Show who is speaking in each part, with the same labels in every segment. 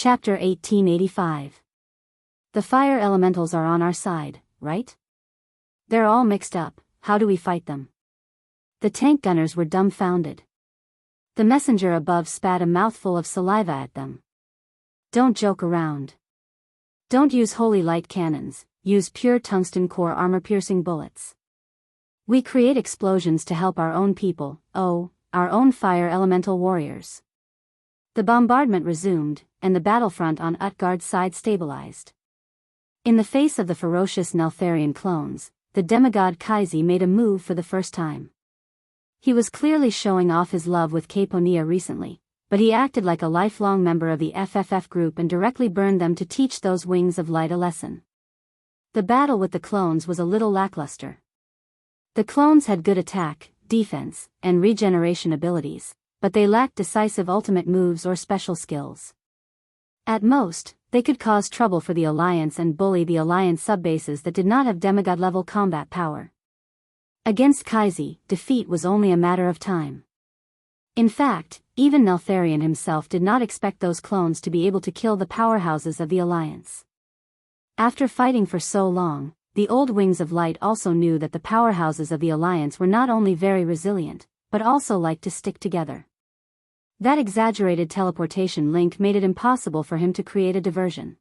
Speaker 1: Chapter 1885. The fire elementals are on our side, right? They're all mixed up, how do we fight them? The tank gunners were dumbfounded. The messenger above spat a mouthful of saliva at them. Don't joke around. Don't use holy light cannons, use pure tungsten core armor-piercing bullets. We create explosions to help our own people, our own fire elemental warriors. The bombardment resumed, and the battlefront on Utgard's side stabilized. In the face of the ferocious Neltharion clones, the demigod Kaizi made a move for the first time. He was clearly showing off his love with Caponia recently, but he acted like a lifelong member of the FFF group and directly burned them to teach those wings of light a lesson. The battle with the clones was a little lackluster. The clones had good attack, defense, and regeneration abilities, but they lacked decisive ultimate moves or special skills. At most, they could cause trouble for the Alliance and bully the Alliance subbases that did not have demigod-level combat power. Against Kaizi, defeat was only a matter of time. In fact, even Neltharion himself did not expect those clones to be able to kill the powerhouses of the Alliance. After fighting for so long, the old Wings of Light also knew that the powerhouses of the Alliance were not only very resilient, but also liked to stick together. That exaggerated teleportation link made it impossible for him to create a diversion.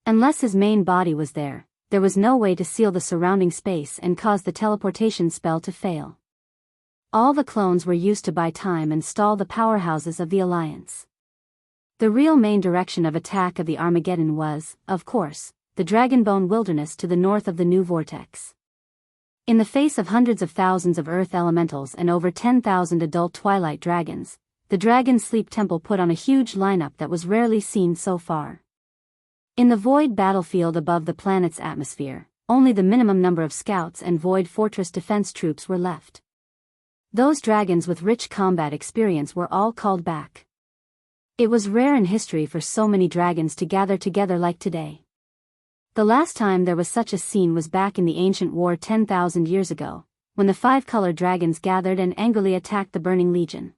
Speaker 1: Unless his main body was there was no way to seal the surrounding space and cause the teleportation spell to fail. All the clones were used to buy time and stall the powerhouses of the Alliance. The real main direction of attack of the Armageddon was, of course, the Dragonbone Wilderness to the north of the New Vortex. In the face of hundreds of thousands of Earth elementals and over 10,000 adult Twilight dragons, the Dragon Sleep Temple put on a huge lineup that was rarely seen so far. In the void battlefield above the planet's atmosphere, only the minimum number of scouts and void fortress defense troops were left. Those dragons with rich combat experience were all called back. It was rare in history for so many dragons to gather together like today. The last time there was such a scene was back in the ancient war 10,000 years ago, when the five-colored dragons gathered and angrily attacked the Burning Legion.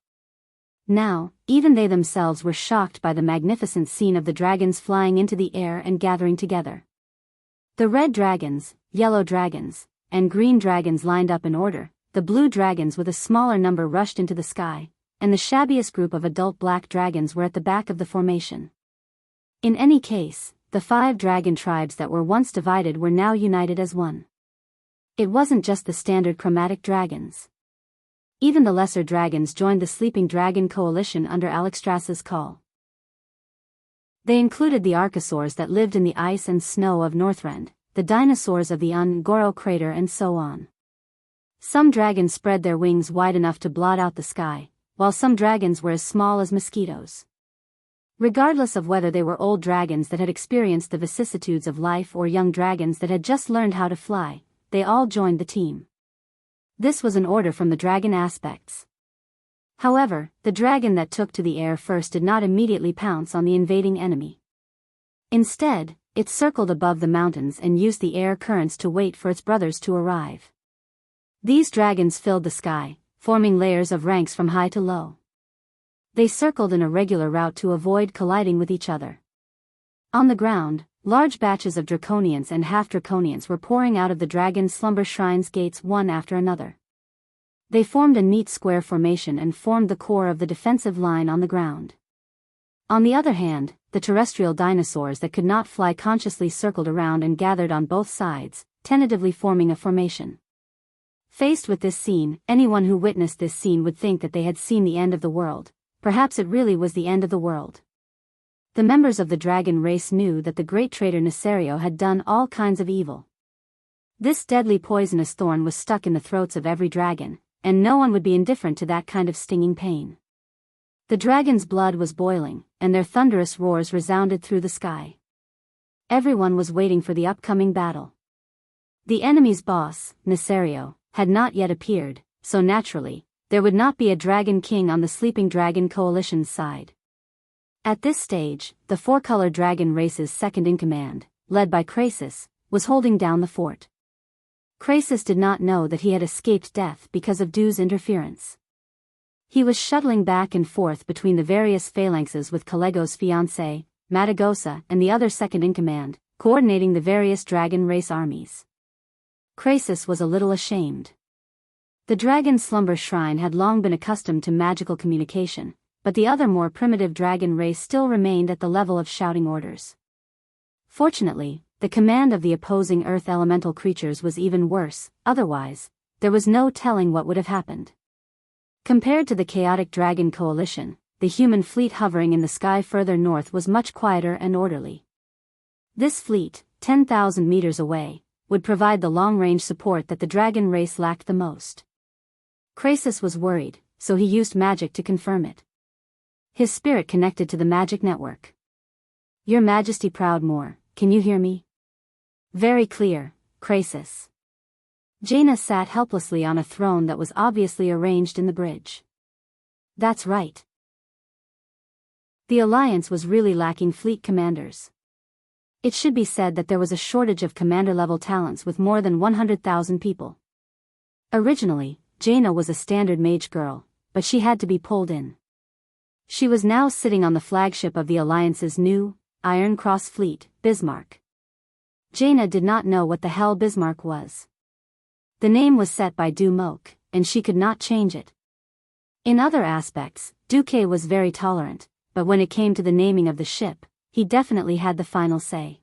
Speaker 1: Now, even they themselves were shocked by the magnificent scene of the dragons flying into the air and gathering together. The red dragons, yellow dragons, and green dragons lined up in order, the blue dragons with a smaller number rushed into the sky, and the shabbiest group of adult black dragons were at the back of the formation. In any case, the 5 dragon tribes that were once divided were now united as one. It wasn't just the standard chromatic dragons. Even the lesser dragons joined the Sleeping Dragon Coalition under Alexstrasza's call. They included the archosaurs that lived in the ice and snow of Northrend, the dinosaurs of the Ungoro crater and so on. Some dragons spread their wings wide enough to blot out the sky, while some dragons were as small as mosquitoes. Regardless of whether they were old dragons that had experienced the vicissitudes of life or young dragons that had just learned how to fly, they all joined the team. This was an order from the dragon aspects. However, the dragon that took to the air first did not immediately pounce on the invading enemy. Instead, it circled above the mountains and used the air currents to wait for its brothers to arrive. These dragons filled the sky, forming layers of ranks from high to low. They circled in a regular route to avoid colliding with each other. On the ground, large batches of Draconians and half-Draconians were pouring out of the Dragon Slumber Shrine's gates one after another. They formed a neat square formation and formed the core of the defensive line on the ground. On the other hand, the terrestrial dinosaurs that could not fly consciously circled around and gathered on both sides, tentatively forming a formation. Faced with this scene, anyone who witnessed this scene would think that they had seen the end of the world. Perhaps it really was the end of the world. The members of the dragon race knew that the great traitor Nesario had done all kinds of evil. This deadly poisonous thorn was stuck in the throats of every dragon, and no one would be indifferent to that kind of stinging pain. The dragon's blood was boiling, and their thunderous roars resounded through the sky. Everyone was waiting for the upcoming battle. The enemy's boss, Nesario, had not yet appeared, so naturally, there would not be a Dragon King on the Sleeping Dragon Coalition's side. At this stage, the 4-color dragon race's second-in-command, led by Krasis, was holding down the fort. Krasis did not know that he had escaped death because of Du's interference. He was shuttling back and forth between the various phalanxes with Kalego's fiancée, Matagosa, and the other second-in-command, coordinating the various dragon race armies. Krasis was a little ashamed. The dragon slumber shrine had long been accustomed to magical communication, but the other more primitive dragon race still remained at the level of shouting orders. Fortunately, the command of the opposing earth elemental creatures was even worse, otherwise, there was no telling what would have happened. Compared to the chaotic dragon coalition, the human fleet hovering in the sky further north was much quieter and orderly. This fleet, 10,000 meters away, would provide the long-range support that the dragon race lacked the most. Krasis was worried, so he used magic to confirm it. His spirit connected to the magic network. Your Majesty Proudmoore, can you hear me? Very clear, Krasis. Jaina sat helplessly on a throne that was obviously arranged in the bridge. That's right. The Alliance was really lacking fleet commanders. It should be said that there was a shortage of commander-level talents with more than 100,000 people. Originally, Jaina was a standard mage girl, but she had to be pulled in. She was now sitting on the flagship of the Alliance's new, Iron Cross fleet, Bismarck. Jaina did not know what the hell Bismarck was. The name was set by Du Moke, and she could not change it. In other aspects, Duque was very tolerant, but when it came to the naming of the ship, he definitely had the final say.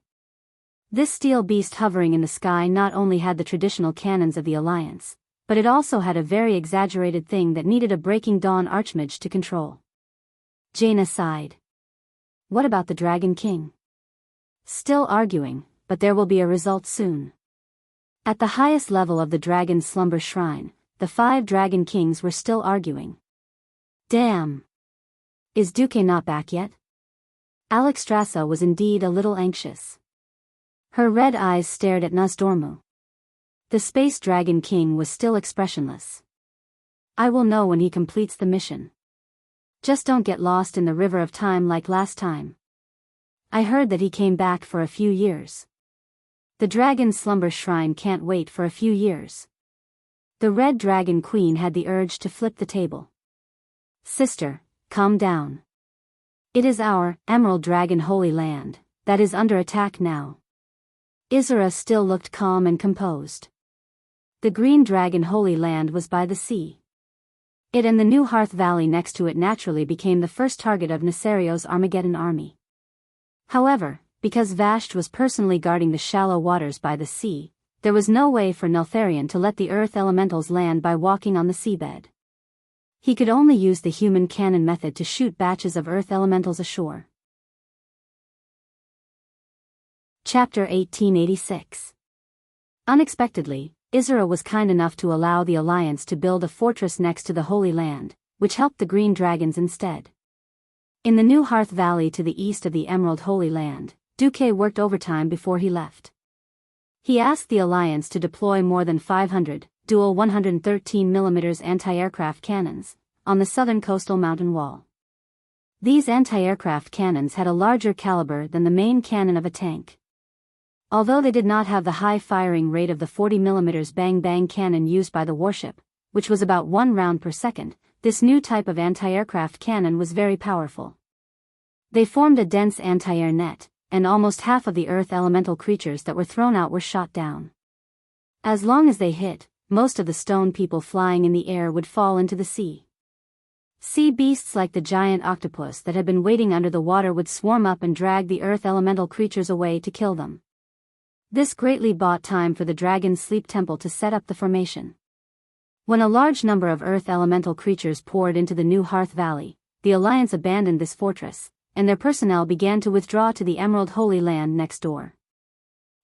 Speaker 1: This steel beast hovering in the sky not only had the traditional cannons of the Alliance, but it also had a very exaggerated thing that needed a Breaking Dawn Archmage to control. Jaina sighed. What about the Dragon King? Still arguing, but there will be a result soon. At the highest level of the Dragon Slumber Shrine, the 5 Dragon Kings were still arguing. Damn! Is Duque not back yet? Alexstrasza was indeed a little anxious. Her red eyes stared at Nosdormu. The Space Dragon King was still expressionless. I will know when he completes the mission. Just don't get lost in the river of time like last time. I heard that he came back for a few years. The Dragon Slumber Shrine can't wait for a few years. The Red Dragon Queen had the urge to flip the table. Sister, calm down. It is our Emerald Dragon Holy Land that is under attack now. Isra still looked calm and composed. The Green Dragon Holy Land was by the sea. It and the new Hearth Valley next to it naturally became the first target of Nesario's Armageddon army. However, because Vashti was personally guarding the shallow waters by the sea, there was no way for Neltharion to let the earth elementals land by walking on the seabed. He could only use the human cannon method to shoot batches of earth elementals ashore. Chapter 1886. Unexpectedly, Isra was kind enough to allow the Alliance to build a fortress next to the Holy Land, which helped the Green Dragons instead. In the new Hearth Valley to the east of the Emerald Holy Land, Duque worked overtime before he left. He asked the Alliance to deploy more than 500 dual 113mm anti-aircraft cannons on the southern coastal mountain wall. These anti-aircraft cannons had a larger caliber than the main cannon of a tank. Although they did not have the high firing rate of the 40mm bang-bang cannon used by the warship, which was about 1 round per second, this new type of anti-aircraft cannon was very powerful. They formed a dense anti-air net, and almost half of the earth elemental creatures that were thrown out were shot down. As long as they hit, most of the stone people flying in the air would fall into the sea. Sea beasts like the giant octopus that had been waiting under the water would swarm up and drag the earth elemental creatures away to kill them. This greatly bought time for the Dragon's Sleep Temple to set up the formation. When a large number of earth elemental creatures poured into the new Hearth Valley, the Alliance abandoned this fortress, and their personnel began to withdraw to the Emerald Holy Land next door.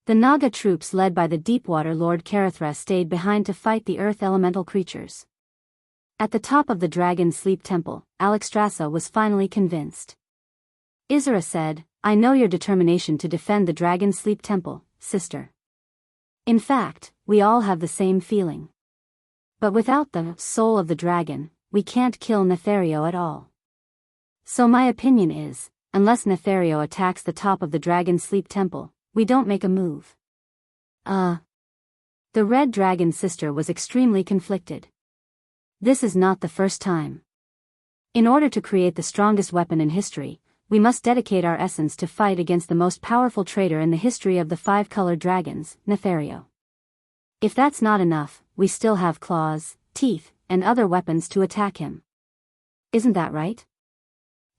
Speaker 1: The Naga troops led by the Deepwater Lord Karithra stayed behind to fight the earth elemental creatures. At the top of the Dragon's Sleep Temple, Alexstrasza was finally convinced. Isra said, I know your determination to defend the Dragon's Sleep Temple, sister. In fact, we all have the same feeling. But without the soul of the dragon, we can't kill Nethario at all. So my opinion is, unless Nethario attacks the top of the Dragon's Sleep Temple, we don't make a move. The Red Dragon sister was extremely conflicted. This is not the first time. In order to create the strongest weapon in history, we must dedicate our essence to fight against the most powerful traitor in the history of the five-colored dragons, Nefario. If that's not enough, we still have claws, teeth, and other weapons to attack him. Isn't that right?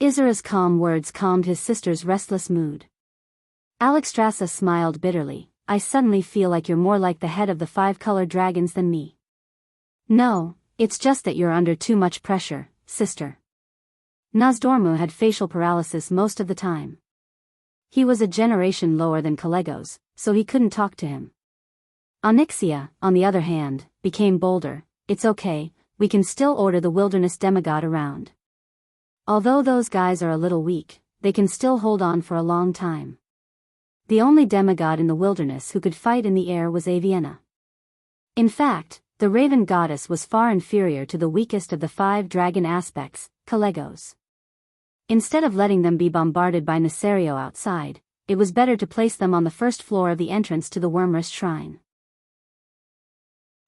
Speaker 1: Isura's calm words calmed his sister's restless mood. Alexstrasza smiled bitterly. I suddenly feel like you're more like the head of the five-colored dragons than me. No, it's just that you're under too much pressure, sister. Nozdormu had facial paralysis most of the time. He was a generation lower than Kalegos, so he couldn't talk to him. Onyxia, on the other hand, became bolder. It's okay, we can still order the wilderness demigod around. Although those guys are a little weak, they can still hold on for a long time. The only demigod in the wilderness who could fight in the air was Avienna. In fact, the raven goddess was far inferior to the weakest of the five dragon aspects, Kalegos. Instead of letting them be bombarded by Nesario outside, it was better to place them on the first floor of the entrance to the Wormrest Shrine.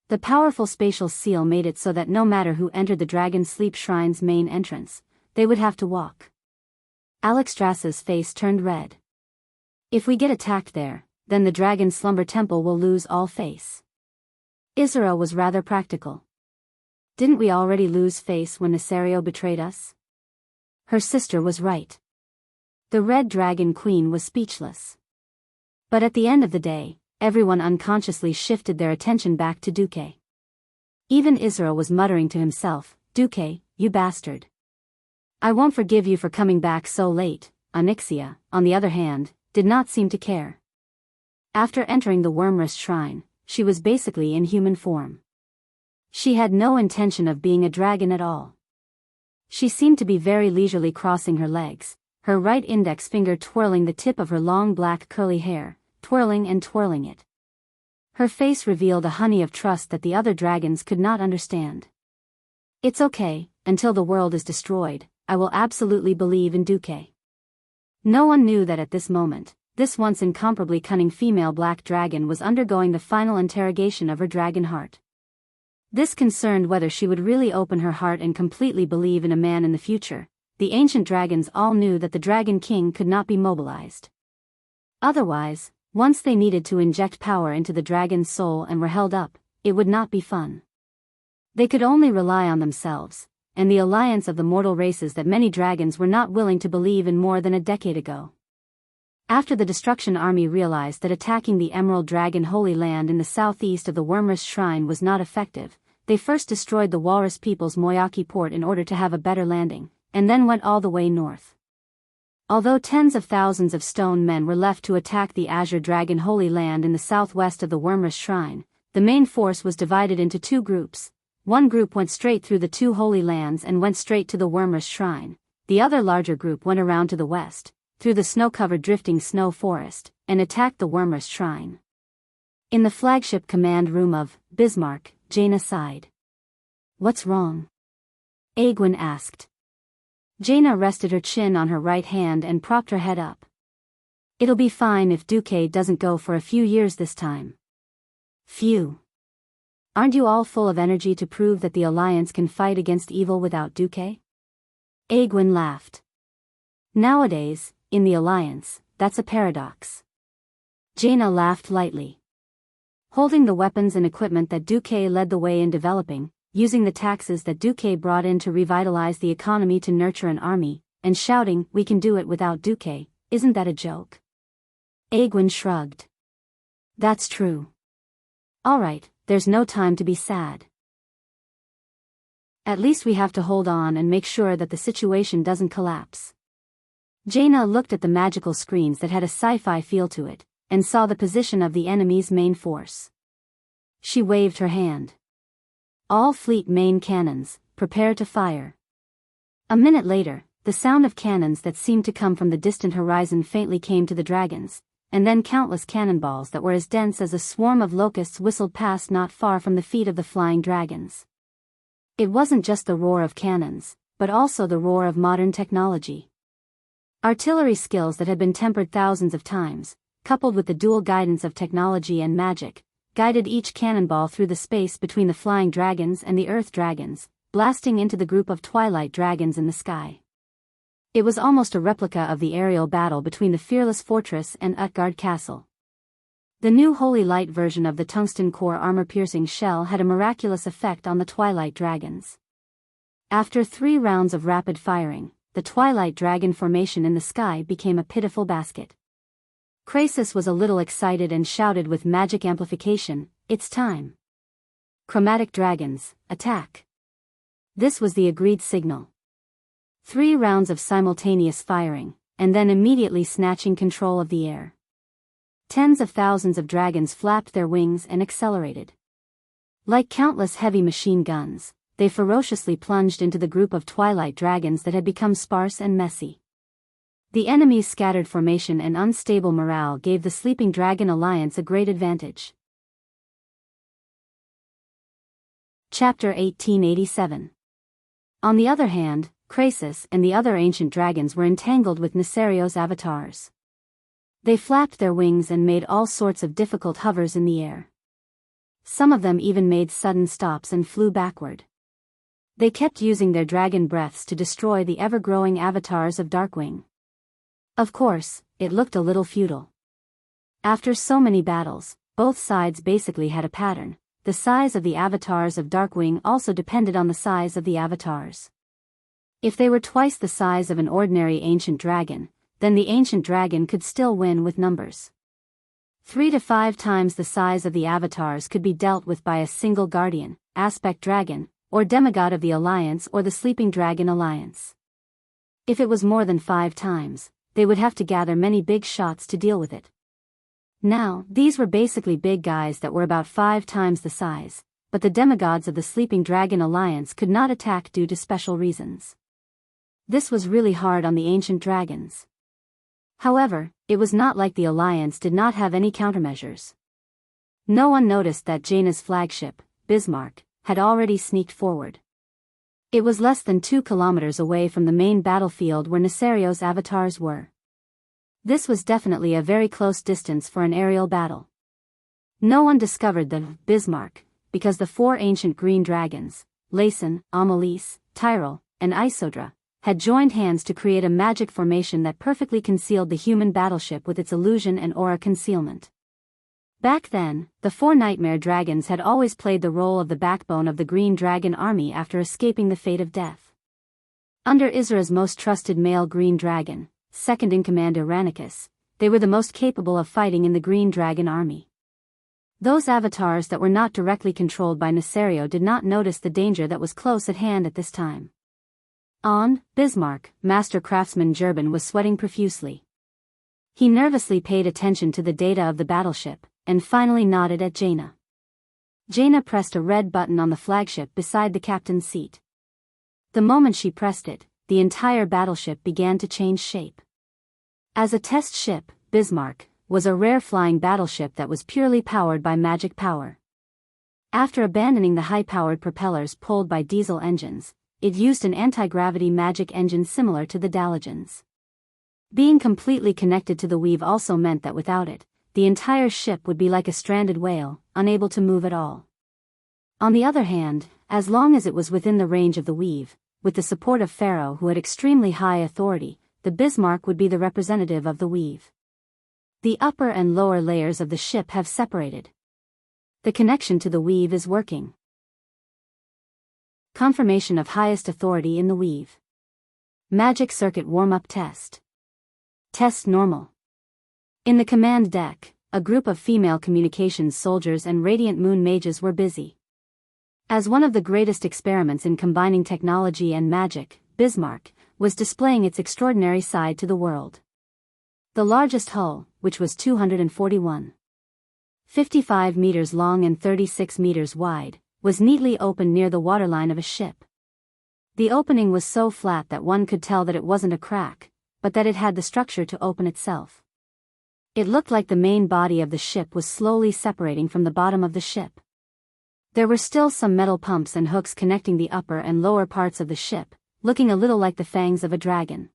Speaker 1: The powerful spatial seal made it so that no matter who entered the Dragon Sleep Shrine's main entrance, they would have to walk. Alexstrasza's face turned red. If we get attacked there, then the Dragon Slumber Temple will lose all face. Isura was rather practical. Didn't we already lose face when Nesario betrayed us? Her sister was right. The Red Dragon Queen was speechless. But at the end of the day, everyone unconsciously shifted their attention back to Duque. Even Isura was muttering to himself, Duque, you bastard. I won't forgive you for coming back so late. Onyxia, on the other hand, did not seem to care. After entering the Wormrest Shrine, she was basically in human form. She had no intention of being a dragon at all. She seemed to be very leisurely crossing her legs, her right index finger twirling the tip of her long black curly hair, twirling and twirling it. Her face revealed a honey of trust that the other dragons could not understand. It's okay, until the world is destroyed, I will absolutely believe in Duque. No one knew that at this moment, this once incomparably cunning female black dragon was undergoing the final interrogation of her dragon heart. This concerned whether she would really open her heart and completely believe in a man in the future. The ancient dragons all knew that the Dragon King could not be mobilized. Otherwise, once they needed to inject power into the dragon's soul and were held up, it would not be fun. They could only rely on themselves, and the alliance of the mortal races that many dragons were not willing to believe in more than a decade ago. After the Destruction Army realized that attacking the Emerald Dragon Holy Land in the southeast of the Wormrest Shrine was not effective, they first destroyed the Walrus people's Moyaki port in order to have a better landing, and then went all the way north. Although tens of thousands of stone men were left to attack the Azure Dragon Holy Land in the southwest of the Wormrest Shrine, the main force was divided into two groups. One group went straight through the two holy lands and went straight to the Wormrest Shrine. The other larger group went around to the west, through the snow-covered drifting snow forest, and attacked the Wormrest Shrine. In the flagship command room of Bismarck, Jaina sighed. What's wrong? Aegwin asked. Jaina rested her chin on her right hand and propped her head up. It'll be fine if Duque doesn't go for a few years this time. Phew. Aren't you all full of energy to prove that the Alliance can fight against evil without Duque? Aegwin laughed. Nowadays, in the Alliance, that's a paradox. Jaina laughed lightly. Holding the weapons and equipment that Duque led the way in developing, using the taxes that Duque brought in to revitalize the economy to nurture an army, and shouting, we can do it without Duque, isn't that a joke? Aegwin shrugged. That's true. Alright, there's no time to be sad. At least we have to hold on and make sure that the situation doesn't collapse. Jaina looked at the magical screens that had a sci-fi feel to it, and saw the position of the enemy's main force. She waved her hand. All fleet main cannons, prepare to fire. A minute later, the sound of cannons that seemed to come from the distant horizon faintly came to the dragons, and then countless cannonballs that were as dense as a swarm of locusts whistled past not far from the feet of the flying dragons. It wasn't just the roar of cannons, but also the roar of modern technology. Artillery skills that had been tempered thousands of times, coupled with the dual guidance of technology and magic, guided each cannonball through the space between the flying dragons and the earth dragons, blasting into the group of twilight dragons in the sky. It was almost a replica of the aerial battle between the Fearless Fortress and Utgard Castle. The new Holy Light version of the tungsten core armor-piercing shell had a miraculous effect on the Twilight Dragons. After 3 rounds of rapid firing, the Twilight Dragon formation in the sky became a pitiful basket. Krasis was a little excited and shouted with magic amplification, "It's time! Chromatic dragons, attack!" This was the agreed signal. 3 rounds of simultaneous firing, and then immediately snatching control of the air. Tens of thousands of dragons flapped their wings and accelerated. Like countless heavy machine guns, they ferociously plunged into the group of Twilight Dragons that had become sparse and messy. The enemy's scattered formation and unstable morale gave the Sleeping Dragon Alliance a great advantage. Chapter 1887. On the other hand, Krasis and the other ancient dragons were entangled with Neserio's avatars. They flapped their wings and made all sorts of difficult hovers in the air. Some of them even made sudden stops and flew backward. They kept using their dragon breaths to destroy the ever-growing avatars of Darkwing. Of course, it looked a little futile. After so many battles, both sides basically had a pattern. The size of the avatars of Darkwing also depended on the size of the avatars. If they were twice the size of an ordinary ancient dragon, then the ancient dragon could still win with numbers. 3 to 5 times the size of the avatars could be dealt with by a single guardian, aspect dragon, or demigod of the Alliance or the Sleeping Dragon Alliance. If it was more than 5 times, they would have to gather many big shots to deal with it. Now, these were basically big guys that were about 5 times the size, but the demigods of the Sleeping Dragon Alliance could not attack due to special reasons. This was really hard on the ancient dragons. However, it was not like the Alliance did not have any countermeasures. No one noticed that Jaina's flagship, Bismarck, had already sneaked forward. It was less than 2 kilometers away from the main battlefield where Neserio's avatars were. This was definitely a very close distance for an aerial battle. No one discovered the Bismarck, because the 4 ancient green dragons, Layson, Amalise, Tyrell, and Isodra, had joined hands to create a magic formation that perfectly concealed the human battleship with its illusion and aura concealment. Back then, the 4 nightmare dragons had always played the role of the backbone of the Green Dragon army after escaping the fate of death. Under Isra's most trusted male green dragon, second-in-command Irenicus, they were the most capable of fighting in the Green Dragon army. Those avatars that were not directly controlled by Neserio did not notice the danger that was close at hand at this time. On Bismarck, Master Craftsman Gerben was sweating profusely. He nervously paid attention to the data of the battleship, and finally nodded at Jaina. Jaina pressed a red button on the flagship beside the captain's seat. The moment she pressed it, the entire battleship began to change shape. As a test ship, Bismarck was a rare flying battleship that was purely powered by magic power. After abandoning the high-powered propellers pulled by diesel engines, it used an anti-gravity magic engine similar to the Dalagen's. Being completely connected to the weave also meant that without it, the entire ship would be like a stranded whale, unable to move at all. On the other hand, as long as it was within the range of the weave, with the support of Pharaoh who had extremely high authority, the Bismarck would be the representative of the weave. The upper and lower layers of the ship have separated. The connection to the weave is working. Confirmation of highest authority in the weave. Magic circuit warm-up test. Test normal. In the command deck, a group of female communications soldiers and radiant moon mages were busy. As one of the greatest experiments in combining technology and magic, Bismarck was displaying its extraordinary side to the world. The largest hull, which was 241.55 meters long and 36 meters wide, was neatly opened near the waterline of a ship. The opening was so flat that one could tell that it wasn't a crack, but that it had the structure to open itself. It looked like the main body of the ship was slowly separating from the bottom of the ship. There were still some metal pumps and hooks connecting the upper and lower parts of the ship, looking a little like the fangs of a dragon.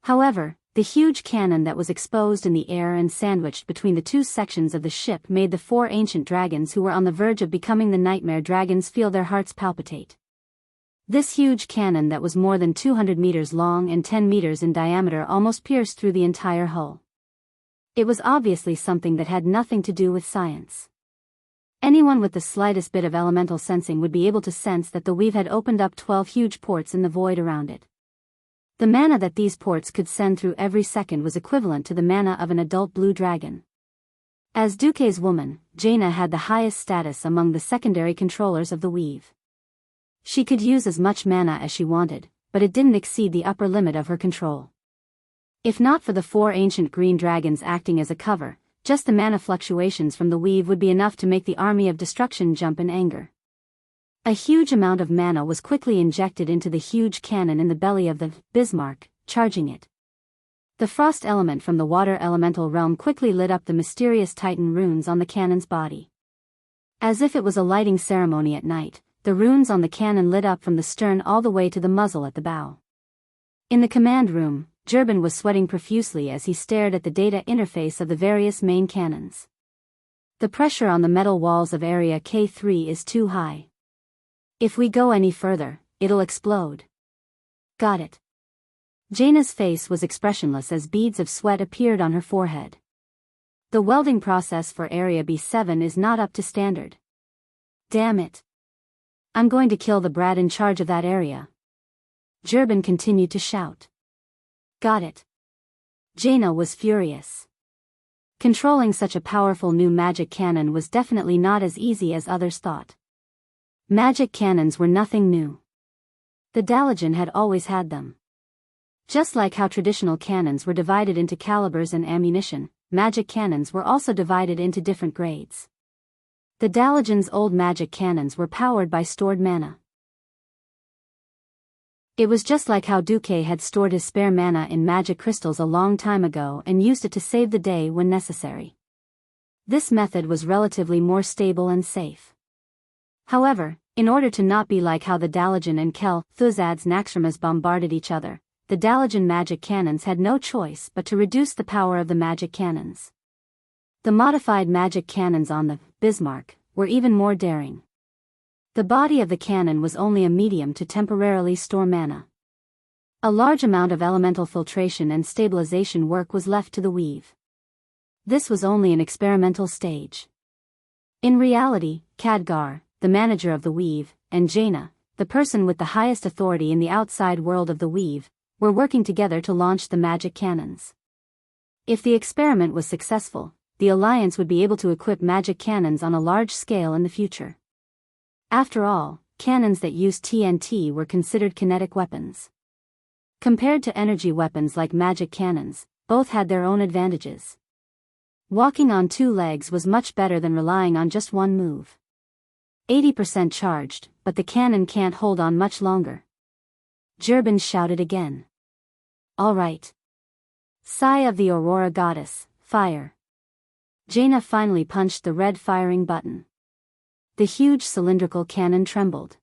Speaker 1: However, the huge cannon that was exposed in the air and sandwiched between the 2 sections of the ship made the 4 ancient dragons who were on the verge of becoming the nightmare dragons feel their hearts palpitate. This huge cannon that was more than 200 meters long and 10 meters in diameter almost pierced through the entire hull. It was obviously something that had nothing to do with science. Anyone with the slightest bit of elemental sensing would be able to sense that the weave had opened up 12 huge ports in the void around it. The mana that these ports could send through every second was equivalent to the mana of an adult blue dragon. As Duque's woman, Jaina had the highest status among the secondary controllers of the weave. She could use as much mana as she wanted, but it didn't exceed the upper limit of her control. If not for the 4 ancient green dragons acting as a cover, just the mana fluctuations from the weave would be enough to make the army of destruction jump in anger. A huge amount of mana was quickly injected into the huge cannon in the belly of the Bismarck, charging it. The frost element from the water elemental realm quickly lit up the mysterious Titan runes on the cannon's body. As if it was a lighting ceremony at night, the runes on the cannon lit up from the stern all the way to the muzzle at the bow. In the command room, Jurban was sweating profusely as he stared at the data interface of the various main cannons. The pressure on the metal walls of Area K3 is too high. If we go any further, it'll explode. Got it. Jaina's face was expressionless as beads of sweat appeared on her forehead. The welding process for Area B7 is not up to standard. Damn it. I'm going to kill the brat in charge of that area. Jurban continued to shout. Got it. Jaina was furious. Controlling such a powerful new magic cannon was definitely not as easy as others thought. Magic cannons were nothing new. The Dalajan had always had them. Just like how traditional cannons were divided into calibers and ammunition, magic cannons were also divided into different grades. The Dalajan's old magic cannons were powered by stored mana. It was just like how Duque had stored his spare mana in magic crystals a long time ago and used it to save the day when necessary. This method was relatively more stable and safe. However, in order to not be like how the Dalajan and Kel Thuzad's Naxxramas bombarded each other, the Dalajan magic cannons had no choice but to reduce the power of the magic cannons. The modified magic cannons on the Bismarck were even more daring. The body of the cannon was only a medium to temporarily store mana. A large amount of elemental filtration and stabilization work was left to the weave. This was only an experimental stage. In reality, Khadgar, the manager of the weave, and Jaina, the person with the highest authority in the outside world of the weave, were working together to launch the magic cannons. If the experiment was successful, the Alliance would be able to equip magic cannons on a large scale in the future. After all, cannons that used TNT were considered kinetic weapons. Compared to energy weapons like magic cannons, both had their own advantages. Walking on 2 legs was much better than relying on just one move. 80% charged, but the cannon can't hold on much longer. Jurban shouted again. All right. Sigh of the Aurora Goddess, fire. Jaina finally punched the red firing button. The huge cylindrical cannon trembled.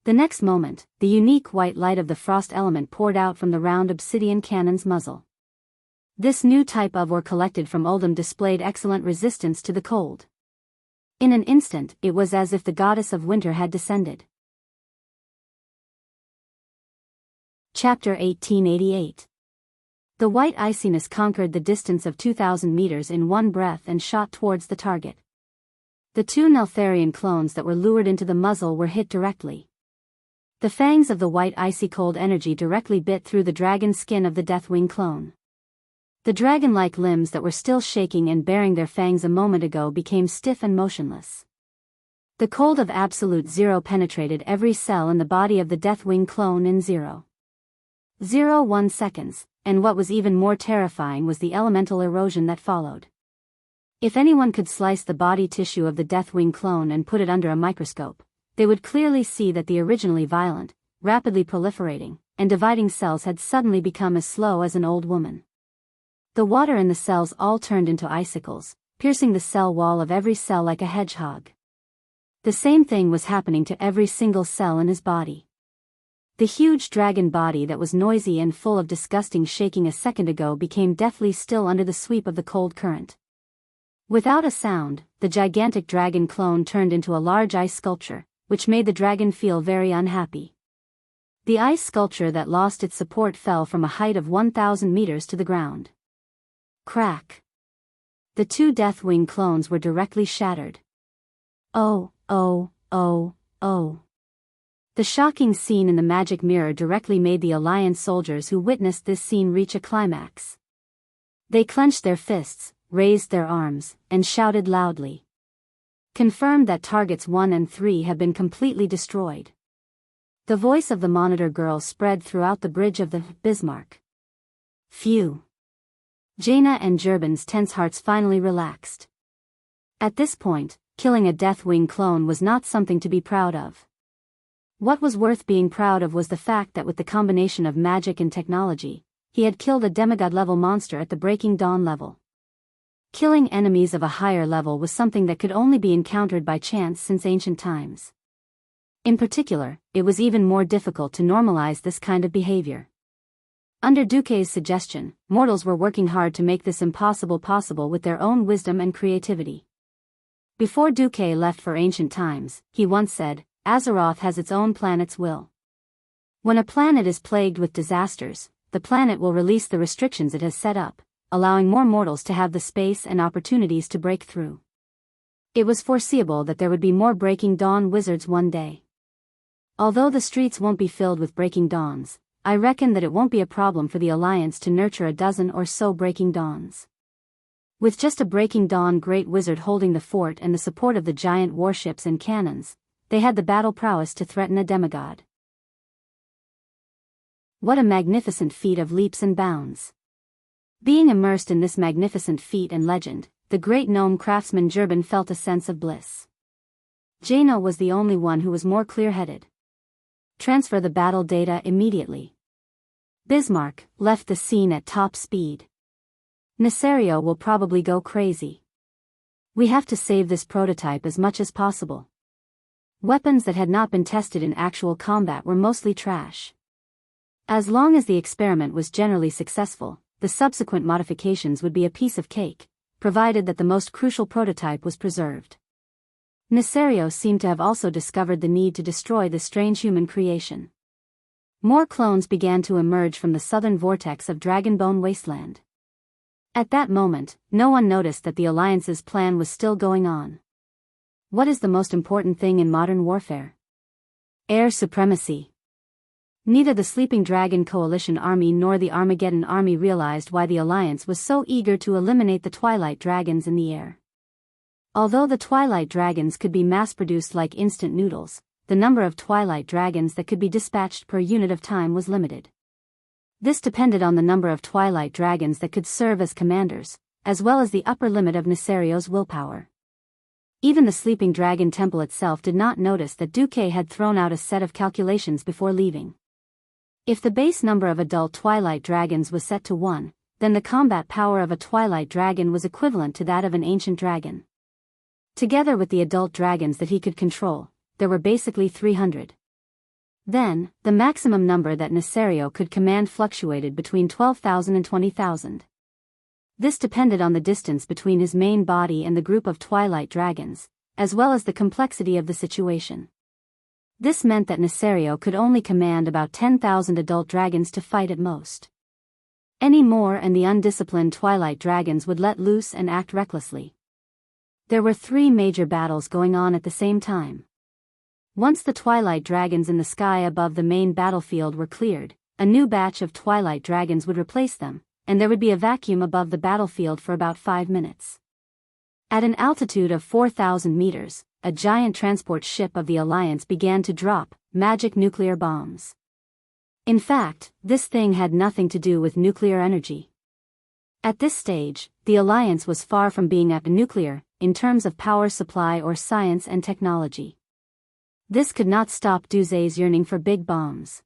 Speaker 1: The next moment, the unique white light of the frost element poured out from the round obsidian cannon's muzzle. This new type of ore collected from Oldham displayed excellent resistance to the cold. In an instant, it was as if the goddess of winter had descended. Chapter 1888. The white iciness conquered the distance of 2,000 meters in one breath and shot towards the target. The 2 Neltharion clones that were lured into the muzzle were hit directly. The fangs of the white icy cold energy directly bit through the dragon skin of the Deathwing clone. The dragon-like limbs that were still shaking and baring their fangs a moment ago became stiff and motionless. The cold of absolute zero penetrated every cell in the body of the Deathwing clone in 0.01 seconds, and what was even more terrifying was the elemental erosion that followed. If anyone could slice the body tissue of the Deathwing clone and put it under a microscope, they would clearly see that the originally violent, rapidly proliferating, and dividing cells had suddenly become as slow as an old woman. The water in the cells all turned into icicles, piercing the cell wall of every cell like a hedgehog. The same thing was happening to every single cell in his body. The huge dragon body that was noisy and full of disgusting shaking a second ago became deathly still under the sweep of the cold current. Without a sound, the gigantic dragon clone turned into a large ice sculpture, which made the dragon feel very unhappy. The ice sculpture that lost its support fell from a height of 1,000 meters to the ground. Crack. The two Deathwing clones were directly shattered. Oh, oh, oh, oh. The shocking scene in the magic mirror directly made the Alliance soldiers who witnessed this scene reach a climax. They clenched their fists, raised their arms, and shouted loudly. Confirmed that targets 1 and 3 have been completely destroyed. The voice of the monitor girl spread throughout the bridge of the Bismarck. Phew. Jaina and Jurban's tense hearts finally relaxed. At this point, killing a Deathwing clone was not something to be proud of. What was worth being proud of was the fact that with the combination of magic and technology, he had killed a demigod-level monster at the Breaking Dawn level. Killing enemies of a higher level was something that could only be encountered by chance since ancient times. In particular, it was even more difficult to normalize this kind of behavior. Under Duque's suggestion, mortals were working hard to make this impossible possible with their own wisdom and creativity. Before Duque left for ancient times, he once said, Azeroth has its own planet's will. When a planet is plagued with disasters, the planet will release the restrictions it has set up, allowing more mortals to have the space and opportunities to break through. It was foreseeable that there would be more Breaking Dawn wizards one day. Although the streets won't be filled with Breaking Dawns, I reckon that it won't be a problem for the Alliance to nurture a dozen or so Breaking Dawns. With just a Breaking Dawn Great Wizard holding the fort and the support of the giant warships and cannons, they had the battle prowess to threaten a demigod. What a magnificent feat of leaps and bounds. Being immersed in this magnificent feat and legend, the great gnome craftsman Jurban felt a sense of bliss. Jaina was the only one who was more clear-headed. Transfer the battle data immediately. Bismarck left the scene at top speed. Nesario will probably go crazy. We have to save this prototype as much as possible. Weapons that had not been tested in actual combat were mostly trash. As long as the experiment was generally successful, the subsequent modifications would be a piece of cake, provided that the most crucial prototype was preserved. Nesario seemed to have also discovered the need to destroy this strange human creation. More clones began to emerge from the southern vortex of Dragonbone Wasteland. At that moment, no one noticed that the Alliance's plan was still going on. What is the most important thing in modern warfare? Air supremacy. Neither the Sleeping Dragon Coalition Army nor the Armageddon Army realized why the Alliance was so eager to eliminate the Twilight Dragons in the air. Although the Twilight Dragons could be mass-produced like instant noodles, the number of Twilight Dragons that could be dispatched per unit of time was limited. This depended on the number of Twilight Dragons that could serve as commanders, as well as the upper limit of Nesario's willpower. Even the Sleeping Dragon Temple itself did not notice that Duque had thrown out a set of calculations before leaving. If the base number of adult Twilight Dragons was set to 1, then the combat power of a Twilight Dragon was equivalent to that of an ancient dragon. Together with the adult dragons that he could control, there were basically 300. Then, the maximum number that Nesario could command fluctuated between 12,000 and 20,000. This depended on the distance between his main body and the group of Twilight Dragons, as well as the complexity of the situation. This meant that Nesario could only command about 10,000 adult dragons to fight at most. Any more and the undisciplined Twilight Dragons would let loose and act recklessly. There were 3 major battles going on at the same time. Once the Twilight Dragons in the sky above the main battlefield were cleared, a new batch of Twilight Dragons would replace them, and there would be a vacuum above the battlefield for about 5 minutes. At an altitude of 4,000 meters, a giant transport ship of the Alliance began to drop magic nuclear bombs. In fact, this thing had nothing to do with nuclear energy. At this stage, the Alliance was far from being nuclear, in terms of power supply or science and technology. This could not stop Duque's yearning for big bombs.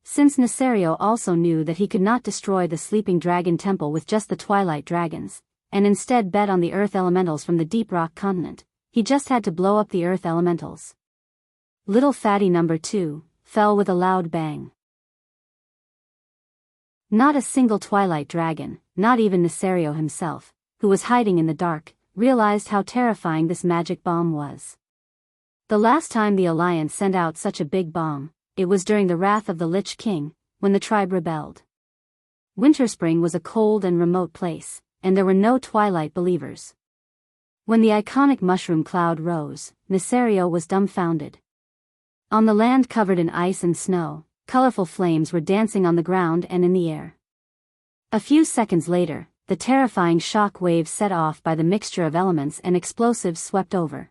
Speaker 1: Since Nesario also knew that he could not destroy the Sleeping Dragon Temple with just the Twilight Dragons, and instead bet on the Earth Elementals from the Deep Rock continent, he just had to blow up the Earth Elementals. Little Fatty number 2 fell with a loud bang. Not a single Twilight Dragon, not even Nesario himself, who was hiding in the dark, realized how terrifying this magic bomb was. The last time the Alliance sent out such a big bomb, it was during the wrath of the Lich King, when the tribe rebelled. Winterspring was a cold and remote place, and there were no twilight believers. When the iconic mushroom cloud rose, Nesario was dumbfounded. On the land covered in ice and snow, colorful flames were dancing on the ground and in the air. A few seconds later, the terrifying shock waves set off by the mixture of elements and explosives swept over.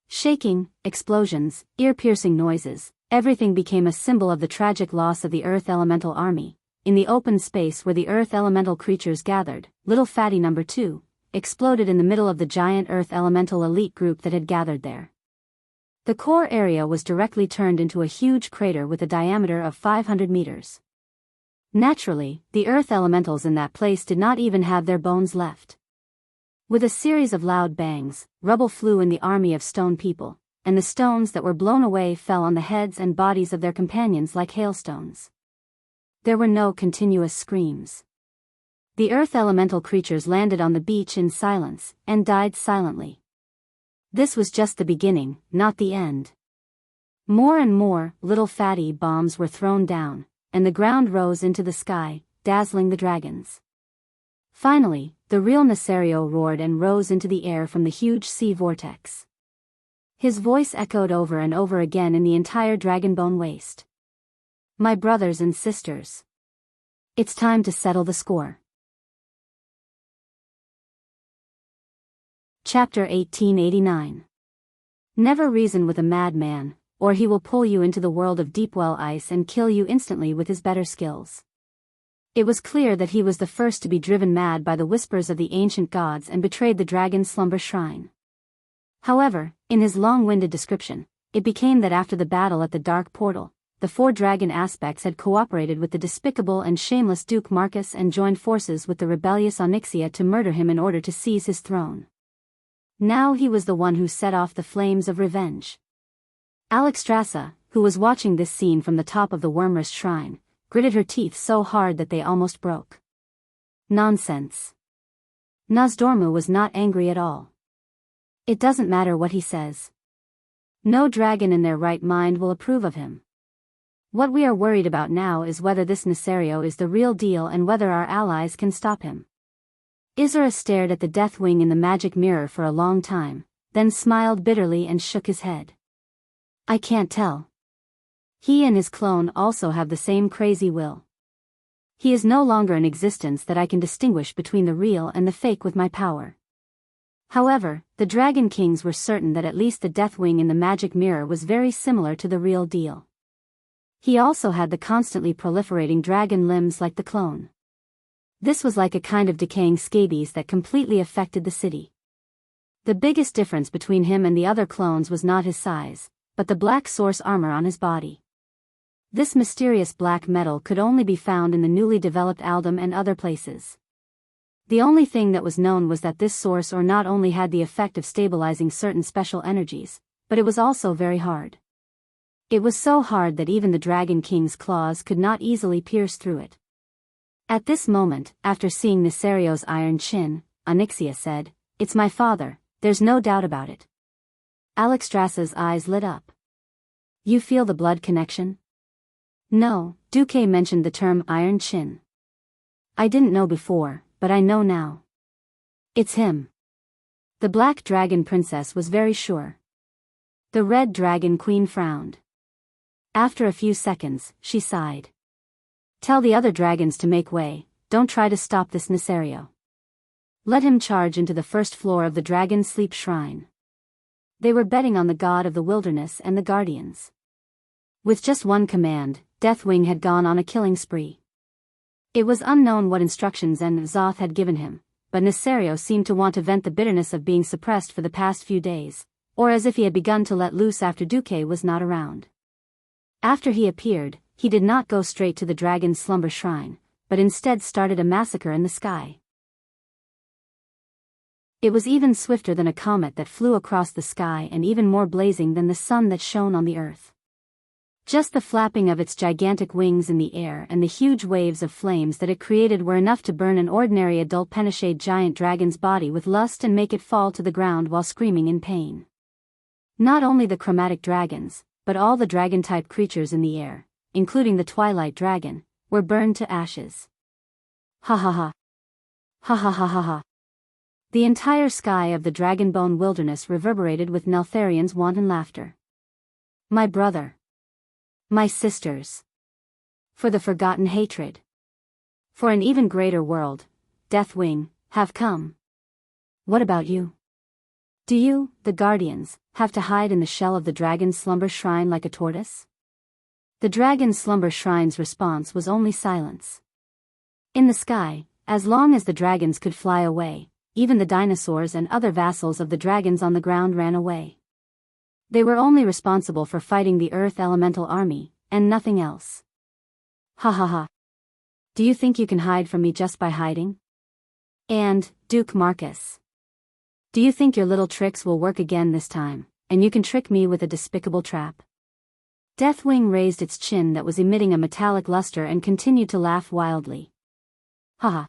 Speaker 1: Shaking, explosions, ear-piercing noises, everything became a symbol of the tragic loss of the Earth Elemental Army. In the open space where the Earth Elemental creatures gathered, Little Fatty No. 2 exploded in the middle of the giant Earth Elemental elite group that had gathered there. The core area was directly turned into a huge crater with a diameter of 500 meters. Naturally, the Earth Elementals in that place did not even have their bones left. With a series of loud bangs, rubble flew in the army of stone people, and the stones that were blown away fell on the heads and bodies of their companions like hailstones. There were no continuous screams. The Earth Elemental creatures landed on the beach in silence, and died silently. This was just the beginning, not the end. More and more little fatty bombs were thrown down, and the ground rose into the sky, dazzling the dragons. Finally, the real Nesario roared and rose into the air from the huge sea vortex. His voice echoed over and over again in the entire Dragonbone Waste. My brothers and sisters. It's time to settle the score. Chapter 1889. Never reason with a madman, or he will pull you into the world of Deepwell Ice and kill you instantly with his better skills. It was clear that he was the first to be driven mad by the whispers of the ancient gods and betrayed the dragon's slumber shrine. However, in his long-winded description, it became that after the battle at the Dark Portal, the four dragon aspects had cooperated with the despicable and shameless Duke Marcus and joined forces with the rebellious Onyxia to murder him in order to seize his throne. Now he was the one who set off the flames of revenge. Alexstrasza, who was watching this scene from the top of the Wormrest shrine, gritted her teeth so hard that they almost broke. Nonsense. Nosdormu was not angry at all. It doesn't matter what he says. No dragon in their right mind will approve of him. What we are worried about now is whether this Nesario is the real deal and whether our allies can stop him. Isra stared at the Deathwing in the magic mirror for a long time, then smiled bitterly and shook his head. I can't tell. He and his clone also have the same crazy will. He is no longer in existence that I can distinguish between the real and the fake with my power. However, the Dragon Kings were certain that at least the Deathwing in the magic mirror was very similar to the real deal. He also had the constantly proliferating dragon limbs like the clone. This was like a kind of decaying scabies that completely affected the city. The biggest difference between him and the other clones was not his size, but the black source armor on his body. This mysterious black metal could only be found in the newly developed Aldum and other places. The only thing that was known was that this source or not only had the effect of stabilizing certain special energies, but it was also very hard. It was so hard that even the Dragon King's claws could not easily pierce through it. At this moment, after seeing Nesario's iron chin, Onyxia said, "It's my father, there's no doubt about it." Alexstrasza's eyes lit up. You feel the blood connection? No, Duque mentioned the term iron chin. I didn't know before, but I know now. It's him. The Black Dragon Princess was very sure. The Red Dragon Queen frowned. After a few seconds, she sighed. Tell the other dragons to make way, don't try to stop this Nesario. Let him charge into the first floor of the Dragon Sleep Shrine. They were betting on the god of the wilderness and the guardians. With just one command, Deathwing had gone on a killing spree. It was unknown what instructions Zoth had given him, but Nesario seemed to want to vent the bitterness of being suppressed for the past few days, or as if he had begun to let loose after Duque was not around. After he appeared, he did not go straight to the dragon's slumber shrine, but instead started a massacre in the sky. It was even swifter than a comet that flew across the sky and even more blazing than the sun that shone on the earth. Just the flapping of its gigantic wings in the air and the huge waves of flames that it created were enough to burn an ordinary adult Penishade giant dragon's body with lust and make it fall to the ground while screaming in pain. Not only the chromatic dragons, but all the dragon-type creatures in the air, including the twilight dragon, were burned to ashes. Ha ha ha. Ha ha ha ha ha. The entire sky of the Dragonbone wilderness reverberated with Neltharion's wanton laughter. My brother. My sisters. For the forgotten hatred. For an even greater world, Deathwing, have come. What about you? Do you, the Guardians, have to hide in the shell of the Dragon's slumber shrine like a tortoise? The Dragon's slumber shrine's response was only silence. In the sky, as long as the dragons could fly away, even the dinosaurs and other vassals of the dragons on the ground ran away. They were only responsible for fighting the Earth Elemental Army, and nothing else. Ha ha ha. Do you think you can hide from me just by hiding? And, Duke Marcus. Do you think your little tricks will work again this time, and you can trick me with a despicable trap? Deathwing raised its chin that was emitting a metallic luster and continued to laugh wildly. Haha.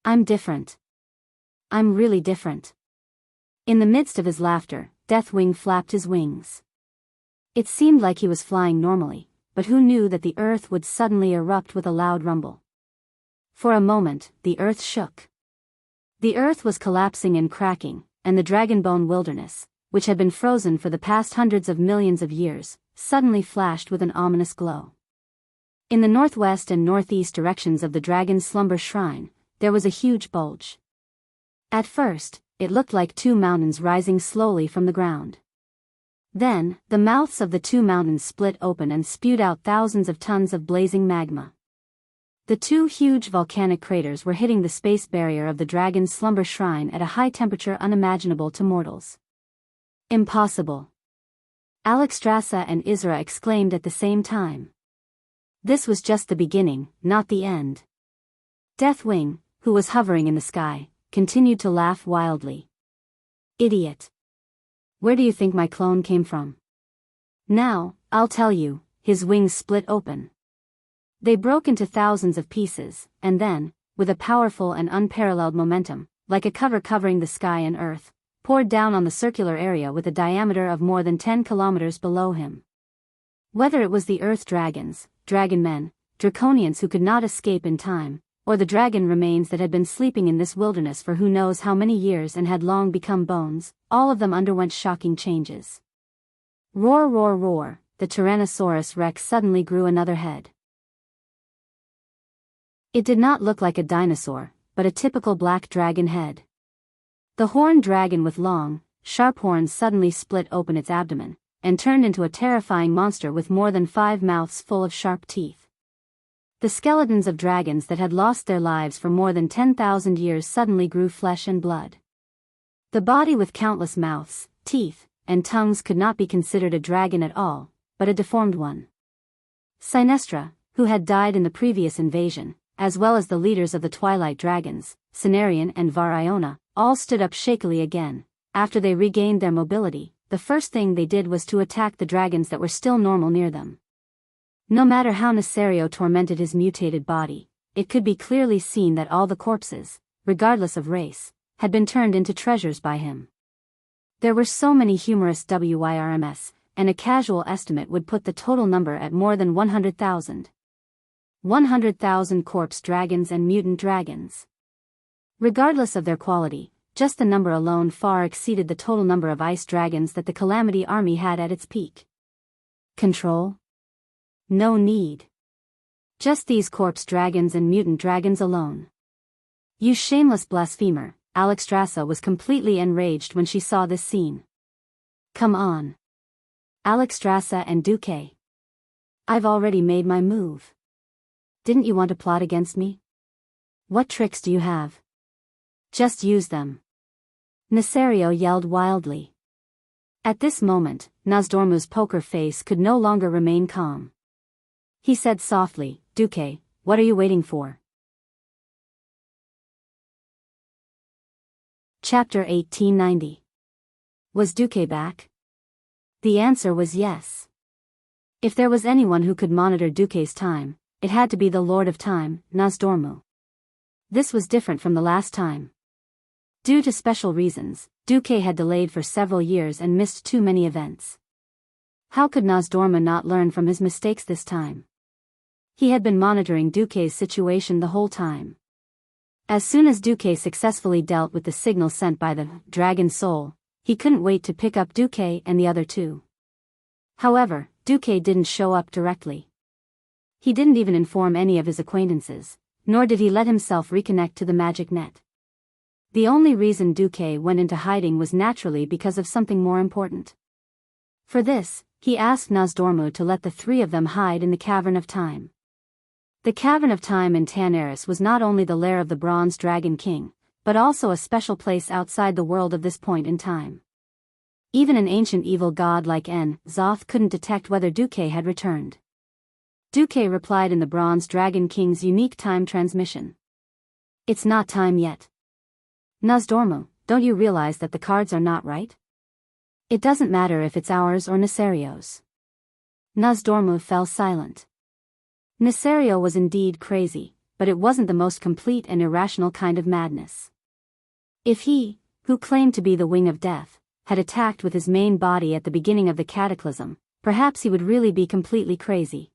Speaker 1: I'm different. I'm really different. In the midst of his laughter, Deathwing flapped his wings. It seemed like he was flying normally, but who knew that the earth would suddenly erupt with a loud rumble. For a moment, the earth shook. The earth was collapsing and cracking, and the Dragonbone wilderness, which had been frozen for the past hundreds of millions of years, suddenly flashed with an ominous glow. In the northwest and northeast directions of the Dragon's slumber shrine, there was a huge bulge. At first, it looked like two mountains rising slowly from the ground. Then, the mouths of the two mountains split open and spewed out thousands of tons of blazing magma. The two huge volcanic craters were hitting the space barrier of the Dragon's slumber shrine at a high temperature unimaginable to mortals. Impossible. Alexstrasza and Isra exclaimed at the same time. This was just the beginning, not the end. Deathwing, who was hovering in the sky, continued to laugh wildly. Idiot. Where do you think my clone came from? Now, I'll tell you. His wings split open. They broke into thousands of pieces, and then, with a powerful and unparalleled momentum, like a cover covering the sky and earth, poured down on the circular area with a diameter of more than 10 kilometers below him. Whether it was the Earth Dragons, Dragon Men, Draconians who could not escape in time, or the dragon remains that had been sleeping in this wilderness for who knows how many years and had long become bones, all of them underwent shocking changes. Roar roar roar, the Tyrannosaurus Rex suddenly grew another head. It did not look like a dinosaur, but a typical black dragon head. The horned dragon with long, sharp horns suddenly split open its abdomen, and turned into a terrifying monster with more than 5 mouths full of sharp teeth. The skeletons of dragons that had lost their lives for more than 10,000 years suddenly grew flesh and blood. The body with countless mouths, teeth, and tongues could not be considered a dragon at all, but a deformed one. Sinestra, who had died in the previous invasion, as well as the leaders of the Twilight Dragons, Cenarion and Variona, all stood up shakily again. After they regained their mobility, the first thing they did was to attack the dragons that were still normal near them. No matter how Nesario tormented his mutated body, it could be clearly seen that all the corpses, regardless of race, had been turned into treasures by him. There were so many humorous WYRMS, and a casual estimate would put the total number at more than 100,000. 100,000 corpse dragons and mutant dragons. Regardless of their quality, just the number alone far exceeded the total number of ice dragons that the Calamity Army had at its peak. Control? No need. Just these corpse dragons and mutant dragons alone. You shameless blasphemer, Alexstrasza was completely enraged when she saw this scene. Come on. Alexstrasza and Duque. I've already made my move. Didn't you want to plot against me? What tricks do you have? Just use them. Nesario yelled wildly. At this moment, Nozdormu's poker face could no longer remain calm. He said softly, Duque, what are you waiting for? Chapter 1890. Was Duque back? The answer was yes. If there was anyone who could monitor Duque's time, it had to be the Lord of Time, Nozdormu. This was different from the last time. Due to special reasons, Duque had delayed for several years and missed too many events. How could Nosdorma not learn from his mistakes this time? He had been monitoring Duque's situation the whole time. As soon as Duque successfully dealt with the signal sent by the dragon soul, he couldn't wait to pick up Duque and the other two. However, Duque didn't show up directly. He didn't even inform any of his acquaintances, nor did he let himself reconnect to the magic net. The only reason Duque went into hiding was naturally because of something more important. For this, he asked Nosdormu to let the three of them hide in the Cavern of Time. The Cavern of Time in Tanaris was not only the lair of the Bronze Dragon King, but also a special place outside the world of this point in time. Even an ancient evil god like Zoth couldn't detect whether Duque had returned. Duque replied in the Bronze Dragon King's unique time transmission. "It's not time yet. Nosdormu, don't you realize that the cards are not right? It doesn't matter if it's ours or Nasario's." Nosdormu fell silent. Nasario was indeed crazy, but it wasn't the most complete and irrational kind of madness. If he, who claimed to be the Wing of Death, had attacked with his main body at the beginning of the cataclysm, perhaps he would really be completely crazy.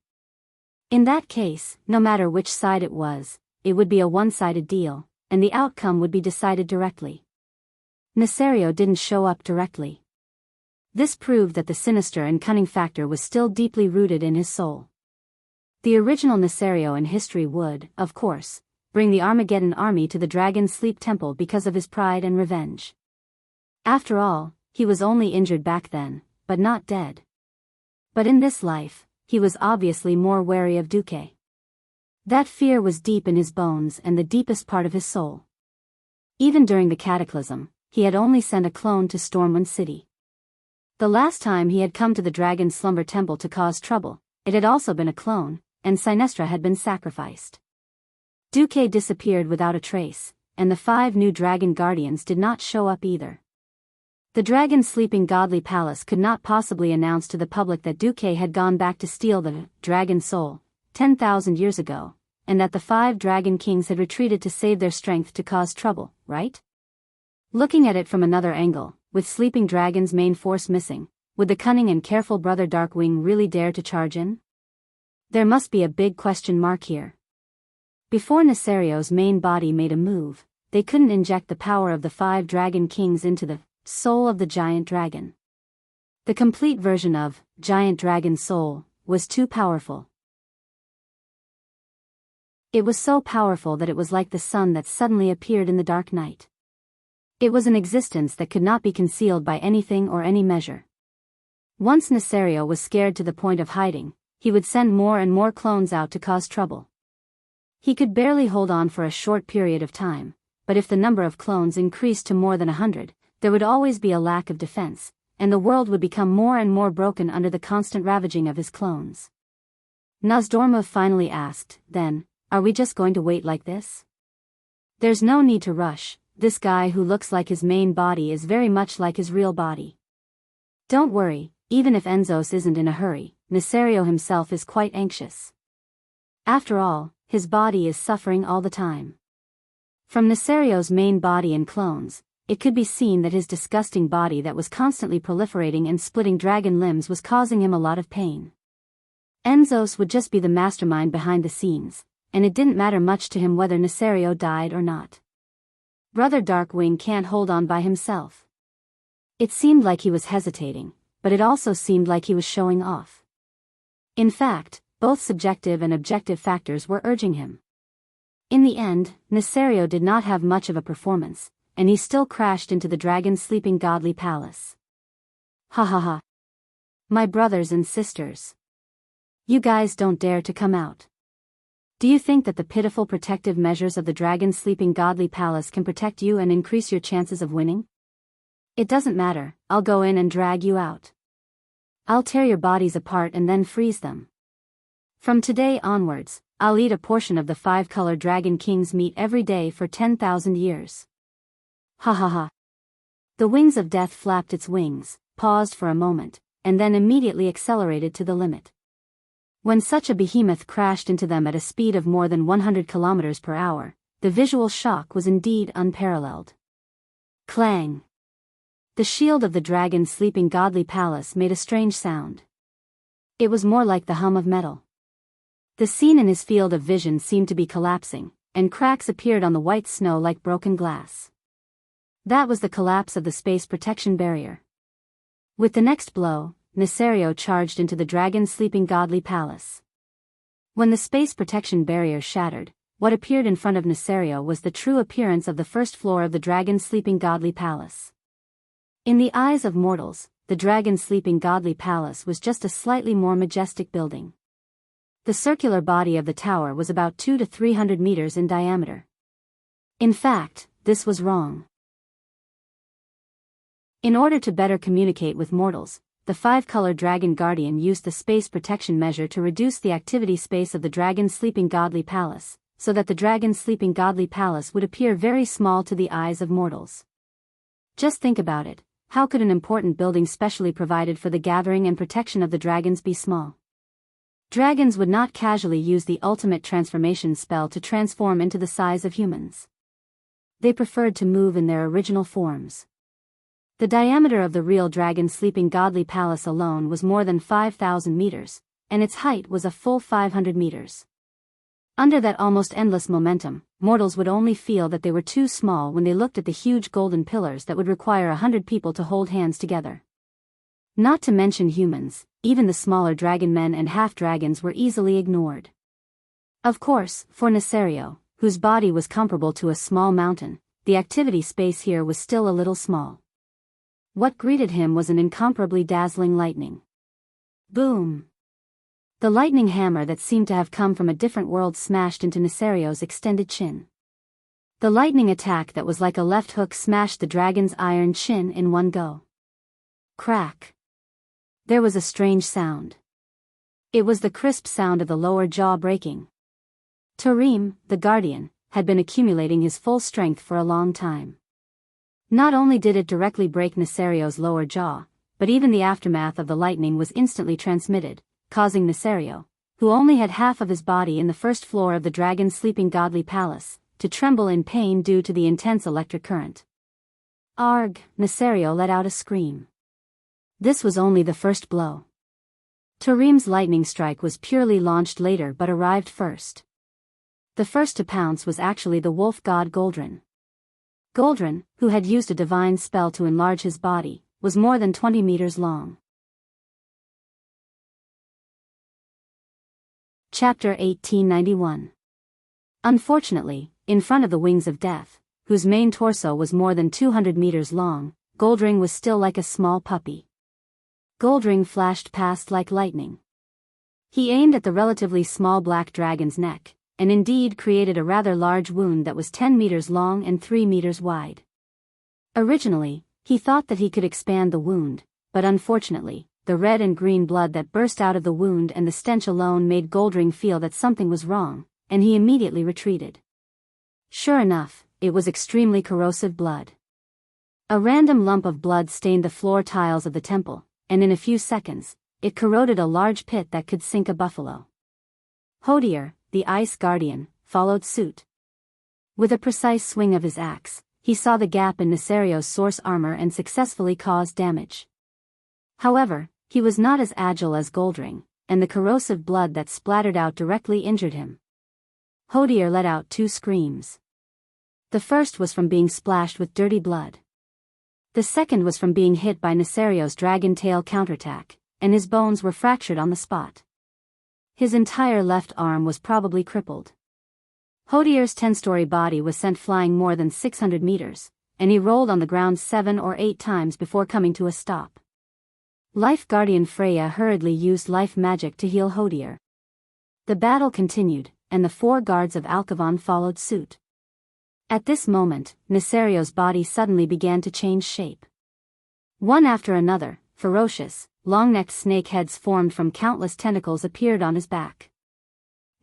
Speaker 1: In that case, no matter which side it would be a one-sided deal, and the outcome would be decided directly. Nasario didn't show up directly. This proved that the sinister and cunning factor was still deeply rooted in his soul. The original Nasario in history would, of course, bring the Armageddon army to the Dragon Sleep Temple because of his pride and revenge. After all, he was only injured back then, but not dead. But in this life, he was obviously more wary of Duque. That fear was deep in his bones and the deepest part of his soul. Even during the cataclysm, he had only sent a clone to Stormwind City. The last time he had come to the Dragon Slumber Temple to cause trouble, it had also been a clone, and Sinestra had been sacrificed. Duque disappeared without a trace, and the 5 new dragon guardians did not show up either. The dragon sleeping godly palace could not possibly announce to the public that Duque had gone back to steal the dragon soul 10,000 years ago, and that the 5 dragon kings had retreated to save their strength to cause trouble, right? Looking at it from another angle, with sleeping dragon's main force missing, would the cunning and careful brother Darkwing really dare to charge in? There must be a big question mark here. Before Nasario's main body made a move, they couldn't inject the power of the 5 dragon kings into the soul of the giant dragon. The complete version of giant dragon soul was too powerful. It was so powerful that it was like the sun that suddenly appeared in the dark night. It was an existence that could not be concealed by anything or any measure. Once Nasario was scared to the point of hiding, he would send more and more clones out to cause trouble. He could barely hold on for a short period of time, but if the number of clones increased to more than 100, there would always be a lack of defense, and the world would become more and more broken under the constant ravaging of his clones. Nosdormu finally asked, "Then, are we just going to wait like this? There's no need to rush, this guy who looks like his main body is very much like his real body. Don't worry, even if Enzos isn't in a hurry, Nasario himself is quite anxious. After all, his body is suffering all the time." From Nasario's main body and clones, it could be seen that his disgusting body that was constantly proliferating and splitting dragon limbs was causing him a lot of pain. Enzos would just be the mastermind behind the scenes, and it didn't matter much to him whether Nasario died or not. Brother Darkwing can't hold on by himself. It seemed like he was hesitating, but it also seemed like he was showing off. In fact, both subjective and objective factors were urging him. In the end, Nasario did not have much of a performance, and he still crashed into the dragon sleeping godly palace. Ha ha ha. My brothers and sisters. You guys don't dare to come out. Do you think that the pitiful protective measures of the dragon sleeping godly palace can protect you and increase your chances of winning? It doesn't matter, I'll go in and drag you out. I'll tear your bodies apart and then freeze them. From today onwards, I'll eat a portion of the 5-color dragon king's meat every day for 10,000 years. Ha ha ha. The wings of death flapped its wings, paused for a moment, and then immediately accelerated to the limit. When such a behemoth crashed into them at a speed of more than 100 kilometers per hour, the visual shock was indeed unparalleled. Clang! The shield of the dragon sleeping godly palace made a strange sound. It was more like the hum of metal. The scene in his field of vision seemed to be collapsing, and cracks appeared on the white snow like broken glass. That was the collapse of the space protection barrier. With the next blow, Nesario charged into the dragon's sleeping godly palace. When the space protection barrier shattered, what appeared in front of Nesario was the true appearance of the first floor of the dragon's sleeping godly palace. In the eyes of mortals, the dragon's sleeping godly palace was just a slightly more majestic building. The circular body of the tower was about 200 to 300 meters in diameter. In fact, this was wrong. In order to better communicate with mortals, the five-color dragon guardian used the space protection measure to reduce the activity space of the dragon's sleeping godly palace, so that the dragon's sleeping godly palace would appear very small to the eyes of mortals. Just think about it, how could an important building specially provided for the gathering and protection of the dragons be small? Dragons would not casually use the ultimate transformation spell to transform into the size of humans. They preferred to move in their original forms. The diameter of the real dragon's sleeping godly palace alone was more than 5,000 meters, and its height was a full 500 meters. Under that almost endless momentum, mortals would only feel that they were too small when they looked at the huge golden pillars that would require 100 people to hold hands together. Not to mention humans, even the smaller dragon men and half-dragons were easily ignored. Of course, for Nesario, whose body was comparable to a small mountain, the activity space here was still a little small. What greeted him was an incomparably dazzling lightning. Boom! The lightning hammer that seemed to have come from a different world smashed into Nesario's extended chin. The lightning attack that was like a left hook smashed the dragon's iron chin in one go. Crack! There was a strange sound. It was the crisp sound of the lower jaw breaking. Tarim, the guardian, had been accumulating his full strength for a long time. Not only did it directly break Nesario's lower jaw, but even the aftermath of the lightning was instantly transmitted, causing Nesario, who only had half of his body in the first floor of the dragon's sleeping godly palace, to tremble in pain due to the intense electric current. Arg! Nesario let out a scream. This was only the first blow. Tarim's lightning strike was purely launched later but arrived first. The first to pounce was actually the wolf god Goldrin. Goldrin, who had used a divine spell to enlarge his body, was more than 20 meters long. Chapter 1891. Unfortunately, in front of the wings of death, whose main torso was more than 200 meters long, Goldring was still like a small puppy. Goldring flashed past like lightning. He aimed at the relatively small black dragon's neck, and indeed created a rather large wound that was 10 meters long and 3 meters wide. Originally, he thought that he could expand the wound, but unfortunately, the red and green blood that burst out of the wound and the stench alone made Goldring feel that something was wrong, and he immediately retreated. Sure enough, it was extremely corrosive blood. A random lump of blood stained the floor tiles of the temple, and in a few seconds, it corroded a large pit that could sink a buffalo. Hodier, the ice guardian, followed suit. With a precise swing of his axe, he saw the gap in Nesario's source armor and successfully caused damage. However, he was not as agile as Goldring, and the corrosive blood that splattered out directly injured him. Hodier let out 2 screams. The first was from being splashed with dirty blood. The second was from being hit by Nesario's dragon tail counterattack, and his bones were fractured on the spot. His entire left arm was probably crippled. Hodier's 10-story body was sent flying more than 600 meters, and he rolled on the ground 7 or 8 times before coming to a stop. Life Guardian Freya hurriedly used life magic to heal Hodier. The battle continued, and the 4 guards of Alcavan followed suit. At this moment, Nesario's body suddenly began to change shape. One after another, ferocious, long-necked snake heads formed from countless tentacles appeared on his back.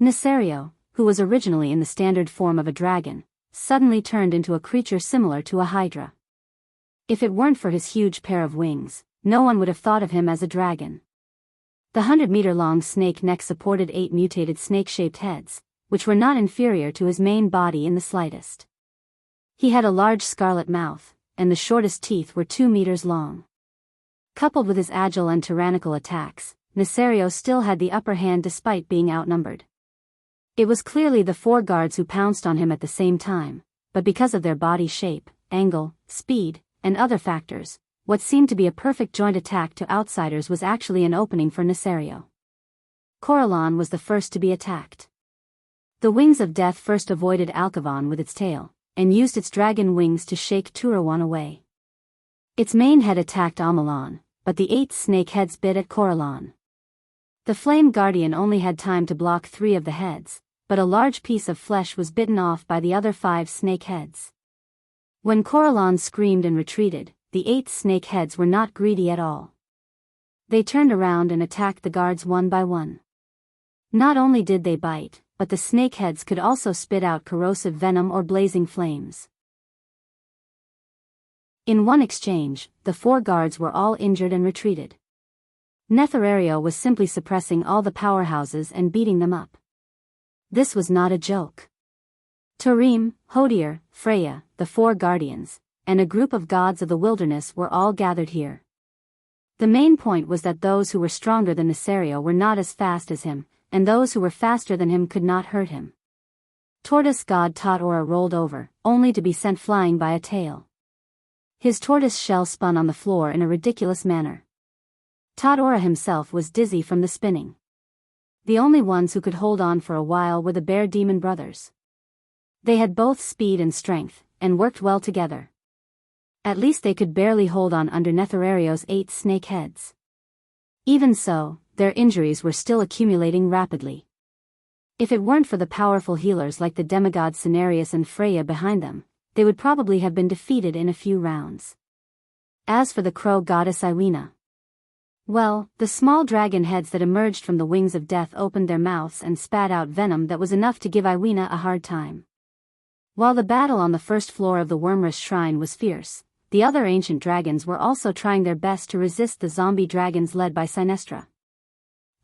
Speaker 1: Nesario, who was originally in the standard form of a dragon, suddenly turned into a creature similar to a hydra. If it weren't for his huge pair of wings, no one would have thought of him as a dragon. The 100-meter-long snake neck supported 8 mutated snake-shaped heads, which were not inferior to his main body in the slightest. He had a large scarlet mouth, and the shortest teeth were 2 meters long. Coupled with his agile and tyrannical attacks, Nesario still had the upper hand despite being outnumbered. It was clearly the 4 guards who pounced on him at the same time, but because of their body shape, angle, speed, and other factors, what seemed to be a perfect joint attack to outsiders was actually an opening for Nesario. Corallon was the first to be attacked. The wings of death first avoided Alcavan with its tail, and used its dragon wings to shake Turawan away. Its main head attacked Amalon, but the 8 snake heads bit at Corallon. The Flame Guardian only had time to block 3 of the heads, but a large piece of flesh was bitten off by the other 5 snake heads. When Corallon screamed and retreated, the 8 snake heads were not greedy at all. They turned around and attacked the guards one by one. Not only did they bite, but the snake heads could also spit out corrosive venom or blazing flames. In one exchange, the 4 guards were all injured and retreated. Nesario was simply suppressing all the powerhouses and beating them up. This was not a joke. Tarim, Hodier, Freya, the 4 guardians, and a group of gods of the wilderness were all gathered here. The main point was that those who were stronger than Nesario were not as fast as him, and those who were faster than him could not hurt him. Tortoise god Tatora rolled over, only to be sent flying by a tail. His tortoise shell spun on the floor in a ridiculous manner. Tatora himself was dizzy from the spinning. The only ones who could hold on for a while were the Bear Demon brothers. They had both speed and strength, and worked well together. At least they could barely hold on under Netherario's 8 snake heads. Even so, their injuries were still accumulating rapidly. If it weren't for the powerful healers like the demigods Cenarius and Freya behind them, they would probably have been defeated in a few rounds. As for the crow goddess Iwina, well, the small dragon heads that emerged from the wings of death opened their mouths and spat out venom that was enough to give Iwina a hard time. While the battle on the first floor of the Wormrest Shrine was fierce, the other ancient dragons were also trying their best to resist the zombie dragons led by Sinestra.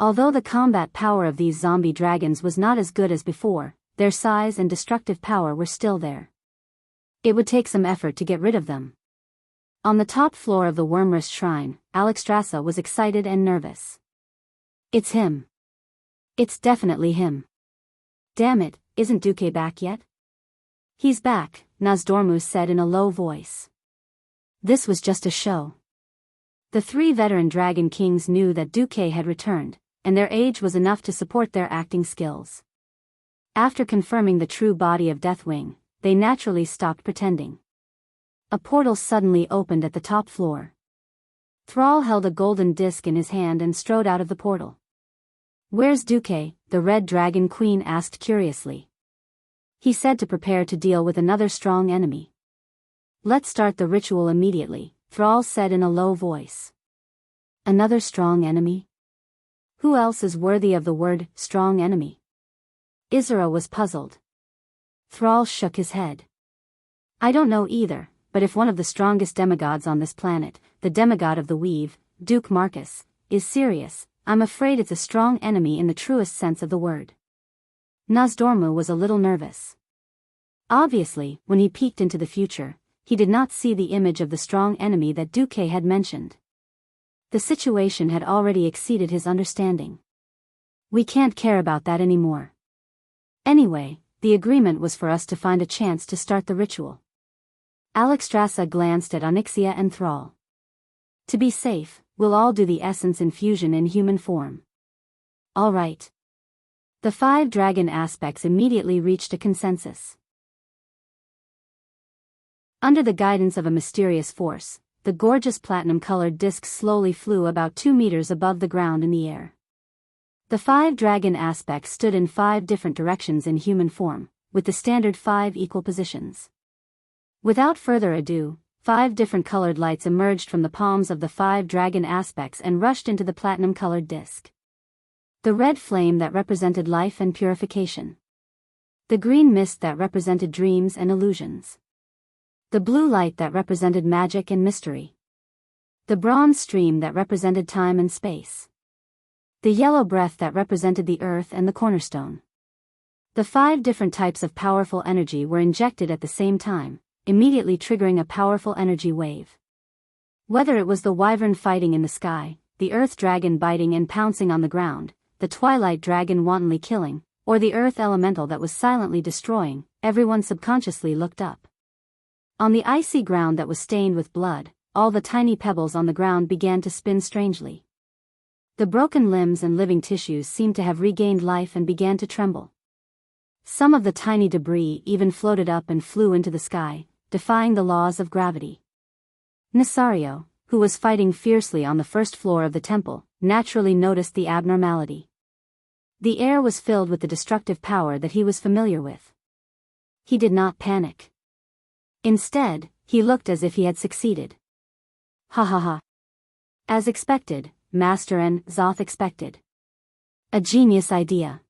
Speaker 1: Although the combat power of these zombie dragons was not as good as before, their size and destructive power were still there. It would take some effort to get rid of them. On the top floor of the Wormrest Shrine, Alexstrasza was excited and nervous. It's him. It's definitely him. Damn it, isn't Duque back yet? He's back, Nosdormu said in a low voice. This was just a show. The 3 veteran Dragon Kings knew that Duque had returned, and their age was enough to support their acting skills. After confirming the true body of Deathwing, they naturally stopped pretending. A portal suddenly opened at the top floor. Thrall held a golden disc in his hand and strode out of the portal. Where's Duque? The Red Dragon Queen asked curiously. He said to prepare to deal with another strong enemy. Let's start the ritual immediately, Thrall said in a low voice. Another strong enemy? Who else is worthy of the word, strong enemy? Isra was puzzled. Thrall shook his head. I don't know either, but if one of the strongest demigods on this planet, the demigod of the weave, Duke Marcus, is serious, I'm afraid it's a strong enemy in the truest sense of the word. Nosdormu was a little nervous. Obviously, when he peeked into the future, he did not see the image of the strong enemy that Duque had mentioned. The situation had already exceeded his understanding. We can't care about that anymore. Anyway, the agreement was for us to find a chance to start the ritual. Alexstrasza glanced at Onyxia and Thrall. To be safe, we'll all do the essence infusion in human form. All right. The 5 dragon aspects immediately reached a consensus. Under the guidance of a mysterious force, the gorgeous platinum-colored disc slowly flew about 2 meters above the ground in the air. The 5 dragon aspects stood in 5 different directions in human form, with the standard 5 equal positions. Without further ado, 5 different colored lights emerged from the palms of the 5 dragon aspects and rushed into the platinum-colored disc. The red flame that represented life and purification. The green mist that represented dreams and illusions. The blue light that represented magic and mystery. The bronze stream that represented time and space. The yellow breath that represented the earth and the cornerstone. The 5 different types of powerful energy were injected at the same time, immediately triggering a powerful energy wave. Whether it was the wyvern fighting in the sky, the earth dragon biting and pouncing on the ground, the twilight dragon wantonly killing, or the earth elemental that was silently destroying, everyone subconsciously looked up. On the icy ground that was stained with blood, all the tiny pebbles on the ground began to spin strangely. The broken limbs and living tissues seemed to have regained life and began to tremble. Some of the tiny debris even floated up and flew into the sky, defying the laws of gravity. Nasario, who was fighting fiercely on the first floor of the temple, naturally noticed the abnormality. The air was filled with the destructive power that he was familiar with. He did not panic. Instead, he looked as if he had succeeded. Ha ha ha. As expected, Master and Zoth expected. A genius idea.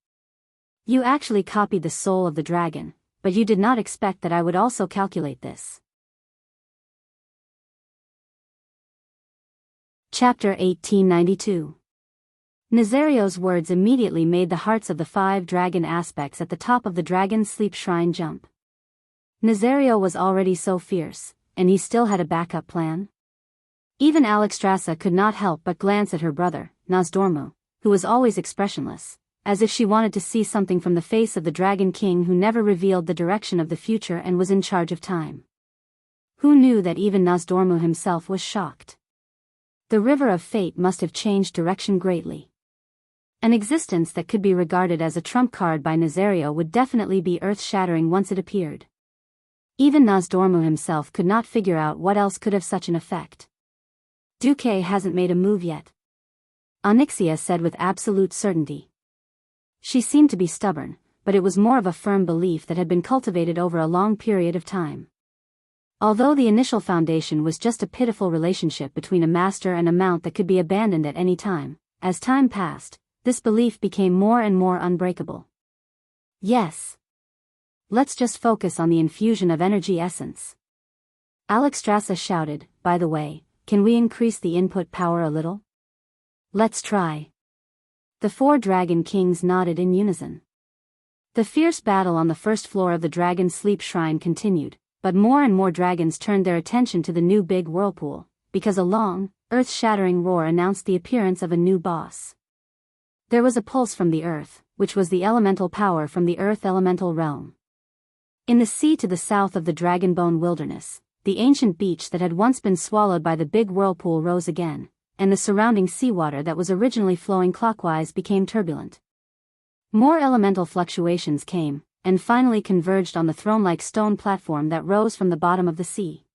Speaker 1: You actually copied the soul of the dragon, but you did not expect that I would also calculate this. Chapter 1892. Nazario's words immediately made the hearts of the 5 dragon aspects at the top of the dragon's sleep shrine jump. Nazario was already so fierce, and he still had a backup plan? Even Alexstrasza could not help but glance at her brother, Nozdormu, who was always expressionless, as if she wanted to see something from the face of the Dragon King who never revealed the direction of the future and was in charge of time. Who knew that even Nozdormu himself was shocked? The river of fate must have changed direction greatly. An existence that could be regarded as a trump card by Nazario would definitely be earth-shattering once it appeared. Even Nozdormu himself could not figure out what else could have such an effect. Duque hasn't made a move yet, Onyxia said with absolute certainty. She seemed to be stubborn, but it was more of a firm belief that had been cultivated over a long period of time. Although the initial foundation was just a pitiful relationship between a master and a mount that could be abandoned at any time, as time passed, this belief became more and more unbreakable. Yes. Let's just focus on the infusion of energy essence. Alexstrasza shouted, by the way, can we increase the input power a little? Let's try. The 4 dragon kings nodded in unison. The fierce battle on the first floor of the dragon sleep shrine continued, but more and more dragons turned their attention to the new big whirlpool, because a long, earth-shattering roar announced the appearance of a new boss. There was a pulse from the earth, which was the elemental power from the earth elemental realm. In the sea to the south of the Dragonbone Wilderness, the ancient beach that had once been swallowed by the big whirlpool rose again, and the surrounding seawater that was originally flowing clockwise became turbulent. More elemental fluctuations came, and finally converged on the throne-like stone platform that rose from the bottom of the sea.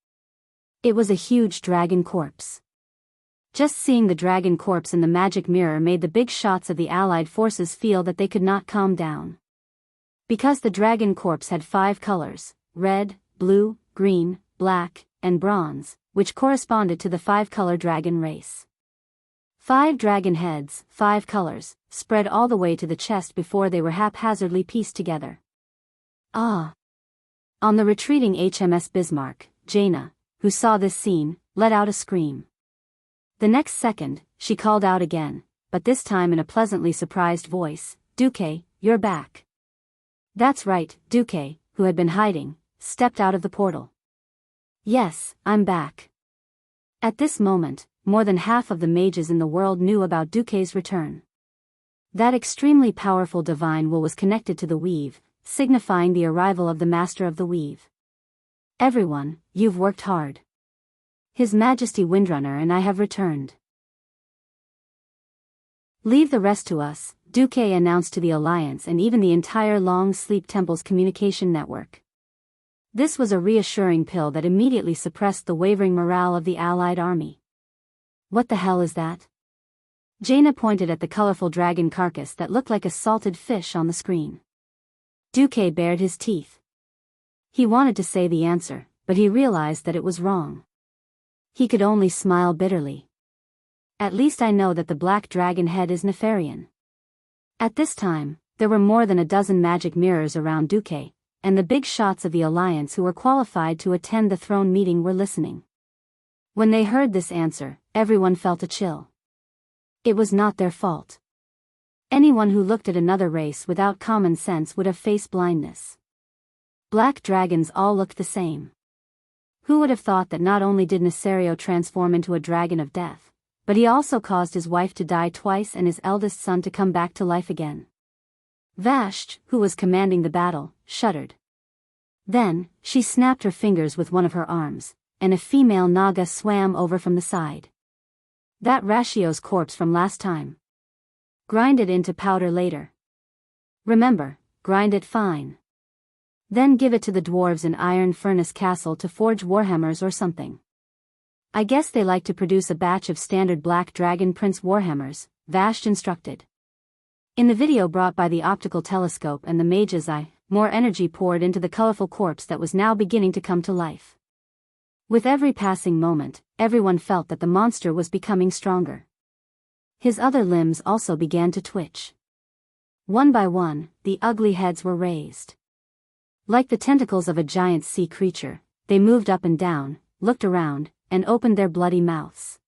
Speaker 1: It was a huge dragon corpse. Just seeing the dragon corpse in the magic mirror made the big shots of the allied forces feel that they could not calm down. Because the dragon corpse had 5 colors, red, blue, green, black, and bronze, which corresponded to the 5-color dragon race. 5 dragon heads, 5 colors, spread all the way to the chest before they were haphazardly pieced together. Ah! On the retreating HMS Bismarck, Jaina, who saw this scene, let out a scream. The next second, she called out again, but this time in a pleasantly surprised voice, Duque, you're back. That's right, Duque, who had been hiding, stepped out of the portal. Yes, I'm back. At this moment, more than half of the mages in the world knew about Duque's return. That extremely powerful divine will was connected to the weave, signifying the arrival of the master of the weave. Everyone, you've worked hard. His Majesty Windrunner and I have returned. Leave the rest to us, Duque announced to the Alliance and even the entire Long Sleep Temple's communication network. This was a reassuring pill that immediately suppressed the wavering morale of the Allied army. What the hell is that? Jaina pointed at the colorful dragon carcass that looked like a salted fish on the screen. Duque bared his teeth. He wanted to say the answer, but he realized that it was wrong. He could only smile bitterly. At least I know that the black dragon head is Nefarian. At this time, there were more than a dozen magic mirrors around Duque, and the big shots of the Alliance who were qualified to attend the throne meeting were listening. When they heard this answer, everyone felt a chill. It was not their fault. Anyone who looked at another race without common sense would have faced blindness. Black dragons all looked the same. Who would have thought that not only did Nasario transform into a dragon of death, but he also caused his wife to die twice and his eldest son to come back to life again. Vashti, who was commanding the battle, shuddered. Then, she snapped her fingers with one of her arms, and a female Naga swam over from the side. That Rashio's corpse from last time. Grind it into powder later. Remember, grind it fine. Then give it to the dwarves in Iron Furnace Castle to forge warhammers or something. I guess they like to produce a batch of standard Black Dragon Prince warhammers, Vashti instructed. In the video brought by the optical telescope and the mage's eye, more energy poured into the colorful corpse that was now beginning to come to life. With every passing moment, everyone felt that the monster was becoming stronger. His other limbs also began to twitch. One by one, the ugly heads were raised. Like the tentacles of a giant sea creature, they moved up and down, looked around, and opened their bloody mouths.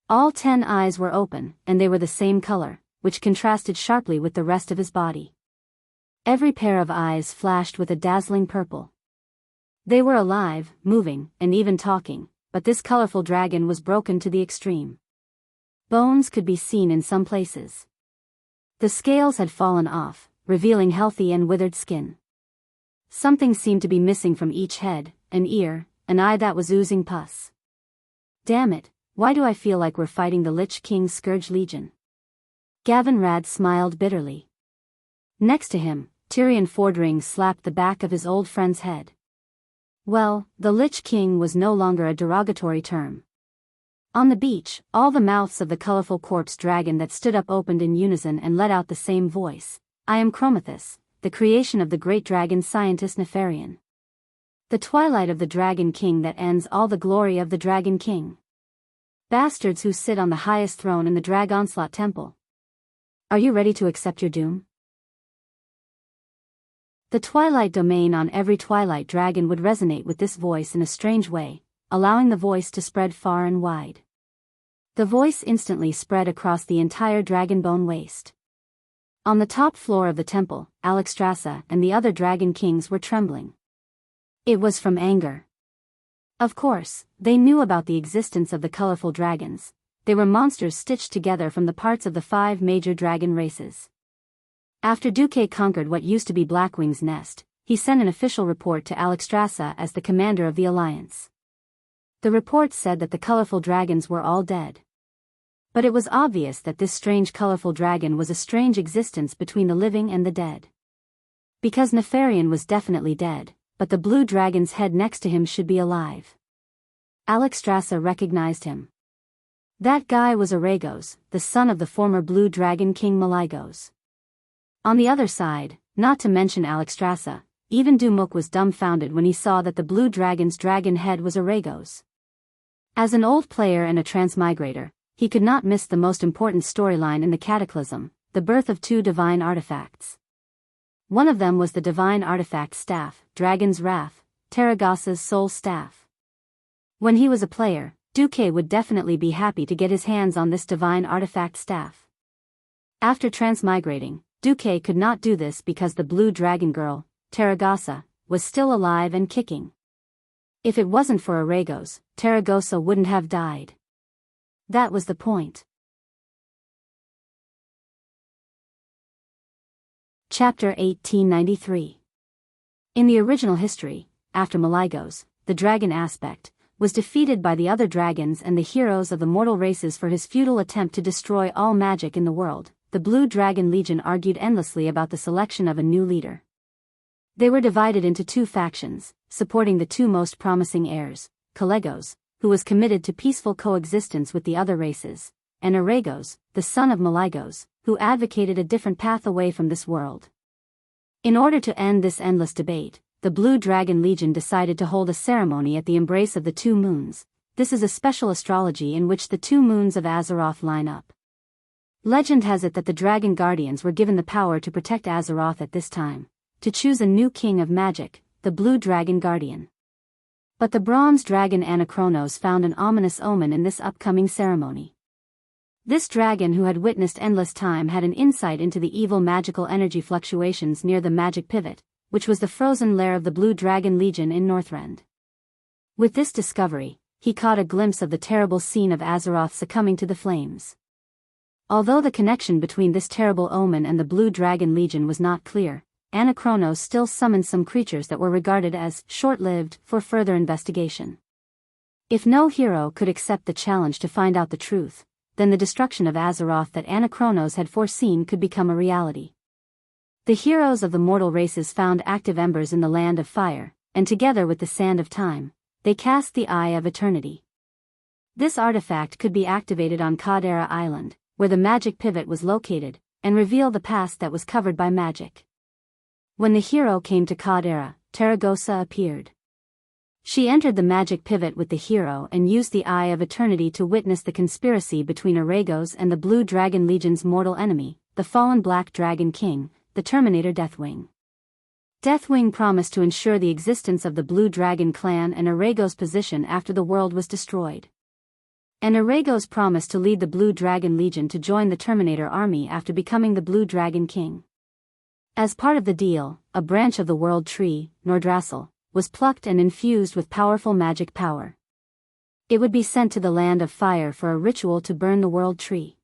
Speaker 1: All 10 eyes were open, and they were the same color, which contrasted sharply with the rest of his body. Every pair of eyes flashed with a dazzling purple. They were alive, moving, and even talking, but this colorful dragon was broken to the extreme. Bones could be seen in some places. The scales had fallen off, revealing healthy and withered skin. Something seemed to be missing from each head, an ear, an eye that was oozing pus. Damn it, why do I feel like we're fighting the Lich King's Scourge Legion? Gavin Rad smiled bitterly. Next to him, Tyrion Fordring slapped the back of his old friend's head. Well, the Lich King was no longer a derogatory term. On the beach, all the mouths of the colorful corpse dragon that stood up opened in unison and let out the same voice. I am Chromathus, the creation of the great dragon scientist Nefarian. The twilight of the Dragon King that ends all the glory of the Dragon King. Bastards who sit on the highest throne in the Dragonslot Temple. Are you ready to accept your doom? The Twilight domain on every Twilight dragon would resonate with this voice in a strange way, allowing the voice to spread far and wide. The voice instantly spread across the entire Dragonbone waste. On the top floor of the temple, Alexstrasza and the other Dragon Kings were trembling. It was from anger. Of course, they knew about the existence of the colorful dragons. They were monsters stitched together from the parts of the 5 major dragon races. After Duque conquered what used to be Blackwing's nest, he sent an official report to Alexstrasza as the commander of the alliance. The report said that the colorful dragons were all dead. But it was obvious that this strange colorful dragon was a strange existence between the living and the dead. Because Nefarian was definitely dead, but the blue dragon's head next to him should be alive. Alexstrasza recognized him. That guy was Aragos, the son of the former blue dragon king Malygos. On the other side, not to mention Alexstrasza, even Dumuk was dumbfounded when he saw that the blue dragon's dragon head was Aragos. As an old player and a transmigrator, he could not miss the most important storyline in the Cataclysm, the birth of 2 divine artifacts. One of them was the divine artifact staff, Dragon's Wrath, Terragossa's soul staff. When he was a player, Duque would definitely be happy to get his hands on this divine artifact staff. After transmigrating, Duque could not do this because the blue dragon girl, Terragossa, was still alive and kicking. If it wasn't for Aragos, Terragossa wouldn't have died. That was the point. Chapter 1893. In the original history, after Malygos, the dragon aspect, was defeated by the other dragons and the heroes of the mortal races for his futile attempt to destroy all magic in the world, the Blue Dragon Legion argued endlessly about the selection of a new leader. They were divided into 2 factions, supporting the 2 most promising heirs, Kalegos, who was committed to peaceful coexistence with the other races, and Aragos, the son of Malygos, who advocated a different path away from this world. In order to end this endless debate, the Blue Dragon Legion decided to hold a ceremony at the embrace of the 2 moons. This is a special astrology in which the 2 moons of Azeroth line up. Legend has it that the Dragon Guardians were given the power to protect Azeroth at this time, to choose a new king of magic, the Blue Dragon Guardian. But the Bronze Dragon Anachronos found an ominous omen in this upcoming ceremony. This dragon who had witnessed endless time had an insight into the evil magical energy fluctuations near the magic pivot, which was the frozen lair of the Blue Dragon Legion in Northrend. With this discovery, he caught a glimpse of the terrible scene of Azeroth succumbing to the flames. Although the connection between this terrible omen and the Blue Dragon Legion was not clear, Anachronos still summoned some creatures that were regarded as short-lived for further investigation. If no hero could accept the challenge to find out the truth, then the destruction of Azeroth that Anachronos had foreseen could become a reality. The heroes of the mortal races found active embers in the Land of Fire, and together with the Sand of Time, they cast the Eye of Eternity. This artifact could be activated on Caldera Island, where the magic pivot was located, and reveal the past that was covered by magic. When the hero came to Caldera, Taragosa appeared. She entered the magic pivot with the hero and used the Eye of Eternity to witness the conspiracy between Aragos and the Blue Dragon Legion's mortal enemy, the fallen Black Dragon King, the Terminator Deathwing. Deathwing promised to ensure the existence of the Blue Dragon clan and Aragos' position after the world was destroyed. And Aragos promised to lead the Blue Dragon Legion to join the Terminator army after becoming the Blue Dragon King. As part of the deal, a branch of the World Tree, Nordrassil, was plucked and infused with powerful magic power. It would be sent to the Land of Fire for a ritual to burn the World Tree.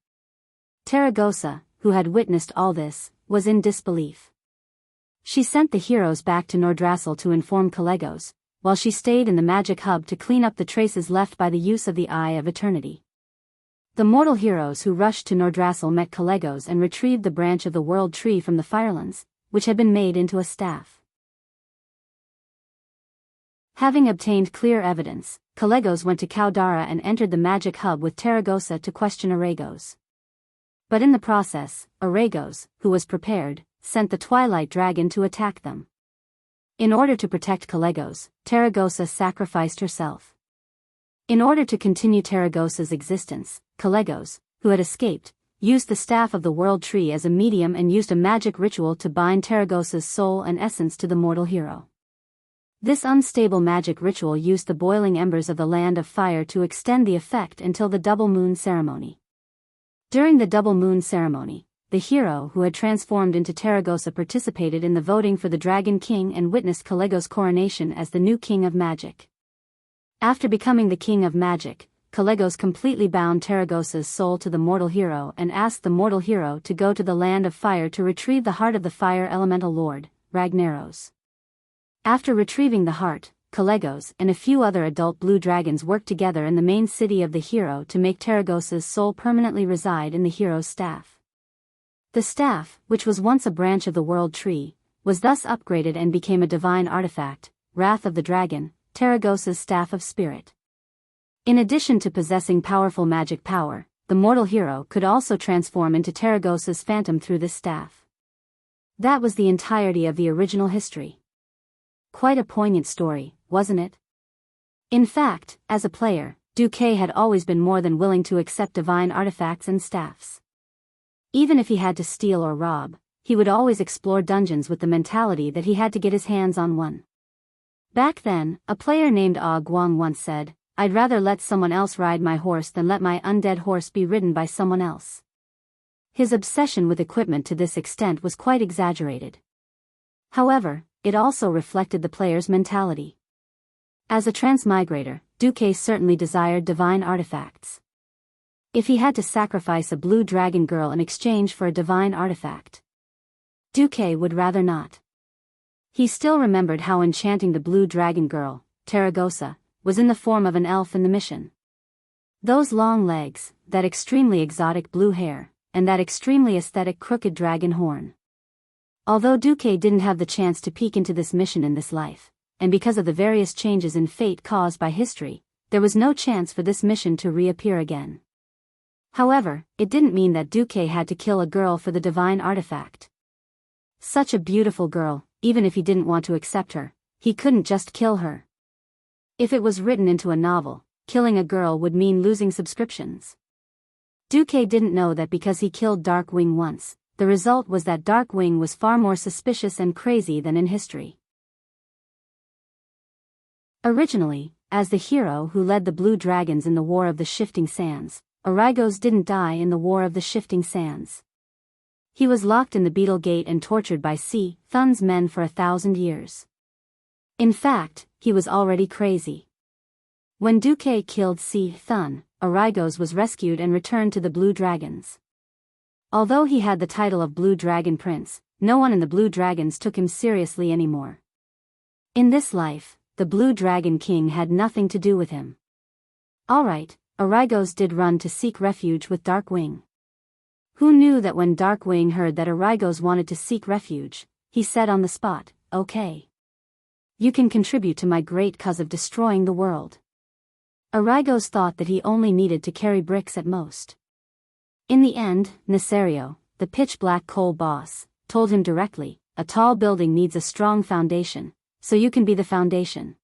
Speaker 1: Taragosa, who had witnessed all this, was in disbelief. She sent the heroes back to Nordrassil to inform Calegos, while she stayed in the magic hub to clean up the traces left by the use of the Eye of Eternity. The mortal heroes who rushed to Nordrassil met Calegos and retrieved the branch of the World Tree from the Firelands, which had been made into a staff. Having obtained clear evidence, Calegos went to Caldera and entered the magic hub with Taragosa to question Aragos. But in the process, Aragos, who was prepared, sent the Twilight Dragon to attack them. In order to protect Calegos, Taragosa sacrificed herself. In order to continue Taragosa's existence, Calegos, who had escaped, used the Staff of the World Tree as a medium and used a magic ritual to bind Taragosa's soul and essence to the mortal hero. This unstable magic ritual used the boiling embers of the Land of Fire to extend the effect until the Double Moon Ceremony. During the Double Moon Ceremony, the hero who had transformed into Taragosa participated in the voting for the Dragon King and witnessed Calegos' coronation as the new King of Magic. After becoming the King of Magic, Calegos completely bound Taragosa's soul to the mortal hero and asked the mortal hero to go to the Land of Fire to retrieve the heart of the Fire Elemental Lord, Ragnaros. After retrieving the heart, Calegos and a few other adult blue dragons worked together in the main city of the hero to make Taragosa's soul permanently reside in the hero's staff. The staff, which was once a branch of the World Tree, was thus upgraded and became a divine artifact, Wrath of the Dragon, Taragosa's Staff of Spirit. In addition to possessing powerful magic power, the mortal hero could also transform into Taragosa's phantom through this staff. That was the entirety of the original history. Quite a poignant story, wasn't it? In fact, as a player, Duque had always been more than willing to accept divine artifacts and staffs. Even if he had to steal or rob, he would always explore dungeons with the mentality that he had to get his hands on one. Back then, a player named Ah Guang once said, "I'd rather let someone else ride my horse than let my undead horse be ridden by someone else." His obsession with equipment to this extent was quite exaggerated. However, it also reflected the player's mentality. As a transmigrator, Duque certainly desired divine artifacts. If he had to sacrifice a blue dragon girl in exchange for a divine artifact, Duque would rather not. He still remembered how enchanting the blue dragon girl, Taragosa, was in the form of an elf in the mission. Those long legs, that extremely exotic blue hair, and that extremely aesthetic crooked dragon horn. Although Duque didn't have the chance to peek into this mission in this life, and because of the various changes in fate caused by history, there was no chance for this mission to reappear again. However, it didn't mean that Duque had to kill a girl for the divine artifact. Such a beautiful girl, even if he didn't want to accept her, he couldn't just kill her. If it was written into a novel, killing a girl would mean losing subscriptions. Duque didn't know that because he killed Darkwing once, the result was that Darkwing was far more suspicious and crazy than in history. Originally, as the hero who led the Blue Dragons in the War of the Shifting Sands, Aragos didn't die in the War of the Shifting Sands. He was locked in the Beetle Gate and tortured by Thun's men for 1,000 years. In fact, he was already crazy. When Duque killed Si Thun, Arygos was rescued and returned to the Blue Dragons. Although he had the title of Blue Dragon Prince, no one in the Blue Dragons took him seriously anymore. In this life, the Blue Dragon King had nothing to do with him. Alright, Arygos did run to seek refuge with Darkwing. Who knew that when Darkwing heard that Arygos wanted to seek refuge, he said on the spot, "Okay. You can contribute to my great cause of destroying the world." Arygos thought that he only needed to carry bricks at most. In the end, Nesario, the pitch-black coal boss, told him directly, "A tall building needs a strong foundation, so you can be the foundation."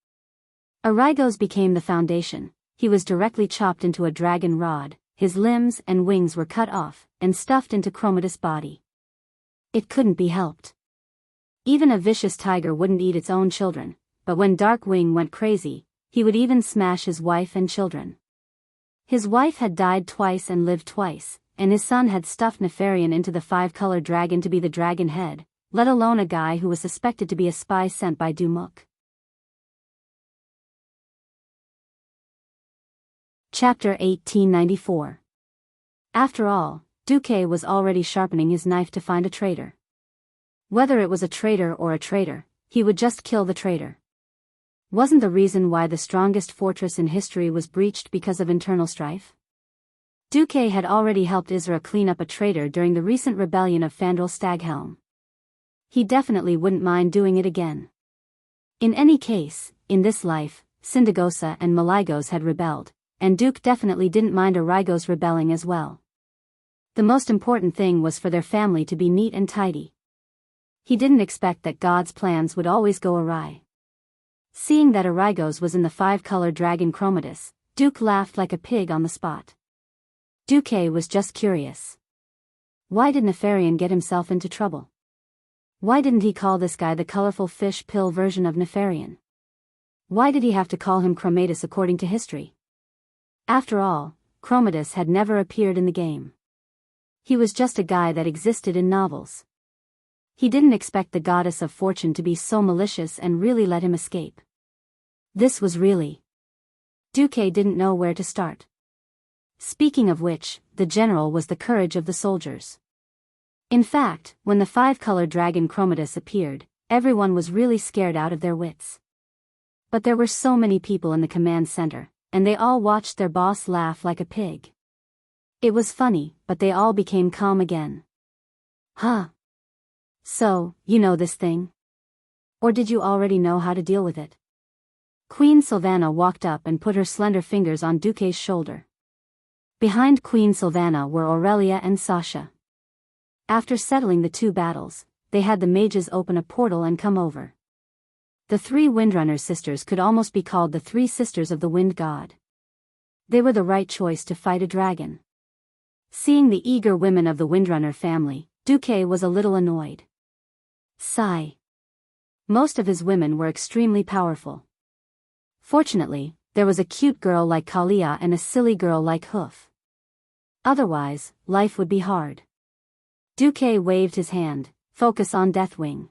Speaker 1: Arygos became the foundation. He was directly chopped into a dragon rod, his limbs and wings were cut off, and stuffed into Chromatus' body. It couldn't be helped. Even a vicious tiger wouldn't eat its own children, but when Darkwing went crazy, he would even smash his wife and children. His wife had died twice and lived twice, and his son had stuffed Nefarian into the five-colored dragon to be the dragon head, let alone a guy who was suspected to be a spy sent by Dumuk. Chapter 1894. After all, Duque was already sharpening his knife to find a traitor. Whether it was a traitor or a traitor, he would just kill the traitor. Wasn't the reason why the strongest fortress in history was breached because of internal strife? Duque had already helped Isra clean up a traitor during the recent rebellion of Fandral Staghelm. He definitely wouldn't mind doing it again. In any case, in this life, Syndagosa and Malygos had rebelled, and Duke definitely didn't mind Arygos rebelling as well. The most important thing was for their family to be neat and tidy. He didn't expect that God's plans would always go awry. Seeing that Arygos was in the five-color dragon Chromatus, Duke laughed like a pig on the spot. Duque was just curious. Why did Nefarian get himself into trouble? Why didn't he call this guy the colorful fish pill version of Nefarian? Why did he have to call him Chromatus according to history? After all, Chromatus had never appeared in the game. He was just a guy that existed in novels. He didn't expect the goddess of fortune to be so malicious and really let him escape. This was really... Duque didn't know where to start. Speaking of which, the general was the courage of the soldiers. In fact, when the five-colored dragon Chromatus appeared, everyone was really scared out of their wits. But there were so many people in the command center, and they all watched their boss laugh like a pig. It was funny, but they all became calm again. Huh. So, you know this thing? Or did you already know how to deal with it? Queen Sylvana walked up and put her slender fingers on Duque's shoulder. Behind Queen Sylvana were Aurelia and Sasha. After settling the two battles, they had the mages open a portal and come over. The three Windrunner sisters could almost be called the three sisters of the wind god. They were the right choice to fight a dragon. Seeing the eager women of the Windrunner family, Duque was a little annoyed. Sigh. Most of his women were extremely powerful. Fortunately, there was a cute girl like Kalia and a silly girl like Hoof. Otherwise, life would be hard. Duque waved his hand, focus on Deathwing.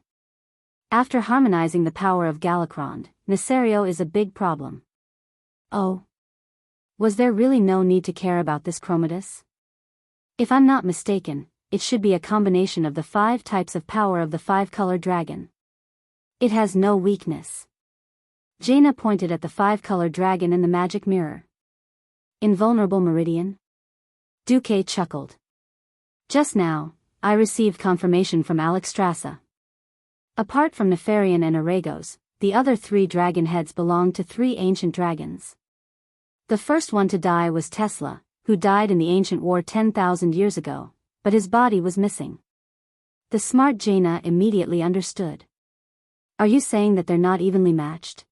Speaker 1: After harmonizing the power of Galakrond, Nesario is a big problem. Oh. Was there really no need to care about this Chromatus? If I'm not mistaken, it should be a combination of the 5 types of power of the 5-colored dragon. It has no weakness. Jaina pointed at the 5-colored dragon in the magic mirror. Invulnerable Meridian? Duque chuckled. Just now, I received confirmation from Alexstrasza. Apart from Nefarian and Arygos, the other 3 dragon heads belonged to 3 ancient dragons. The first one to die was Tesla, who died in the ancient war 10,000 years ago, but his body was missing. The smart Jaina immediately understood. Are you saying that they're not evenly matched?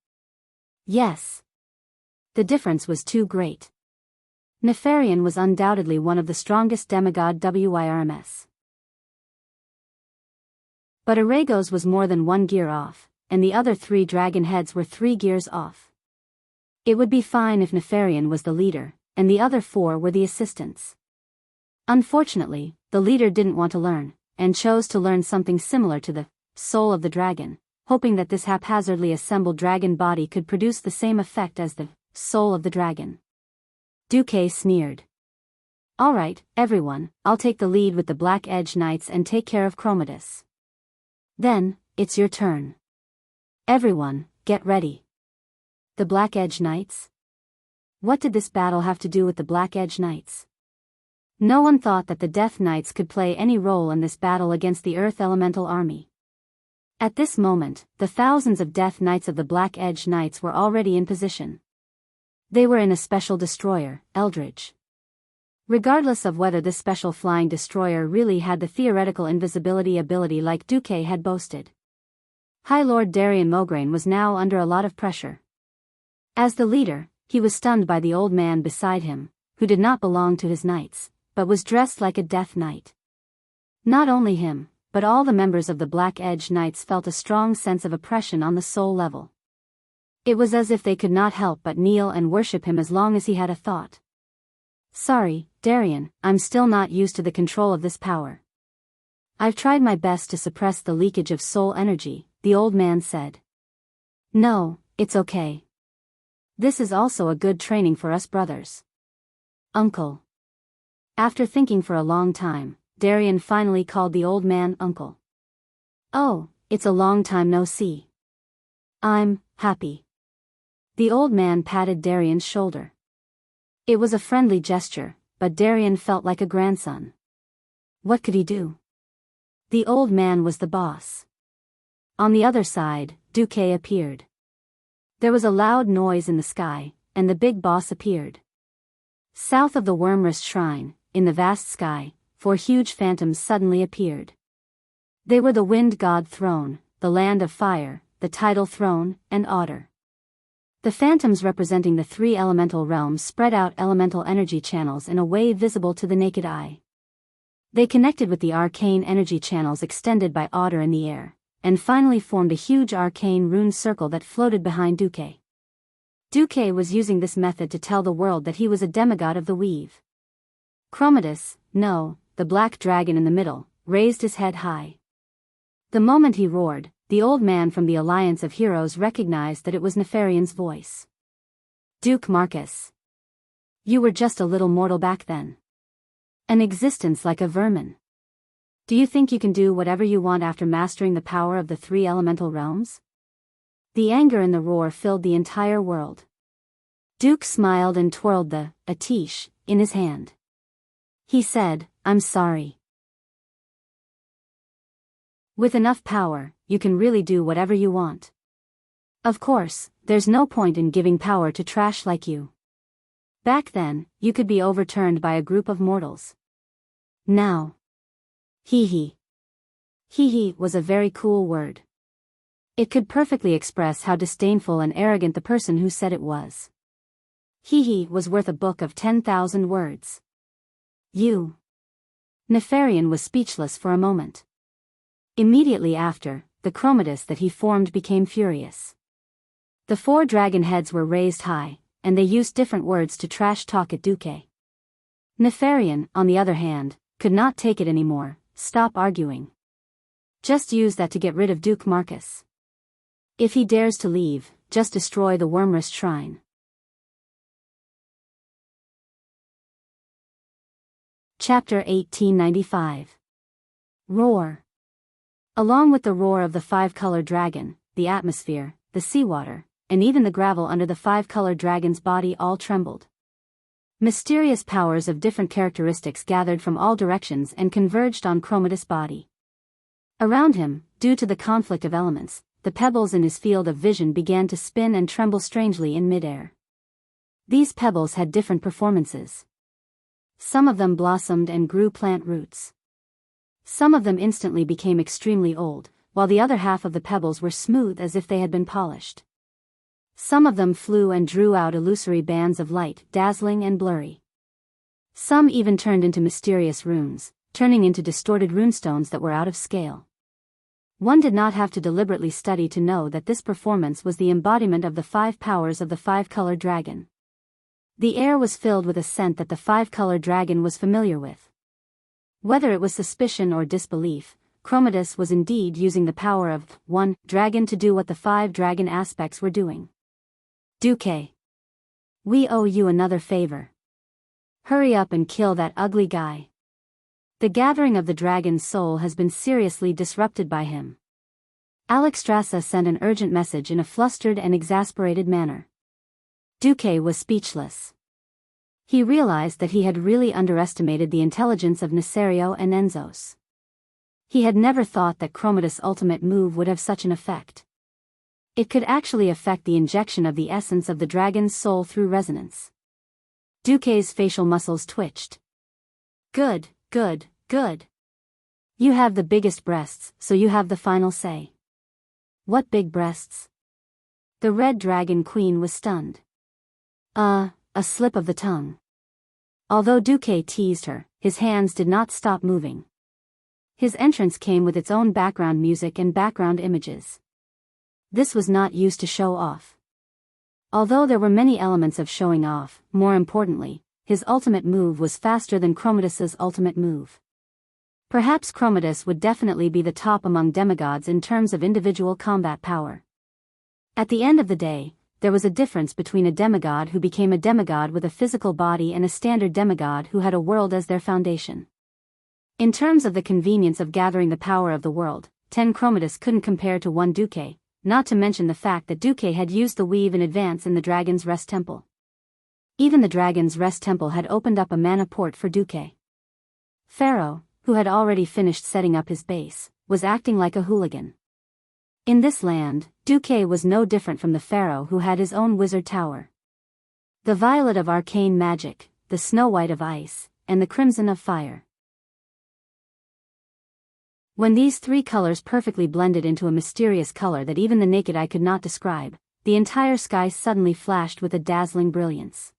Speaker 1: Yes. The difference was too great. Nefarian was undoubtedly one of the strongest demigod WIRMS. But Arygos was more than 1 gear off, and the other 3 dragon heads were 3 gears off. It would be fine if Nefarian was the leader, and the other 4 were the assistants. Unfortunately, the leader didn't want to learn, and chose to learn something similar to the soul of the dragon, hoping that this haphazardly assembled dragon body could produce the same effect as the soul of the dragon. Duque sneered. Alright, everyone, I'll take the lead with the Black Edge Knights and take care of Chromatus. Then, it's your turn. Everyone, get ready. The Black Edge Knights? What did this battle have to do with the Black Edge Knights? No one thought that the Death Knights could play any role in this battle against the Earth Elemental Army. At this moment, the thousands of Death Knights of the Black Edge Knights were already in position. They were in a special destroyer, Eldridge. Regardless of whether this special flying destroyer really had the theoretical invisibility ability like Duque had boasted. High Lord Darien Mograine was now under a lot of pressure. As the leader, he was stunned by the old man beside him, who did not belong to his knights, but was dressed like a Death Knight. Not only him, but all the members of the Black Edge Knights felt a strong sense of oppression on the soul level. It was as if they could not help but kneel and worship him as long as he had a thought. Sorry, Darien, I'm still not used to the control of this power. I've tried my best to suppress the leakage of soul energy, the old man said. No, it's okay. This is also a good training for us brothers. Uncle. After thinking for a long time, Darien finally called the old man uncle. Oh, it's a long time no see. I'm happy. The old man patted Darien's shoulder. It was a friendly gesture, but Darien felt like a grandson. What could he do? The old man was the boss. On the other side, Duque appeared. There was a loud noise in the sky, and the big boss appeared. South of the Wormrest Shrine, in the vast sky, 4 huge phantoms suddenly appeared. They were the Wind God Throne, the Land of Fire, the Tidal Throne, and Otter. The phantoms representing the 3 elemental realms spread out elemental energy channels in a way visible to the naked eye. They connected with the arcane energy channels extended by Otter in the air, and finally formed a huge arcane rune circle that floated behind Duque. Duque was using this method to tell the world that he was a demigod of the weave. Chromatus, no, the black dragon in the middle, raised his head high. The moment he roared, the old man from the Alliance of Heroes recognized that it was Nefarian's voice. Duke Marcus. You were just a little mortal back then. An existence like a vermin. Do you think you can do whatever you want after mastering the power of the 3 elemental realms? The anger in the roar filled the entire world. Duke smiled and twirled the Atish in his hand. He said, I'm sorry. With enough power, you can really do whatever you want. Of course, there's no point in giving power to trash like you. Back then, you could be overturned by a group of mortals. Now. Hee-hee. Hee-hee was a very cool word. It could perfectly express how disdainful and arrogant the person who said it was. Hee-hee was worth a book of 10,000 words. You. Nefarian was speechless for a moment. Immediately after, the chromatus that he formed became furious. The 4 dragon heads were raised high, and they used different words to trash talk at Duque. Nefarian, on the other hand, could not take it anymore. Stop arguing. Just use that to get rid of Duke Marcus. If he dares to leave, just destroy the Wormrest Shrine. Chapter 1895. Roar. Along with the roar of the 5-colored dragon, the atmosphere, the seawater, and even the gravel under the 5-colored dragon's body all trembled. Mysterious powers of different characteristics gathered from all directions and converged on Chromatus' body. Around him, due to the conflict of elements, the pebbles in his field of vision began to spin and tremble strangely in midair. These pebbles had different performances. Some of them blossomed and grew plant roots. Some of them instantly became extremely old, while the other half of the pebbles were smooth as if they had been polished. Some of them flew and drew out illusory bands of light, dazzling and blurry. Some even turned into mysterious runes, turning into distorted runestones that were out of scale. One did not have to deliberately study to know that this performance was the embodiment of the 5 powers of the 5-colored dragon. The air was filled with a scent that the 5-colored dragon was familiar with. Whether it was suspicion or disbelief, Chromatus was indeed using the power of 1 dragon to do what the 5 dragon aspects were doing. Duque. We owe you another favor. Hurry up and kill that ugly guy. The gathering of the dragon's soul has been seriously disrupted by him. Alexstrasza sent an urgent message in a flustered and exasperated manner. Duque was speechless. He realized that he had really underestimated the intelligence of Nesario and Enzos. He had never thought that Chromatus' ultimate move would have such an effect. It could actually affect the injection of the essence of the dragon's soul through resonance. Duque's facial muscles twitched. Good, good, good. You have the biggest breasts, so you have the final say. What big breasts? The Red Dragon Queen was stunned. A slip of the tongue. Although Duque teased her, his hands did not stop moving. His entrance came with its own background music and background images. This was not used to show off. Although there were many elements of showing off, more importantly, his ultimate move was faster than Chromatus's ultimate move. Perhaps Chromatus would definitely be the top among demigods in terms of individual combat power. At the end of the day, there was a difference between a demigod who became a demigod with a physical body and a standard demigod who had a world as their foundation. In terms of the convenience of gathering the power of the world, 10 Chromatus couldn't compare to 1 Duque, not to mention the fact that Duque had used the weave in advance in the Dragon's Rest Temple. Even the Dragon's Rest Temple had opened up a mana port for Duque. Pharaoh, who had already finished setting up his base, was acting like a hooligan. In this land, Duque was no different from the pharaoh who had his own wizard tower. The violet of arcane magic, the snow white of ice, and the crimson of fire. When these three colors perfectly blended into a mysterious color that even the naked eye could not describe, the entire sky suddenly flashed with a dazzling brilliance.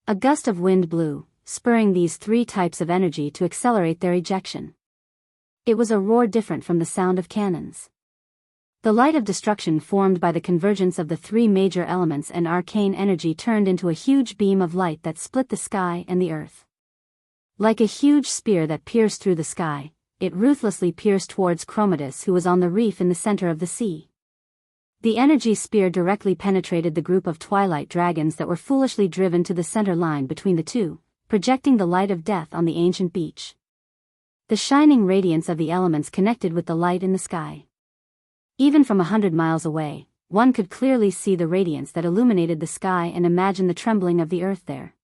Speaker 1: A gust of wind blew, spurring these three types of energy to accelerate their ejection. It was a roar different from the sound of cannons. The light of destruction formed by the convergence of the three major elements and arcane energy turned into a huge beam of light that split the sky and the earth. Like a huge spear that pierced through the sky, it ruthlessly pierced towards Chromatus, who was on the reef in the center of the sea. The energy spear directly penetrated the group of twilight dragons that were foolishly driven to the center line between the two, projecting the light of death on the ancient beach. The shining radiance of the elements connected with the light in the sky. Even from 100 miles away, one could clearly see the radiance that illuminated the sky and imagine the trembling of the earth there.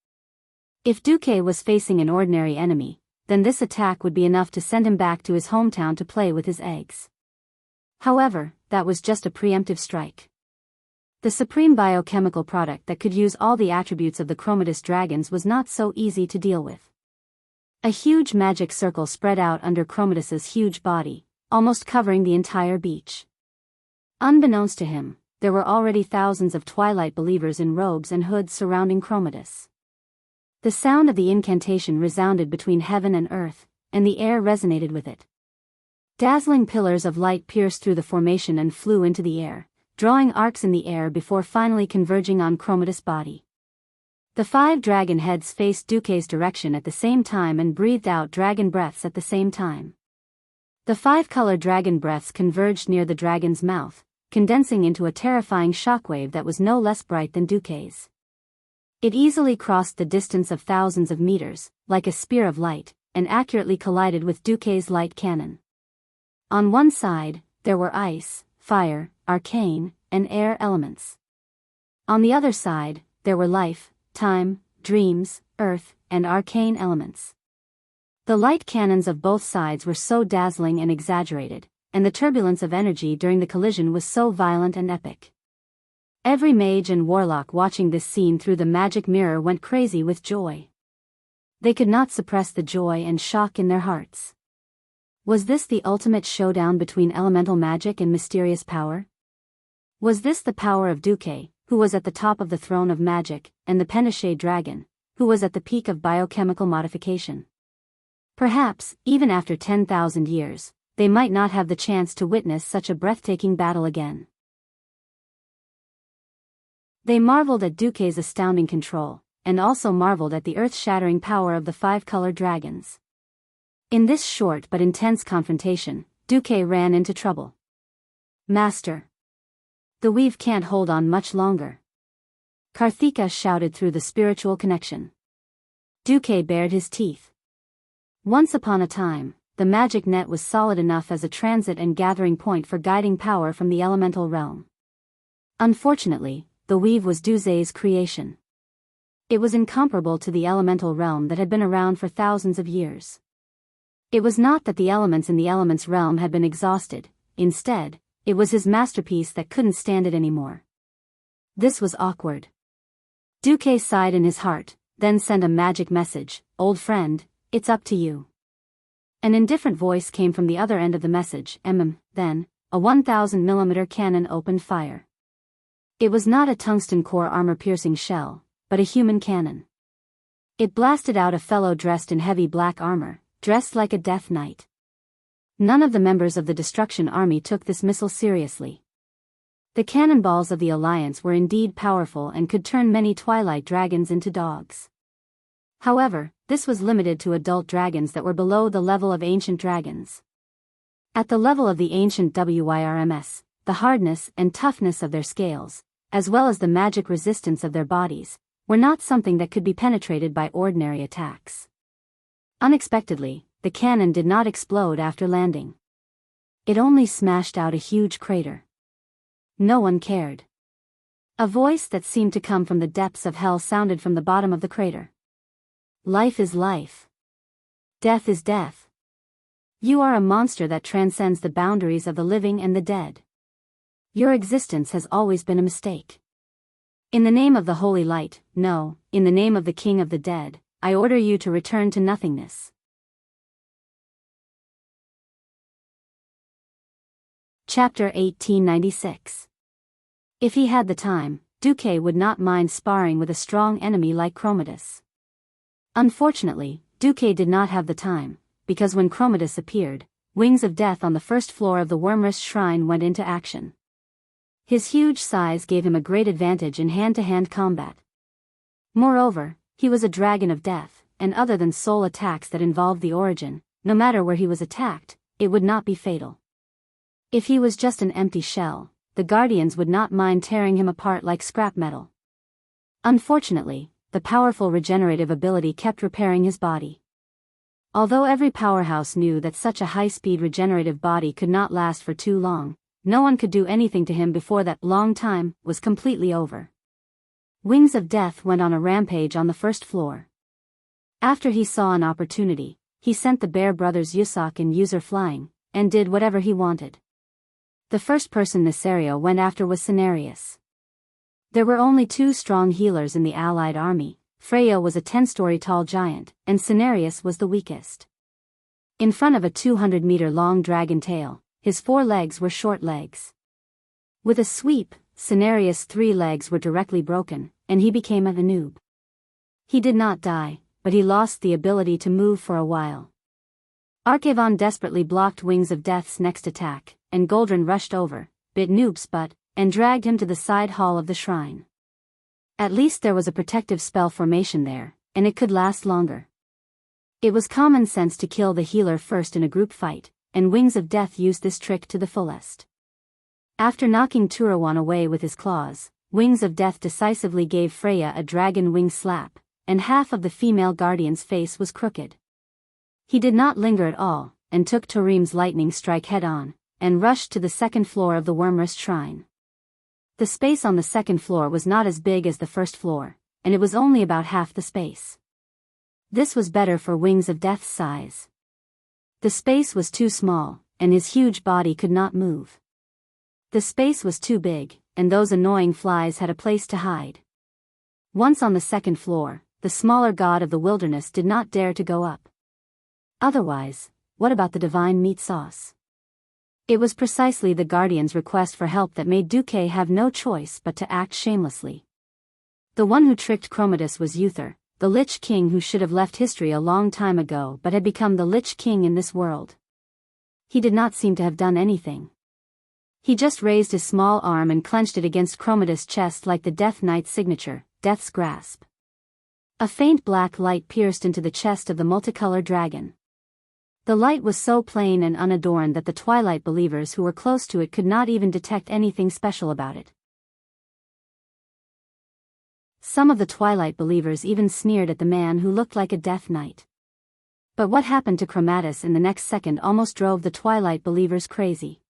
Speaker 1: If Duque was facing an ordinary enemy, then this attack would be enough to send him back to his hometown to play with his eggs. However, that was just a preemptive strike. The supreme biochemical product that could use all the attributes of the Chromatus dragons was not so easy to deal with. A huge magic circle spread out under Chromatus's huge body, almost covering the entire beach. Unbeknownst to him, there were already thousands of twilight believers in robes and hoods surrounding Chromatus. The sound of the incantation resounded between heaven and earth, and the air resonated with it. Dazzling pillars of light pierced through the formation and flew into the air, drawing arcs in the air before finally converging on Chromatus' body. The 5 dragon heads faced Duque's direction at the same time and breathed out dragon breaths at the same time. The 5-color dragon breaths converged near the dragon's mouth, condensing into a terrifying shockwave that was no less bright than Duque's. It easily crossed the distance of thousands of meters, like a spear of light, and accurately collided with Duque's light cannon. On one side, there were ice, fire, arcane, and air elements. On the other side, there were life, time, dreams, earth, and arcane elements. The light cannons of both sides were so dazzling and exaggerated, and the turbulence of energy during the collision was so violent and epic. Every mage and warlock watching this scene through the magic mirror went crazy with joy. They could not suppress the joy and shock in their hearts. Was this the ultimate showdown between elemental magic and mysterious power? Was this the power of Duque, who was at the top of the throne of magic, and the Penachet dragon, who was at the peak of biochemical modification? Perhaps, even after 10,000 years, they might not have the chance to witness such a breathtaking battle again. They marveled at Duque's astounding control, and also marveled at the earth-shattering power of the 5-colored dragons. In this short but intense confrontation, Duque ran into trouble. Master. The weave can't hold on much longer. Karthika shouted through the spiritual connection. Duque bared his teeth. Once upon a time, the magic net was solid enough as a transit and gathering point for guiding power from the elemental realm. Unfortunately, the weave was Duze's creation. It was incomparable to the elemental realm that had been around for thousands of years. It was not that the elements in the elements realm had been exhausted, instead, it was his masterpiece that couldn't stand it anymore. This was awkward. Duque sighed in his heart, then sent a magic message, "Old friend, it's up to you." An indifferent voice came from the other end of the message, then, a 1,000mm cannon opened fire. It was not a tungsten core armor-piercing shell, but a human cannon. It blasted out a fellow dressed in heavy black armor, dressed like a death knight. None of the members of the Destruction Army took this missile seriously. The cannonballs of the Alliance were indeed powerful and could turn many twilight dragons into dogs. However, this was limited to adult dragons that were below the level of ancient dragons. At the level of the ancient WYRMS, the hardness and toughness of their scales, as well as the magic resistance of their bodies, were not something that could be penetrated by ordinary attacks. Unexpectedly, the cannon did not explode after landing. It only smashed out a huge crater. No one cared. A voice that seemed to come from the depths of hell sounded from the bottom of the crater. Life is life. Death is death. You are a monster that transcends the boundaries of the living and the dead. Your existence has always been a mistake. In the name of the holy light, no, in the name of the king of the dead, I order you to return to nothingness. Chapter 1896. If he had the time, Duque would not mind sparring with a strong enemy like Chromatus. Unfortunately, Duque did not have the time, because when Chromatus appeared, Wings of Death on the first floor of the Wormrest Shrine went into action. His huge size gave him a great advantage in hand-to-hand combat. Moreover, he was a dragon of death, and other than soul attacks that involved the origin, no matter where he was attacked, it would not be fatal. If he was just an empty shell, the Guardians would not mind tearing him apart like scrap metal. Unfortunately, the powerful regenerative ability kept repairing his body. Although every powerhouse knew that such a high-speed regenerative body could not last for too long, no one could do anything to him before that long time was completely over. Wings of Death went on a rampage on the first floor. After he saw an opportunity, he sent the Bear brothers Yusak and User flying, and did whatever he wanted. The first person Nesario went after was Cenarius. There were only 2 strong healers in the allied army. Freya was a 10-story tall giant, and Cenarius was the weakest. In front of a 200-meter-long dragon tail, his 4 legs were short legs. With a sweep, Cenarius' 3 legs were directly broken, and he became a noob. He did not die, but he lost the ability to move for a while. Archivon desperately blocked Wings of Death's next attack, and Goldrin rushed over, bit Noob's butt, and dragged him to the side hall of the shrine. At least there was a protective spell formation there, and it could last longer. It was common sense to kill the healer first in a group fight, and Wings of Death used this trick to the fullest. After knocking Turawan away with his claws, Wings of Death decisively gave Freya a dragon wing slap, and half of the female guardian's face was crooked. He did not linger at all, and took Turim's lightning strike head-on, and rushed to the second floor of the Wormrest Shrine. The space on the second floor was not as big as the first floor, and it was only about half the space. This was better for Wings of Death's size. The space was too small, and his huge body could not move. The space was too big, and those annoying flies had a place to hide. Once on the second floor, the smaller god of the wilderness did not dare to go up. Otherwise, what about the divine meat sauce? It was precisely the Guardian's request for help that made Duque have no choice but to act shamelessly. The one who tricked Chromatus was Uther, the Lich King who should have left history a long time ago but had become the Lich King in this world. He did not seem to have done anything. He just raised his small arm and clenched it against Chromatus' chest like the Death Knight's signature, Death's Grasp. A faint black light pierced into the chest of the multicolored dragon. The light was so plain and unadorned that the Twilight believers who were close to it could not even detect anything special about it. Some of the Twilight believers even sneered at the man who looked like a Death Knight. But what happened to Chromatus in the next second almost drove the Twilight believers crazy.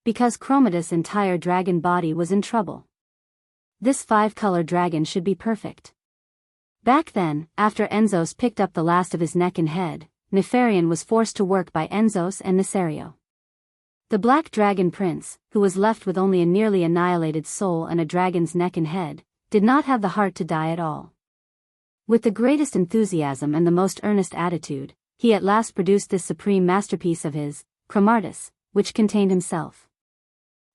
Speaker 1: Because Chromatus' entire dragon body was in trouble. This 5-color dragon should be perfect. Back then, after Enzos picked up the last of his neck and head, Nefarian was forced to work by Enzos and Nesario. The Black Dragon Prince, who was left with only a nearly annihilated soul and a dragon's neck and head, did not have the heart to die at all. With the greatest enthusiasm and the most earnest attitude, he at last produced this supreme masterpiece of his, Chromatus, which contained himself.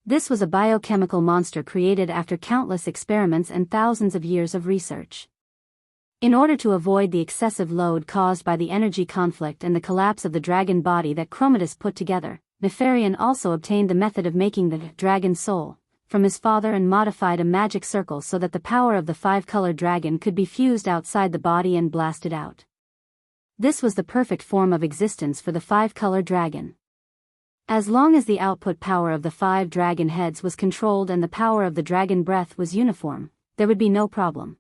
Speaker 1: This was a biochemical monster created after countless experiments and thousands of years of research. In order to avoid the excessive load caused by the energy conflict and the collapse of the dragon body that Chromatus put together, Nefarian also obtained the method of making the dragon soul from his father and modified a magic circle so that the power of the 5-color dragon could be fused outside the body and blasted out. This was the perfect form of existence for the 5-color dragon. As long as the output power of the 5 dragon heads was controlled and the power of the dragon breath was uniform, there would be no problem.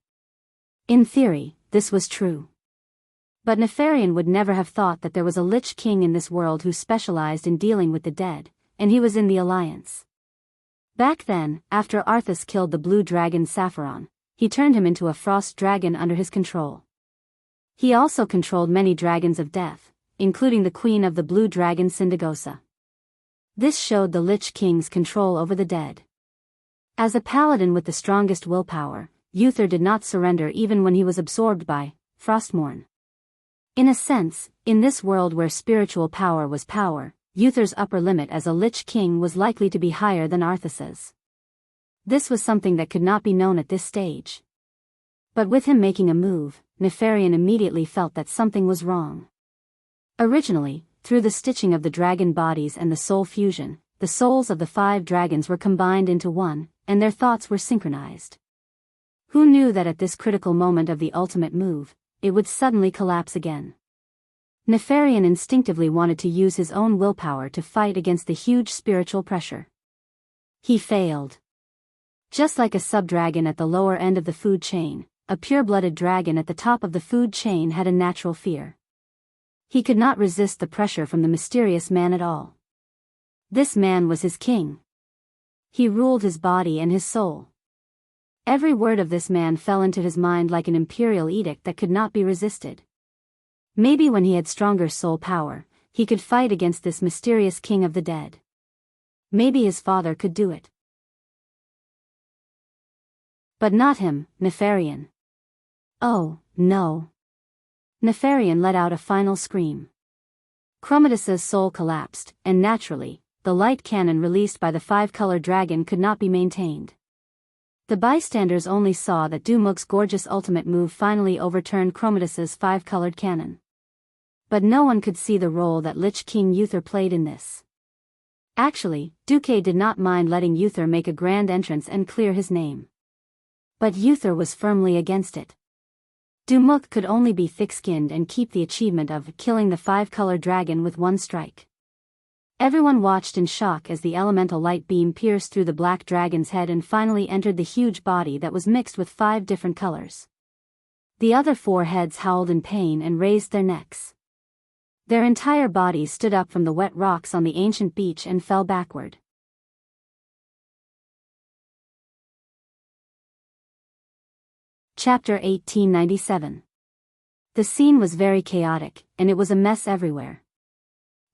Speaker 1: In theory, this was true. But Nefarian would never have thought that there was a Lich King in this world who specialized in dealing with the dead, and he was in the Alliance. Back then, after Arthas killed the blue dragon Sapphiron, he turned him into a frost dragon under his control. He also controlled many dragons of death, including the queen of the blue dragon Syndagosa. This showed the Lich King's control over the dead. As a paladin with the strongest willpower, Uther did not surrender even when he was absorbed by Frostmourne. In a sense, in this world where spiritual power was power, Uther's upper limit as a Lich King was likely to be higher than Arthas's. This was something that could not be known at this stage. But with him making a move, Nefarian immediately felt that something was wrong. Originally, through the stitching of the dragon bodies and the soul fusion, the souls of the 5 dragons were combined into one, and their thoughts were synchronized. Who knew that at this critical moment of the ultimate move, it would suddenly collapse again? Nefarian instinctively wanted to use his own willpower to fight against the huge spiritual pressure. He failed. Just like a sub-dragon at the lower end of the food chain, a pure-blooded dragon at the top of the food chain had a natural fear. He could not resist the pressure from the mysterious man at all. This man was his king. He ruled his body and his soul. Every word of this man fell into his mind like an imperial edict that could not be resisted. Maybe when he had stronger soul power, he could fight against this mysterious king of the dead. Maybe his father could do it. But not him, Nefarian. Oh, no. Nefarian let out a final scream. Chromatus's soul collapsed, and naturally, the light cannon released by the 5-color dragon could not be maintained. The bystanders only saw that Dumug's gorgeous ultimate move finally overturned Chromatus's 5-colored cannon. But no one could see the role that Lich King Uther played in this. Actually, Duque did not mind letting Uther make a grand entrance and clear his name. But Uther was firmly against it. Dumug could only be thick-skinned and keep the achievement of killing the 5-color dragon with one strike. Everyone watched in shock as the elemental light beam pierced through the black dragon's head and finally entered the huge body that was mixed with 5 different colors. The other 4 heads howled in pain and raised their necks. Their entire bodies stood up from the wet rocks on the ancient beach and fell backward. Chapter 1897. The scene was very chaotic, and it was a mess everywhere.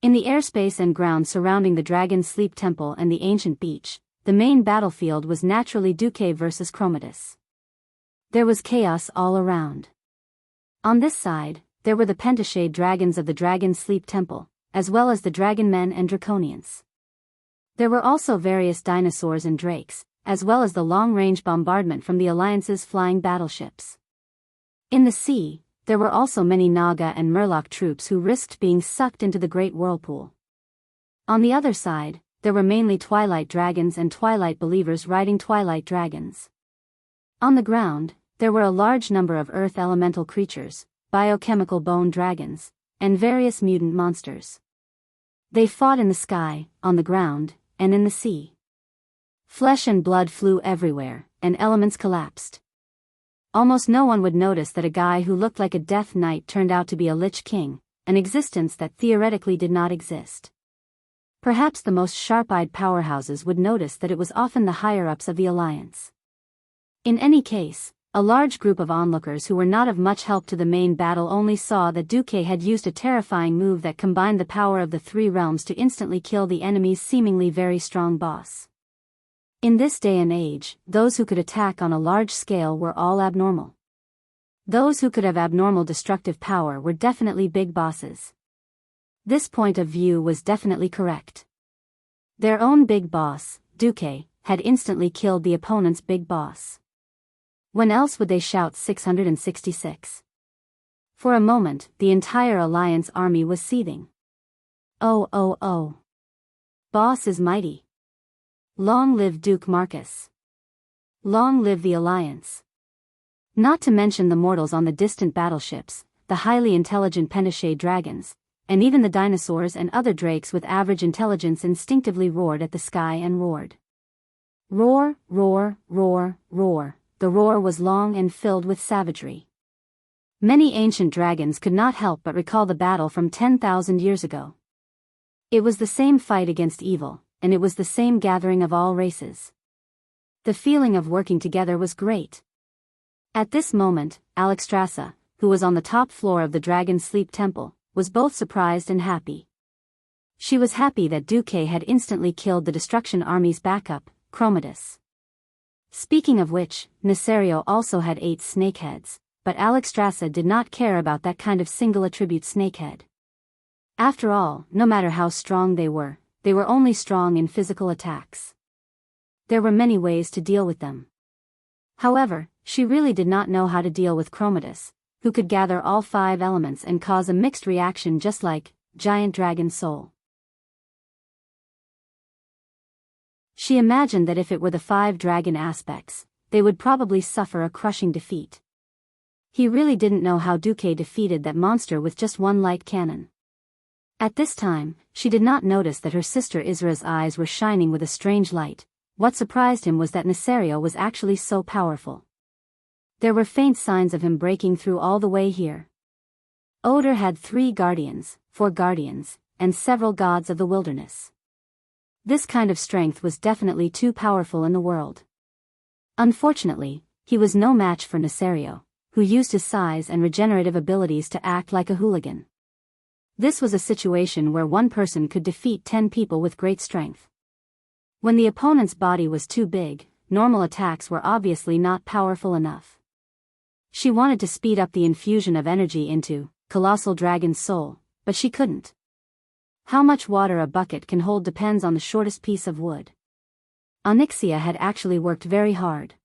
Speaker 1: In the airspace and ground surrounding the Dragon's Sleep Temple and the ancient beach, the main battlefield was naturally Duque versus Chromatus. There was chaos all around. On this side, there were the Pentashade dragons of the Dragon's Sleep Temple, as well as the Dragon Men and Draconians. There were also various dinosaurs and drakes, as well as the long-range bombardment from the Alliance's flying battleships. In the sea, there were also many Naga and Murloc troops who risked being sucked into the great whirlpool. On the other side, there were mainly Twilight dragons and Twilight believers riding Twilight dragons. On the ground, there were a large number of earth elemental creatures, biochemical bone dragons, and various mutant monsters. They fought in the sky, on the ground, and in the sea. Flesh and blood flew everywhere, and elements collapsed. almost no one would notice that a guy who looked like a Death Knight turned out to be a Lich King, an existence that theoretically did not exist. Perhaps the most sharp-eyed powerhouses would notice that it was often the higher-ups of the alliance. In any case, a large group of onlookers who were not of much help to the main battle only saw that Duque had used a terrifying move that combined the power of the three realms to instantly kill the enemy's seemingly very strong boss. In this day and age, those who could attack on a large scale were all abnormal. Those who could have abnormal destructive power were definitely big bosses. This point of view was definitely correct. Their own big boss, Duque, had instantly killed the opponent's big boss. When else would they shout 666? For a moment, the entire Alliance army was seething. Oh oh oh. Boss is mighty. Long live Duke Marcus. Long live the Alliance. Not to mention the mortals on the distant battleships, the highly intelligent Pentichet dragons, and even the dinosaurs and other drakes with average intelligence instinctively roared at the sky and roared. Roar, roar, roar, roar. The roar was long and filled with savagery. Many ancient dragons could not help but recall the battle from 10,000 years ago. It was the same fight against evil, and it was the same gathering of all races. The feeling of working together was great. At this moment, Alexstrasza, who was on the top floor of the Dragon Sleep Temple, was both surprised and happy. She was happy that Duque had instantly killed the Destruction Army's backup, Chromatus. Speaking of which, Nesario also had 8 snakeheads, but Alexstrasza did not care about that kind of single attribute snakehead. After all, no matter how strong they were only strong in physical attacks. There were many ways to deal with them. However, she really did not know how to deal with Chromatus, who could gather all 5 elements and cause a mixed reaction just like Giant Dragon Soul. She imagined that if it were the 5 dragon aspects, they would probably suffer a crushing defeat. He really didn't know how Duque defeated that monster with just one light cannon. At this time, she did not notice that her sister Isra's eyes were shining with a strange light. What surprised him was that Nesario was actually so powerful. There were faint signs of him breaking through all the way here. Oder had 3 guardians, 4 guardians, and several gods of the wilderness. This kind of strength was definitely too powerful in the world. Unfortunately, he was no match for Nesario, who used his size and regenerative abilities to act like a hooligan. This was a situation where one person could defeat 10 people with great strength. When the opponent's body was too big, normal attacks were obviously not powerful enough. She wanted to speed up the infusion of energy into Colossal Dragon's Soul, but she couldn't. How much water a bucket can hold depends on the shortest piece of wood. Onyxia had actually worked very hard.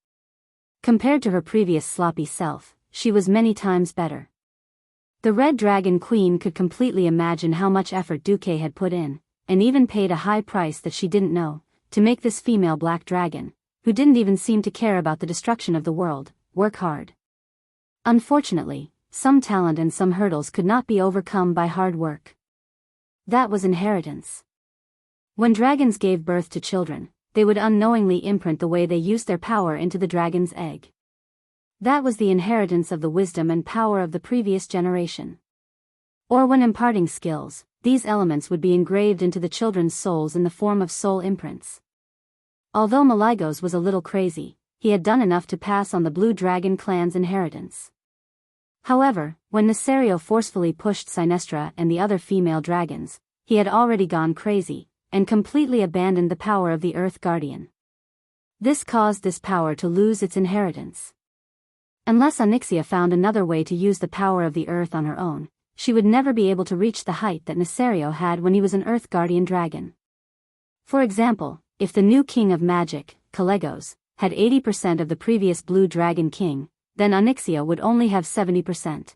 Speaker 1: Compared to her previous sloppy self, she was many times better. The Red Dragon Queen could completely imagine how much effort Duque had put in, and even paid a high price that she didn't know, to make this female black dragon, who didn't even seem to care about the destruction of the world, work hard. Unfortunately, some talent and some hurdles could not be overcome by hard work. That was inheritance. When dragons gave birth to children, they would unknowingly imprint the way they used their power into the dragon's egg. That was the inheritance of the wisdom and power of the previous generation. Or when imparting skills, these elements would be engraved into the children's souls in the form of soul imprints. Although Maligos was a little crazy, he had done enough to pass on the Blue Dragon clan's inheritance. However, when Nesario forcefully pushed Sinestra and the other female dragons, he had already gone crazy, and completely abandoned the power of the Earth Guardian. This caused this power to lose its inheritance. Unless Onyxia found another way to use the power of the Earth on her own, she would never be able to reach the height that Nesario had when he was an Earth Guardian dragon. For example, if the new king of magic, Calegos, had 80% of the previous Blue Dragon King, then Onyxia would only have 70%.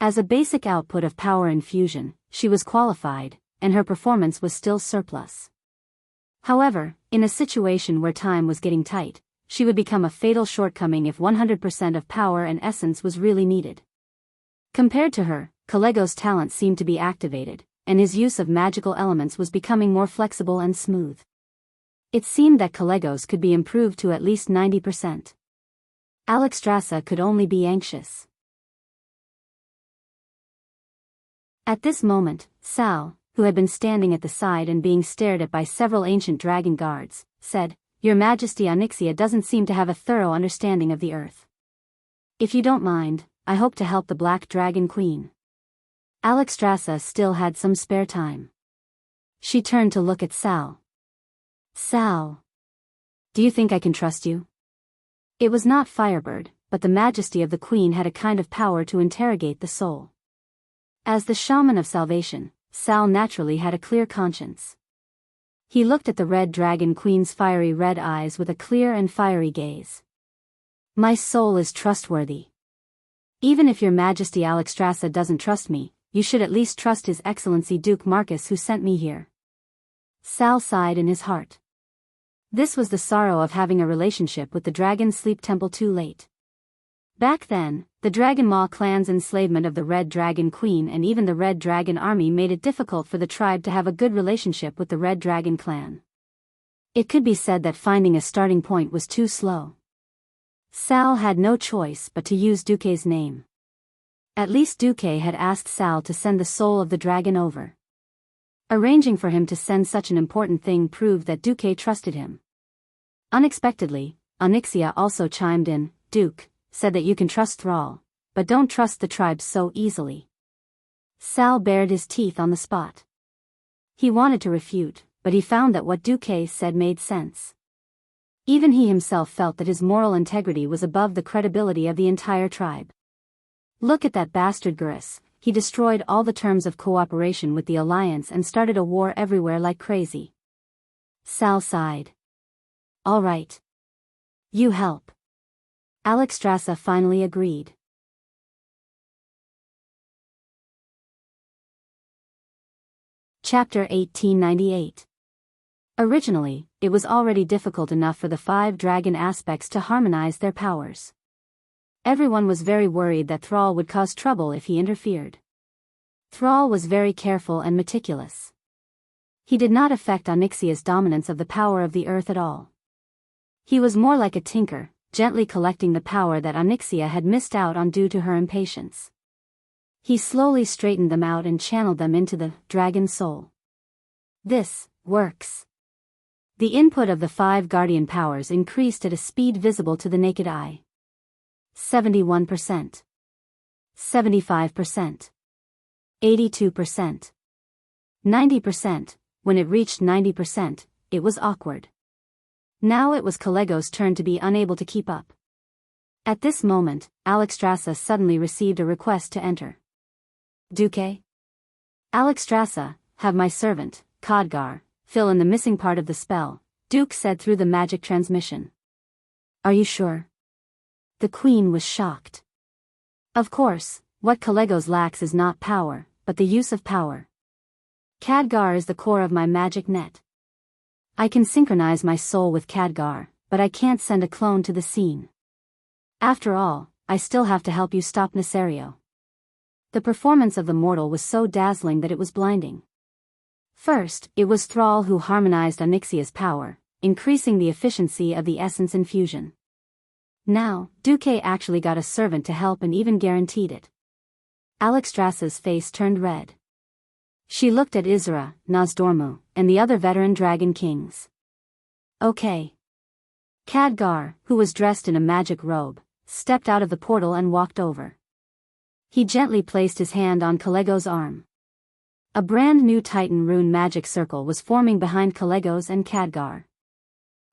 Speaker 1: As a basic output of power infusion, she was qualified, and her performance was still surplus. However, in a situation where time was getting tight, she would become a fatal shortcoming if 100% of power and essence was really needed. Compared to her, Calegos' talent seemed to be activated, and his use of magical elements was becoming more flexible and smooth. It seemed that Calegos could be improved to at least 90%. Alexstrasza could only be anxious. At this moment, Sal, who had been standing at the side and being stared at by several ancient dragon guards, said, "Your Majesty, Onyxia doesn't seem to have a thorough understanding of the earth. If you don't mind, I hope to help the Black Dragon Queen." Alexstrasza still had some spare time. She turned to look at Sal. "Sal, do you think I can trust you?" It was not Firebird, but the Majesty of the Queen had a kind of power to interrogate the soul. As the shaman of salvation, Sal naturally had a clear conscience. He looked at the Red Dragon Queen's fiery red eyes with a clear and fiery gaze. "My soul is trustworthy. Even if your Majesty Alexstrasza doesn't trust me, you should at least trust His Excellency Duke Marcus who sent me here." Sal sighed in his heart. This was the sorrow of having a relationship with the Dragon Sleep Temple too late. Back then, the Dragon Maw clan's enslavement of the Red Dragon Queen and even the Red Dragon Army made it difficult for the tribe to have a good relationship with the Red Dragon clan. It could be said that finding a starting point was too slow. Sal had no choice but to use Duque's name. At least Duque had asked Sal to send the soul of the dragon over. Arranging for him to send such an important thing proved that Duque trusted him. Unexpectedly, Onyxia also chimed in. "Duke said that you can trust Thrall, but don't trust the tribe so easily." Sal bared his teeth on the spot. He wanted to refute, but he found that what Duque said made sense. Even he himself felt that his moral integrity was above the credibility of the entire tribe. Look at that bastard Gurus, he destroyed all the terms of cooperation with the Alliance and started a war everywhere like crazy. Sal sighed. "All right. You help." Alexstrasza finally agreed. Chapter 1898. Originally, it was already difficult enough for the 5 dragon aspects to harmonize their powers. Everyone was very worried that Thrall would cause trouble if he interfered. Thrall was very careful and meticulous. He did not affect Onyxia's dominance of the power of the earth at all. He was more like a tinker, gently collecting the power that Onyxia had missed out on due to her impatience. He slowly straightened them out and channeled them into the dragon soul. This works. The input of the 5 guardian powers increased at a speed visible to the naked eye. 71%. 75%. 82%. 90%. When it reached 90%, it was awkward. Now it was Kalego's turn to be unable to keep up. At this moment, Alexstrasza suddenly received a request to enter. "Duque? Alexstrasza, have my servant, Khadgar, fill in the missing part of the spell," Duke said through the magic transmission. "Are you sure?" The queen was shocked. Of course, what Kalegos lacks is not power, but the use of power. Khadgar is the core of my magic net. I can synchronize my soul with Khadgar, but I can't send a clone to the scene. After all, I still have to help you stop Nesario. The performance of the mortal was so dazzling that it was blinding. First, it was Thrall who harmonized Onyxia's power, increasing the efficiency of the essence infusion. Now, Duque actually got a servant to help and even guaranteed it. Alexstrasza's face turned red. She looked at Isra, Nozdormu, and the other veteran dragon kings. Okay. Khadgar, who was dressed in a magic robe, stepped out of the portal and walked over. He gently placed his hand on Kalegos' arm. A brand new Titan rune magic circle was forming behind Kalegos and Khadgar.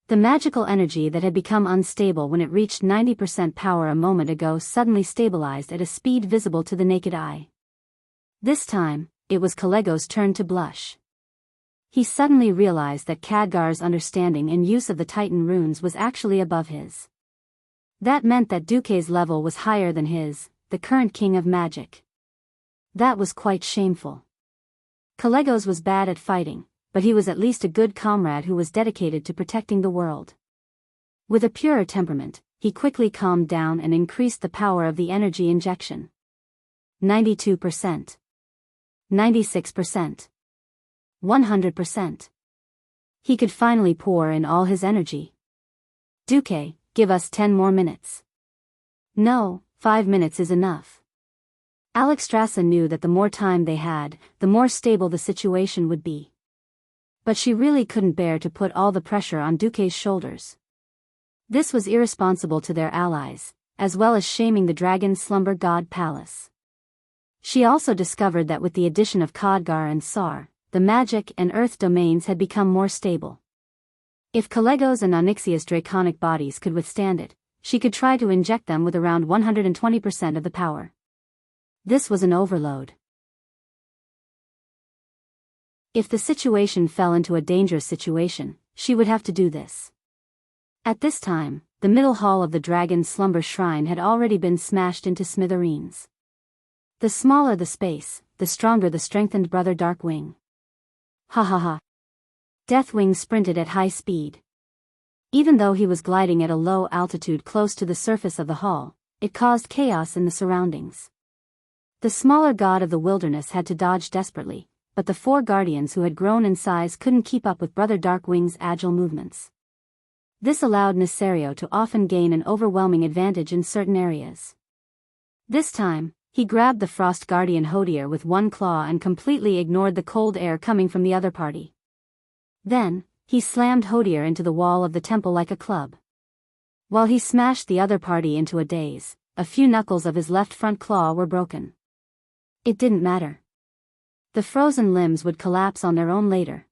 Speaker 1: The magical energy that had become unstable when it reached 90% power a moment ago suddenly stabilized at a speed visible to the naked eye. This time, it was Kalegos' turn to blush. He suddenly realized that Khadgar's understanding and use of the Titan runes was actually above his. That meant that Duque's level was higher than his, the current king of magic. That was quite shameful. Kalegos was bad at fighting, but he was at least a good comrade who was dedicated to protecting the world. With a purer temperament, he quickly calmed down and increased the power of the energy injection. 92%. 96%. 100%. He could finally pour in all his energy. Duque, give us 10 more minutes. No, 5 minutes is enough. Alexstrasza knew that the more time they had, the more stable the situation would be. But she really couldn't bear to put all the pressure on Duque's shoulders. This was irresponsible to their allies, as well as shaming the dragon slumber god palace. She also discovered that with the addition of Khadgar and Sar, the magic and earth domains had become more stable. If Kalegos and Onyxia's draconic bodies could withstand it, she could try to inject them with around 120% of the power. This was an overload. If the situation fell into a dangerous situation, she would have to do this. At this time, the middle hall of the dragon's slumber shrine had already been smashed into smithereens. The smaller the space, the stronger the strengthened brother Darkwing. Ha ha ha. Deathwing sprinted at high speed. Even though he was gliding at a low altitude close to the surface of the hall, it caused chaos in the surroundings. The smaller god of the wilderness had to dodge desperately, but the 4 guardians who had grown in size couldn't keep up with brother Darkwing's agile movements. This allowed Nesario to often gain an overwhelming advantage in certain areas. This time, he grabbed the Frost Guardian Hodier with one claw and completely ignored the cold air coming from the other party. Then, he slammed Hodier into the wall of the temple like a club. While he smashed the other party into a daze, a few knuckles of his left front claw were broken. It didn't matter. The frozen limbs would collapse on their own later.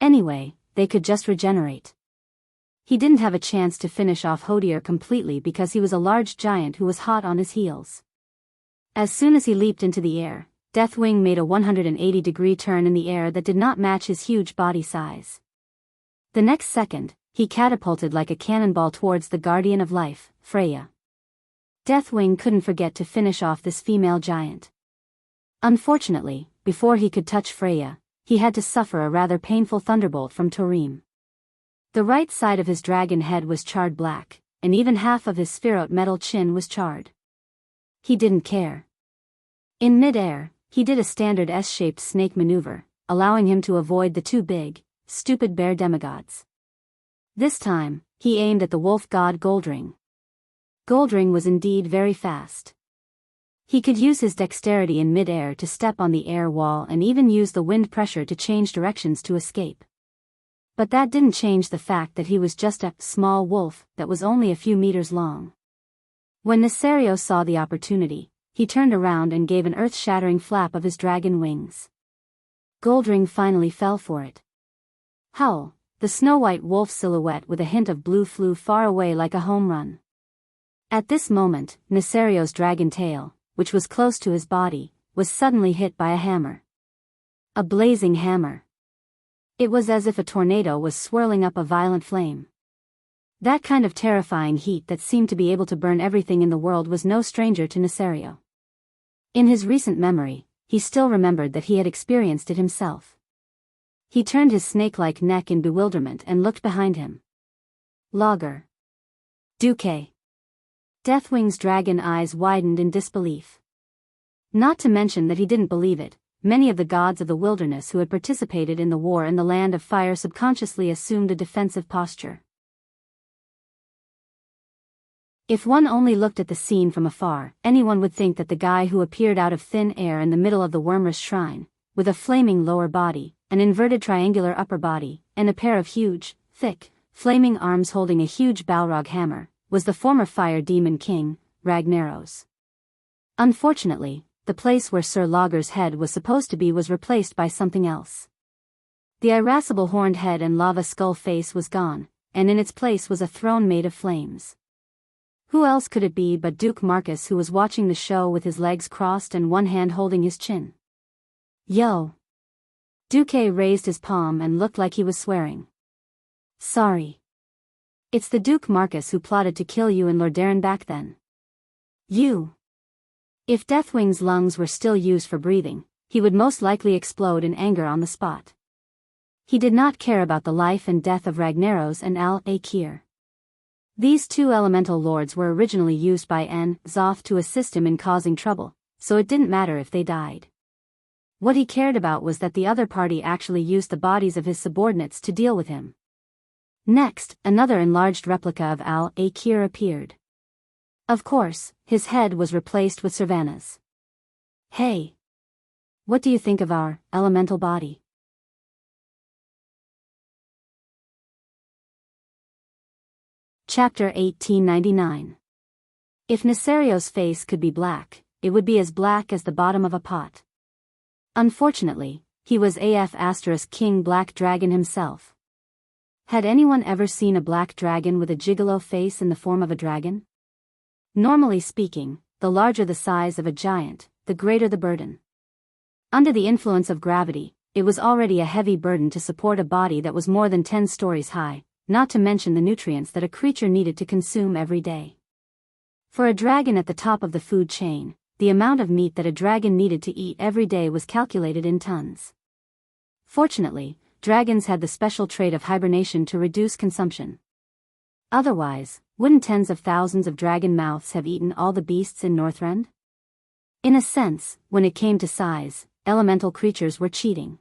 Speaker 1: Anyway, they could just regenerate. He didn't have a chance to finish off Hodier completely because he was a large giant who was hot on his heels. As soon as he leaped into the air, Deathwing made a 180-degree turn in the air that did not match his huge body size. The next second, he catapulted like a cannonball towards the Guardian of Life, Freya. Deathwing couldn't forget to finish off this female giant. Unfortunately, before he could touch Freya, he had to suffer a rather painful thunderbolt from Tarim. The right side of his dragon head was charred black, and even half of his spherote metal chin was charred. He didn't care. In mid-air, he did a standard S-shaped snake maneuver, allowing him to avoid the 2 big, stupid bear demigods. This time, he aimed at the wolf god Goldring. Goldring was indeed very fast. He could use his dexterity in mid-air to step on the air wall and even use the wind pressure to change directions to escape. But that didn't change the fact that he was just a small wolf that was only a few meters long. When Nesario saw the opportunity, he turned around and gave an earth-shattering flap of his dragon wings. Goldring finally fell for it. Howl, the snow-white wolf silhouette with a hint of blue flew far away like a home run. At this moment, Nesario's dragon tail, which was close to his body, was suddenly hit by a hammer. A blazing hammer. It was as if a tornado was swirling up a violent flame. That kind of terrifying heat that seemed to be able to burn everything in the world was no stranger to Nesario. In his recent memory, he still remembered that he had experienced it himself. He turned his snake-like neck in bewilderment and looked behind him. Logger. Duque. Deathwing's dragon eyes widened in disbelief. Not to mention that he didn't believe it, many of the gods of the wilderness who had participated in the war in the Land of Fire subconsciously assumed a defensive posture. If one only looked at the scene from afar, anyone would think that the guy who appeared out of thin air in the middle of the Wormrus shrine, with a flaming lower body, an inverted triangular upper body, and a pair of huge, thick, flaming arms holding a huge Balrog hammer, was the former fire demon king, Ragnaros. Unfortunately, the place where Sir Logger's head was supposed to be was replaced by something else. The irascible horned head and lava skull face was gone, and in its place was a throne made of flames. Who else could it be but Duke Marcus, who was watching the show with his legs crossed and one hand holding his chin? Yo! Duque raised his palm and looked like he was swearing. Sorry. It's the Duke Marcus who plotted to kill you in Lordaeron back then. You! If Deathwing's lungs were still used for breathing, he would most likely explode in anger on the spot. He did not care about the life and death of Ragnaros and Al-Akir. These 2 elemental lords were originally used by Zoth to assist him in causing trouble, so it didn't matter if they died. What he cared about was that the other party actually used the bodies of his subordinates to deal with him. Next, another enlarged replica of Al-Akir appeared. Of course, his head was replaced with Savannah's. Hey! What do you think of our elemental body? Chapter 1899. If Nasario's face could be black, it would be as black as the bottom of a pot. Unfortunately, he was King Black Dragon himself. Had anyone ever seen a black dragon with a gigolo face in the form of a dragon? Normally speaking, the larger the size of a giant, the greater the burden. Under the influence of gravity, it was already a heavy burden to support a body that was more than 10 stories high, not to mention the nutrients that a creature needed to consume every day. For a dragon at the top of the food chain, the amount of meat that a dragon needed to eat every day was calculated in tons. Fortunately, dragons had the special trait of hibernation to reduce consumption. Otherwise, wouldn't tens of thousands of dragon mouths have eaten all the beasts in Northrend? In a sense, when it came to size, elemental creatures were cheating.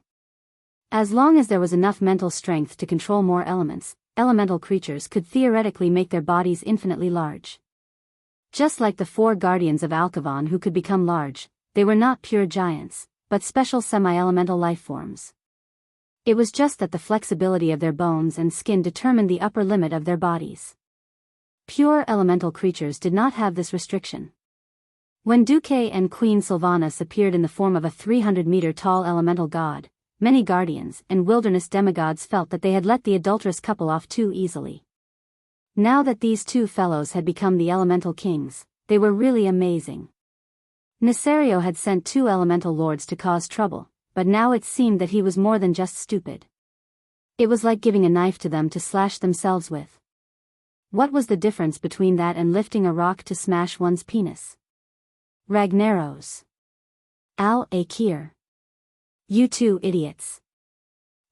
Speaker 1: As long as there was enough mental strength to control more elements, elemental creatures could theoretically make their bodies infinitely large. Just like the 4 guardians of Alcavan who could become large, they were not pure giants, but special semi-elemental life forms. It was just that the flexibility of their bones and skin determined the upper limit of their bodies. Pure elemental creatures did not have this restriction. When Duque and Queen Sylvanas appeared in the form of a 300-meter-tall elemental god, many guardians and wilderness demigods felt that they had let the adulterous couple off too easily. Now that these 2 fellows had become the elemental kings, they were really amazing. Nasario had sent 2 elemental lords to cause trouble, but now it seemed that he was more than just stupid. It was like giving a knife to them to slash themselves with. What was the difference between that and lifting a rock to smash one's penis? Ragnaros. Al-Akir. You 2 idiots.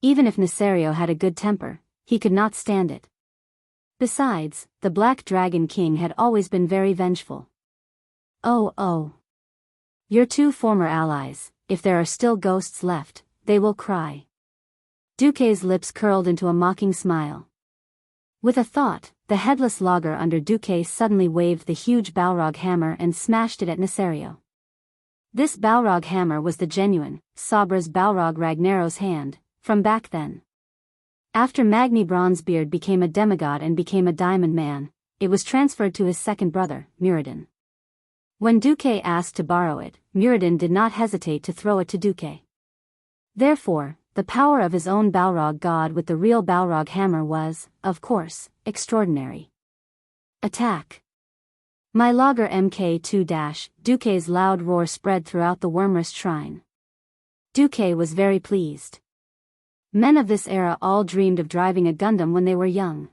Speaker 1: Even if Nasario had a good temper, he could not stand it. Besides, the Black Dragon King had always been very vengeful. Oh. Your 2 former allies, if there are still ghosts left, they will cry. Duque's lips curled into a mocking smile. With a thought, the headless logger under Duque suddenly waved the huge Balrog hammer and smashed it at Nasario. This Balrog hammer was the genuine, Sabra's Balrog Ragnaros hand, from back then. After Magni Bronzebeard became a demigod and became a diamond man, it was transferred to his second brother, Muradin. When Duque asked to borrow it, Muradin did not hesitate to throw it to Duque. Therefore, the power of his own Balrog god with the real Balrog hammer was, of course, extraordinary. Attack! My logger Mk2-, Duque's loud roar spread throughout the Wormrest shrine. Duque was very pleased. Men of this era all dreamed of driving a Gundam when they were young.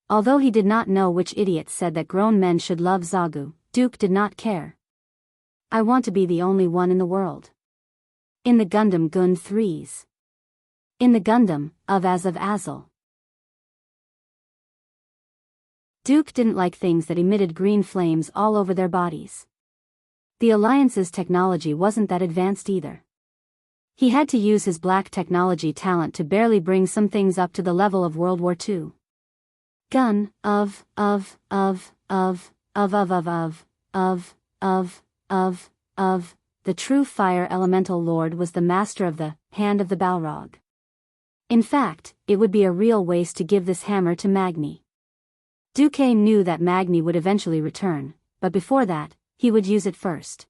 Speaker 1: Although he did not know which idiot said that grown men should love Zagu, Duke did not care. I want to be the only one in the world. In the Gundam Gund 3s. In the Gundam, of Azal. Duke didn't like things that emitted green flames all over their bodies. The Alliance's technology wasn't that advanced either. He had to use his black technology talent to barely bring some things up to the level of World War II. The true fire elemental lord was the master of the hand of the Balrog. In fact, it would be a real waste to give this hammer to Magni. Duque knew that Magni would eventually return, but before that, he would use it first.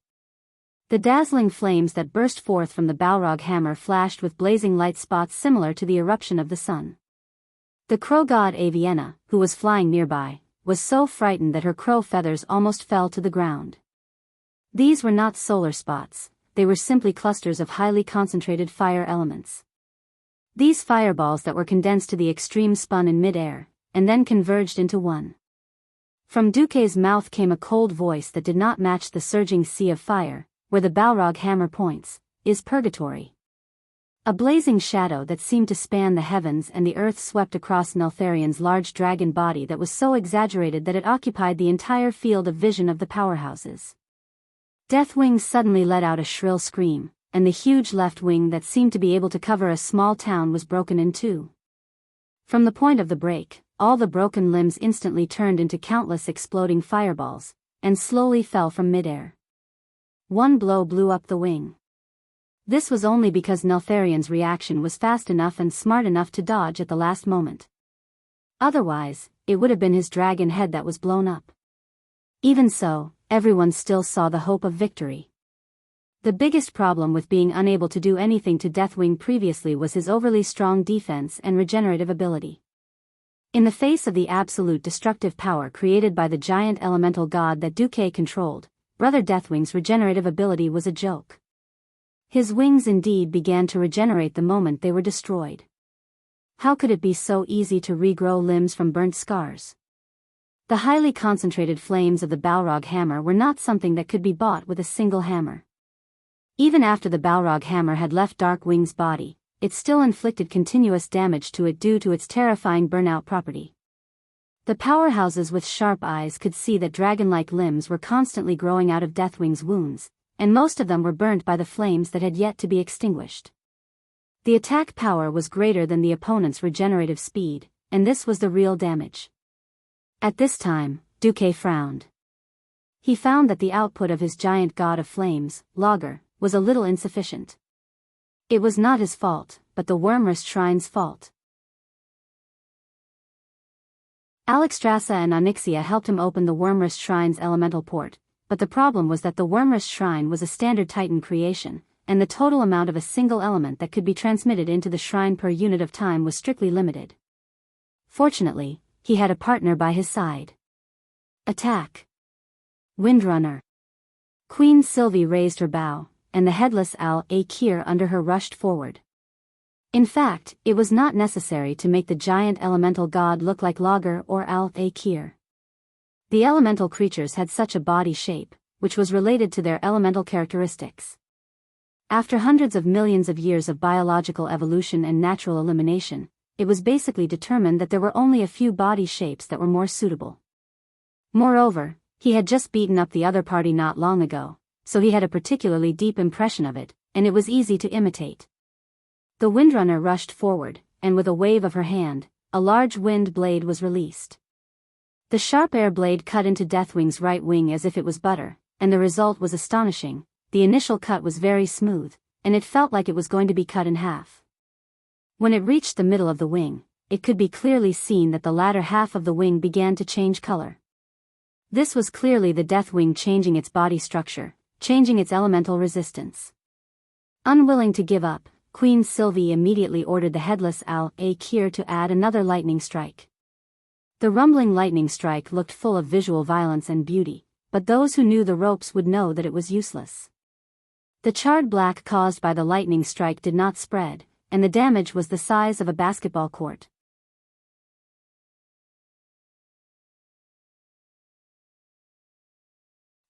Speaker 1: The dazzling flames that burst forth from the Balrog hammer flashed with blazing light spots similar to the eruption of the sun. The crow god Avienna, who was flying nearby, was so frightened that her crow feathers almost fell to the ground. These were not solar spots, they were simply clusters of highly concentrated fire elements. These fireballs that were condensed to the extreme spun in mid-air, and then converged into one. From Duque's mouth came a cold voice that did not match the surging sea of fire, where the Balrog hammer points, is purgatory. A blazing shadow that seemed to span the heavens and the earth swept across Neltharion's large dragon body that was so exaggerated that it occupied the entire field of vision of the powerhouses. Deathwing suddenly let out a shrill scream, and the huge left wing that seemed to be able to cover a small town was broken in two. From the point of the break, all the broken limbs instantly turned into countless exploding fireballs, and slowly fell from midair. One blow blew up the wing. This was only because Neltharion's reaction was fast enough and smart enough to dodge at the last moment. Otherwise, it would have been his dragon head that was blown up. Even so, everyone still saw the hope of victory. The biggest problem with being unable to do anything to Deathwing previously was his overly strong defense and regenerative ability. In the face of the absolute destructive power created by the giant elemental god that Duque controlled, Brother Deathwing's regenerative ability was a joke. His wings indeed began to regenerate the moment they were destroyed. How could it be so easy to regrow limbs from burnt scars? The highly concentrated flames of the Balrog hammer were not something that could be bought with a single hammer. Even after the Balrog hammer had left Darkwing's body, it still inflicted continuous damage to it due to its terrifying burnout property. The powerhouses with sharp eyes could see that dragon-like limbs were constantly growing out of Deathwing's wounds, and most of them were burnt by the flames that had yet to be extinguished. The attack power was greater than the opponent's regenerative speed, and this was the real damage. At this time, Duque frowned. He found that the output of his giant god of flames, Lager, was a little insufficient. It was not his fault, but the Wyrmrest Shrine's fault. Alexstrasza and Onyxia helped him open the Wyrmrest Shrine's elemental port, but the problem was that the Wyrmrest Shrine was a standard Titan creation, and the total amount of a single element that could be transmitted into the shrine per unit of time was strictly limited. Fortunately, he had a partner by his side. Attack! Windrunner! Queen Sylvie raised her bow, and the headless Al-Akir under her rushed forward. In fact, it was not necessary to make the giant elemental god look like Lager or Al-Akir. The elemental creatures had such a body shape, which was related to their elemental characteristics. After hundreds of millions of years of biological evolution and natural elimination, it was basically determined that there were only a few body shapes that were more suitable. Moreover, he had just beaten up the other party not long ago, so he had a particularly deep impression of it, and it was easy to imitate. The Windrunner rushed forward, and with a wave of her hand, a large wind blade was released. The sharp air blade cut into Deathwing's right wing as if it was butter, and the result was astonishing. The initial cut was very smooth, and it felt like it was going to be cut in half. When it reached the middle of the wing, it could be clearly seen that the latter half of the wing began to change color. This was clearly the Deathwing changing its body structure, changing its elemental resistance. Unwilling to give up, Queen Sylvie immediately ordered the headless Al-Akir to add another lightning strike. The rumbling lightning strike looked full of visual violence and beauty, but those who knew the ropes would know that it was useless. The charred black caused by the lightning strike did not spread, and the damage was the size of a basketball court.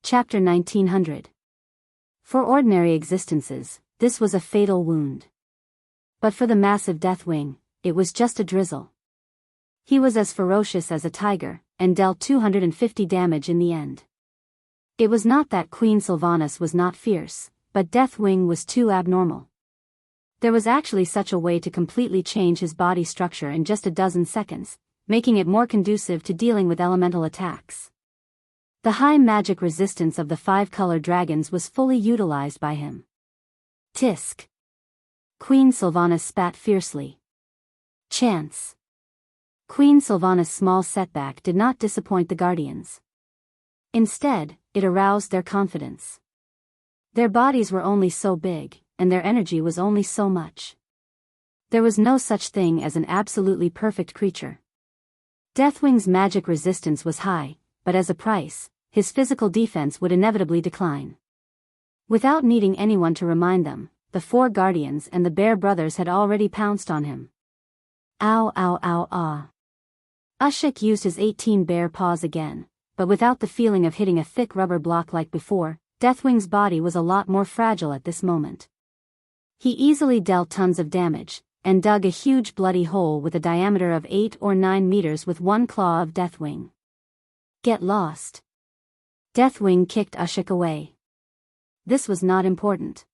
Speaker 1: Chapter 1900. For ordinary existences, this was a fatal wound. But for the massive Deathwing, it was just a drizzle. He was as ferocious as a tiger, and dealt 250 damage in the end. It was not that Queen Sylvanas was not fierce, but Deathwing was too abnormal. There was actually such a way to completely change his body structure in just a dozen seconds, making it more conducive to dealing with elemental attacks. The high magic resistance of the 5-color dragons was fully utilized by him. Tisk! Queen Sylvanas spat fiercely. Chance! Queen Sylvanas' small setback did not disappoint the Guardians. Instead, it aroused their confidence. Their bodies were only so big, and their energy was only so much. There was no such thing as an absolutely perfect creature. Deathwing's magic resistance was high, but as a price, his physical defense would inevitably decline. Without needing anyone to remind them, the 4 Guardians and the Bear Brothers had already pounced on him. Ow ow ow ah. Ushik used his 18 bear paws again, but without the feeling of hitting a thick rubber block like before. Deathwing's body was a lot more fragile at this moment. He easily dealt tons of damage, and dug a huge bloody hole with a diameter of 8 or 9 meters with one claw of Deathwing. Get lost. Deathwing kicked Ushik away. This was not important.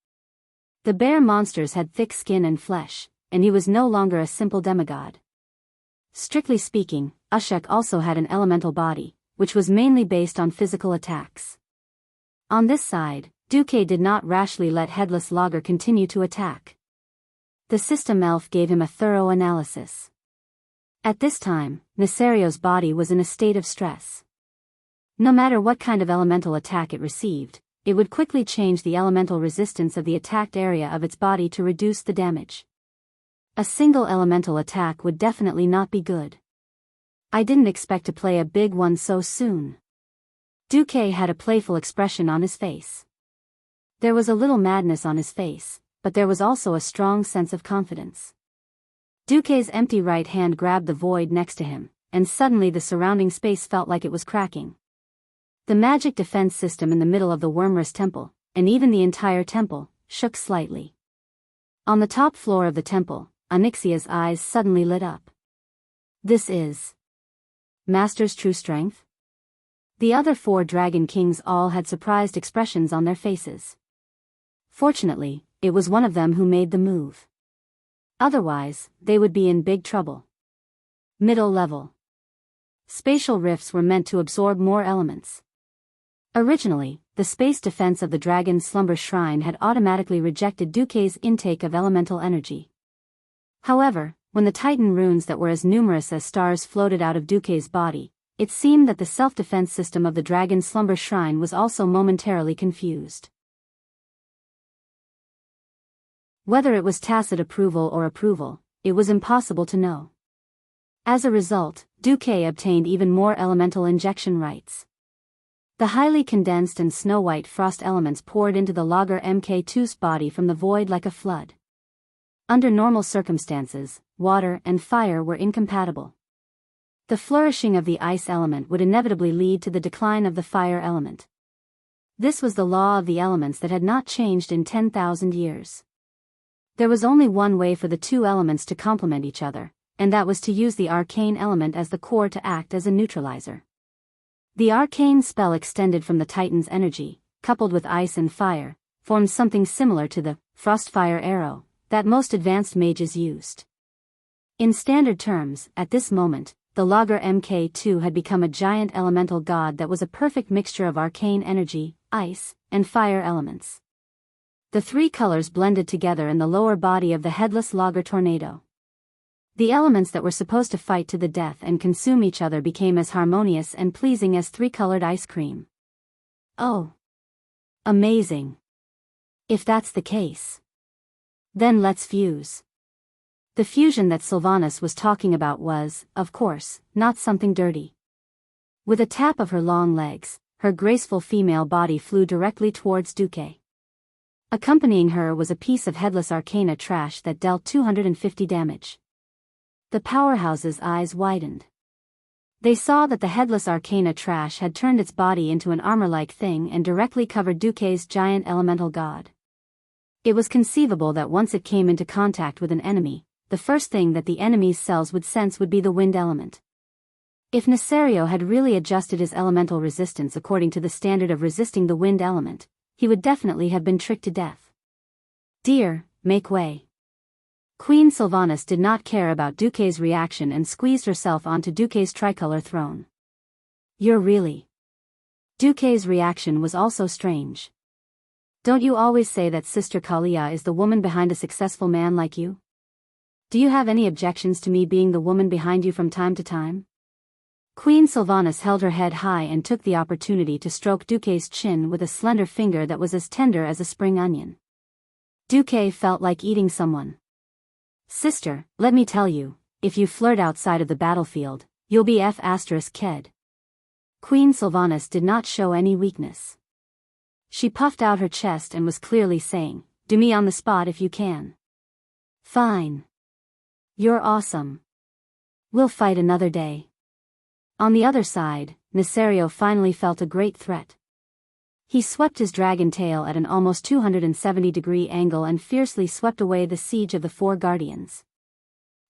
Speaker 1: The bear monsters had thick skin and flesh, and he was no longer a simple demigod. Strictly speaking, Ushik also had an elemental body, which was mainly based on physical attacks. On this side, Duque did not rashly let Headless Logger continue to attack. The system elf gave him a thorough analysis. At this time, Nesario's body was in a state of stress. No matter what kind of elemental attack it received, it would quickly change the elemental resistance of the attacked area of its body to reduce the damage. A single elemental attack would definitely not be good. I didn't expect to play a big one so soon. Duque had a playful expression on his face. There was a little madness on his face, but there was also a strong sense of confidence. Duque's empty right hand grabbed the void next to him, and suddenly the surrounding space felt like it was cracking. The magic defense system in the middle of the Wormrest temple, and even the entire temple, shook slightly. On the top floor of the temple, Onyxia's eyes suddenly lit up. This is Master's true strength? The other 4 Dragon Kings all had surprised expressions on their faces. Fortunately, it was one of them who made the move. Otherwise, they would be in big trouble. Middle level. Spatial rifts were meant to absorb more elements. Originally, the space defense of the Dragon's Slumber Shrine had automatically rejected Duque's intake of elemental energy. However, when the Titan runes that were as numerous as stars floated out of Duque's body, it seemed that the self-defense system of the Dragon's Slumber Shrine was also momentarily confused. Whether it was tacit approval or approval, it was impossible to know. As a result, Duque obtained even more elemental injection rights. The highly condensed and snow-white frost elements poured into the Logger Mk2's body from the void like a flood. Under normal circumstances, water and fire were incompatible. The flourishing of the ice element would inevitably lead to the decline of the fire element. This was the law of the elements that had not changed in 10,000 years. There was only one way for the 2 elements to complement each other, and that was to use the arcane element as the core to act as a neutralizer. The arcane spell extended from the Titan's energy, coupled with ice and fire, formed something similar to the Frostfire Arrow that most advanced mages used. In standard terms, at this moment, the Logger Mk2 had become a giant elemental god that was a perfect mixture of arcane energy, ice, and fire elements. The 3 colors blended together in the lower body of the Headless Logger Tornado. The elements that were supposed to fight to the death and consume each other became as harmonious and pleasing as 3-colored ice cream. Oh! Amazing! If that's the case, then let's fuse. The fusion that Sylvanas was talking about was, of course, not something dirty. With a tap of her long legs, her graceful female body flew directly towards Duque. Accompanying her was a piece of Headless Arcana trash that dealt 250 damage. The powerhouse's eyes widened. They saw that the Headless Arcana trash had turned its body into an armor-like thing and directly covered Duque's giant elemental god. It was conceivable that once it came into contact with an enemy, the first thing that the enemy's cells would sense would be the wind element. If Nesario had really adjusted his elemental resistance according to the standard of resisting the wind element, he would definitely have been tricked to death. Dear, make way. Queen Sylvanas did not care about Duque's reaction and squeezed herself onto Duque's tricolor throne. You're really... Duque's reaction was also strange. Don't you always say that Sister Kalia is the woman behind a successful man like you? Do you have any objections to me being the woman behind you from time to time? Queen Sylvanas held her head high and took the opportunity to stroke Duque's chin with a slender finger that was as tender as a spring onion. Duque felt like eating someone. Sister, let me tell you, if you flirt outside of the battlefield, you'll be F***ked. Queen Sylvanas did not show any weakness. She puffed out her chest and was clearly saying, do me on the spot if you can. Fine. You're awesome. We'll fight another day. On the other side, Nesario finally felt a great threat. He swept his dragon tail at an almost 270-degree angle and fiercely swept away the siege of the 4 guardians.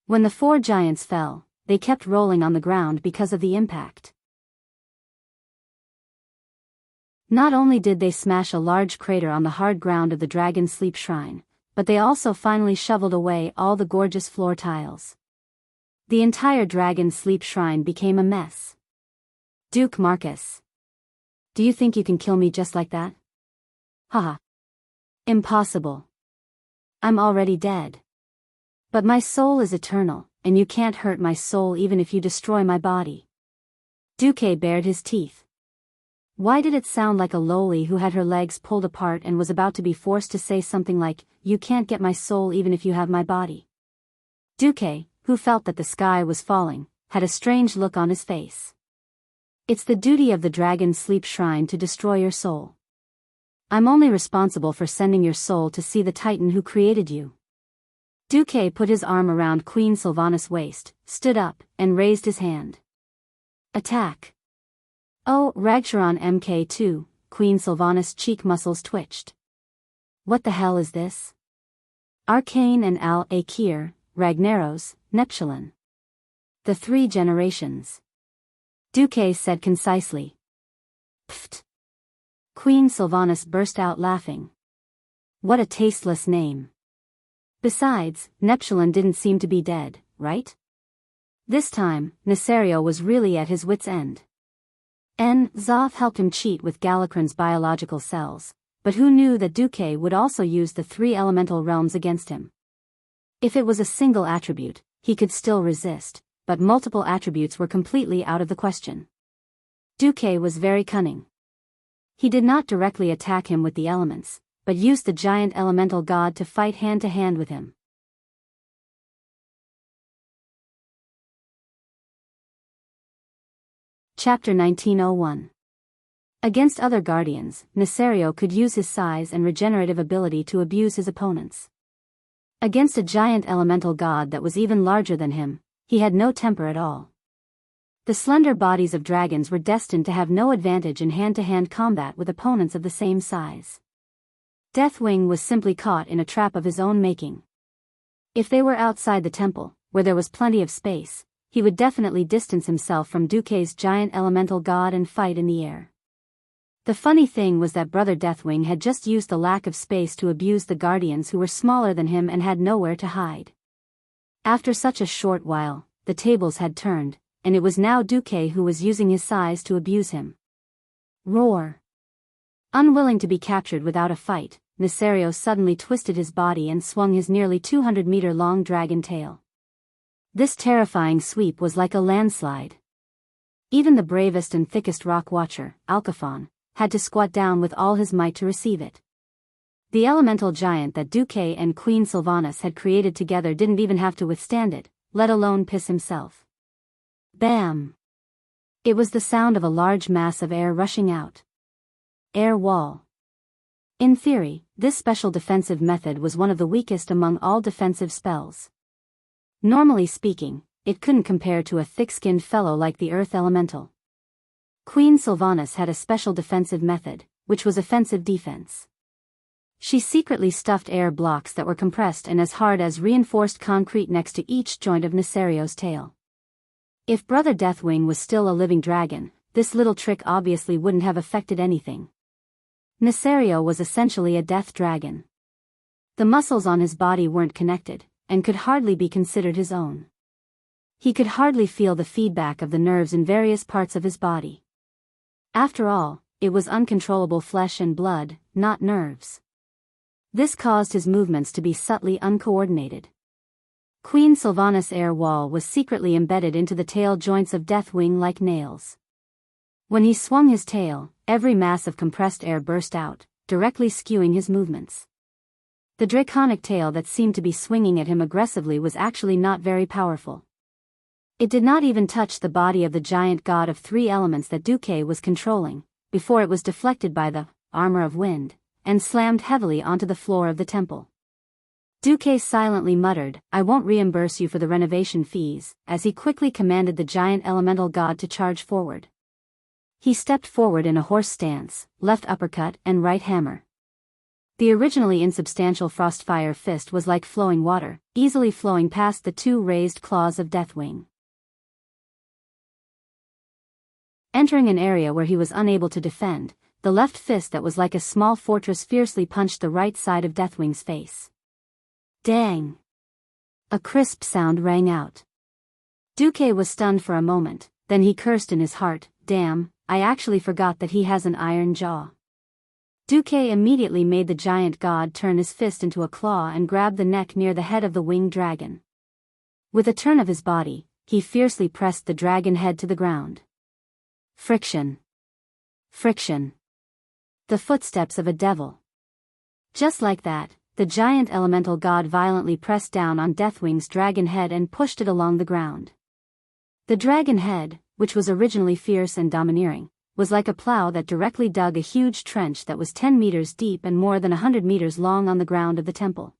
Speaker 1: When the 4 giants fell, they kept rolling on the ground because of the impact. Not only did they smash a large crater on the hard ground of the Dragon Sleep Shrine, but they also finally shoveled away all the gorgeous floor tiles. The entire Dragon Sleep Shrine became a mess. Duke Marcus. Do you think you can kill me just like that? Haha. Impossible. I'm already dead. But my soul is eternal, and you can't hurt my soul even if you destroy my body. Duque bared his teeth. Why did it sound like a loli who had her legs pulled apart and was about to be forced to say something like, "You can't get my soul even if you have my body"? Duque, who felt that the sky was falling, had a strange look on his face. It's the duty of the dragon sleep shrine to destroy your soul. I'm only responsible for sending your soul to see the Titan who created you. Duque put his arm around Queen Sylvanas' waist, stood up, and raised his hand. Attack. Oh, Ragcharon Mk2, Queen Sylvanas' cheek muscles twitched. What the hell is this? Arcane and Al-Akir, Ragnaros, Neptulon. The 3 generations. Duque said concisely. Pfft. Queen Sylvanas burst out laughing. What a tasteless name. Besides, Neptulon didn't seem to be dead, right? This time, Nesario was really at his wit's end. Zoth helped him cheat with Galakran's biological cells, but who knew that Duque would also use the 3 elemental realms against him? If it was a single attribute, he could still resist, but multiple attributes were completely out of the question. Duque was very cunning. He did not directly attack him with the elements, but used the giant elemental god to fight hand-to-hand with him. Chapter 1901. Against other guardians, Nesario could use his size and regenerative ability to abuse his opponents. Against a giant elemental god that was even larger than him, he had no temper at all. The slender bodies of dragons were destined to have no advantage in hand-to-hand combat with opponents of the same size. Deathwing was simply caught in a trap of his own making. If they were outside the temple, where there was plenty of space, he would definitely distance himself from Duque's giant elemental god and fight in the air. The funny thing was that Brother Deathwing had just used the lack of space to abuse the guardians who were smaller than him and had nowhere to hide. After such a short while, the tables had turned, and it was now Duque who was using his size to abuse him. Roar! Unwilling to be captured without a fight, Nesario suddenly twisted his body and swung his nearly 200-meter-long dragon tail. This terrifying sweep was like a landslide. Even the bravest and thickest rock watcher, Alcaphon, had to squat down with all his might to receive it. The elemental giant that Duque and Queen Sylvanas had created together didn't even have to withstand it, let alone piss himself. Bam! It was the sound of a large mass of air rushing out. Air wall. In theory, this special defensive method was one of the weakest among all defensive spells. Normally speaking, it couldn't compare to a thick-skinned fellow like the Earth Elemental. Queen Sylvanas had a special defensive method, which was offensive defense. She secretly stuffed air blocks that were compressed and as hard as reinforced concrete next to each joint of Nesario's tail. If Brother Deathwing was still a living dragon, this little trick obviously wouldn't have affected anything. Nesario was essentially a death dragon. The muscles on his body weren't connected, and could hardly be considered his own. He could hardly feel the feedback of the nerves in various parts of his body. After all, it was uncontrollable flesh and blood, not nerves. This caused his movements to be subtly uncoordinated. Queen Sylvanas' air wall was secretly embedded into the tail joints of Deathwing like nails. When he swung his tail, every mass of compressed air burst out, directly skewing his movements. The draconic tail that seemed to be swinging at him aggressively was actually not very powerful. It did not even touch the body of the giant god of 3 elements that Duque was controlling, before it was deflected by the armor of wind, and slammed heavily onto the floor of the temple. Duque silently muttered, "I won't reimburse you for the renovation fees," as he quickly commanded the giant elemental god to charge forward. He stepped forward in a horse stance, left uppercut and right hammer. The originally insubstantial Frostfire fist was like flowing water, easily flowing past the 2 raised claws of Deathwing. Entering an area where he was unable to defend, the left fist that was like a small fortress fiercely punched the right side of Deathwing's face. Dang! A crisp sound rang out. Duque was stunned for a moment, then he cursed in his heart, damn, I actually forgot that he has an iron jaw. Duque immediately made the giant god turn his fist into a claw and grab the neck near the head of the winged dragon. With a turn of his body, he fiercely pressed the dragon head to the ground. Friction. Friction. The footsteps of a devil. Just like that, the giant elemental god violently pressed down on Deathwing's dragon head and pushed it along the ground. The dragon head, which was originally fierce and domineering, was like a plow that directly dug a huge trench that was 10 meters deep and more than 100 meters long on the ground of the temple.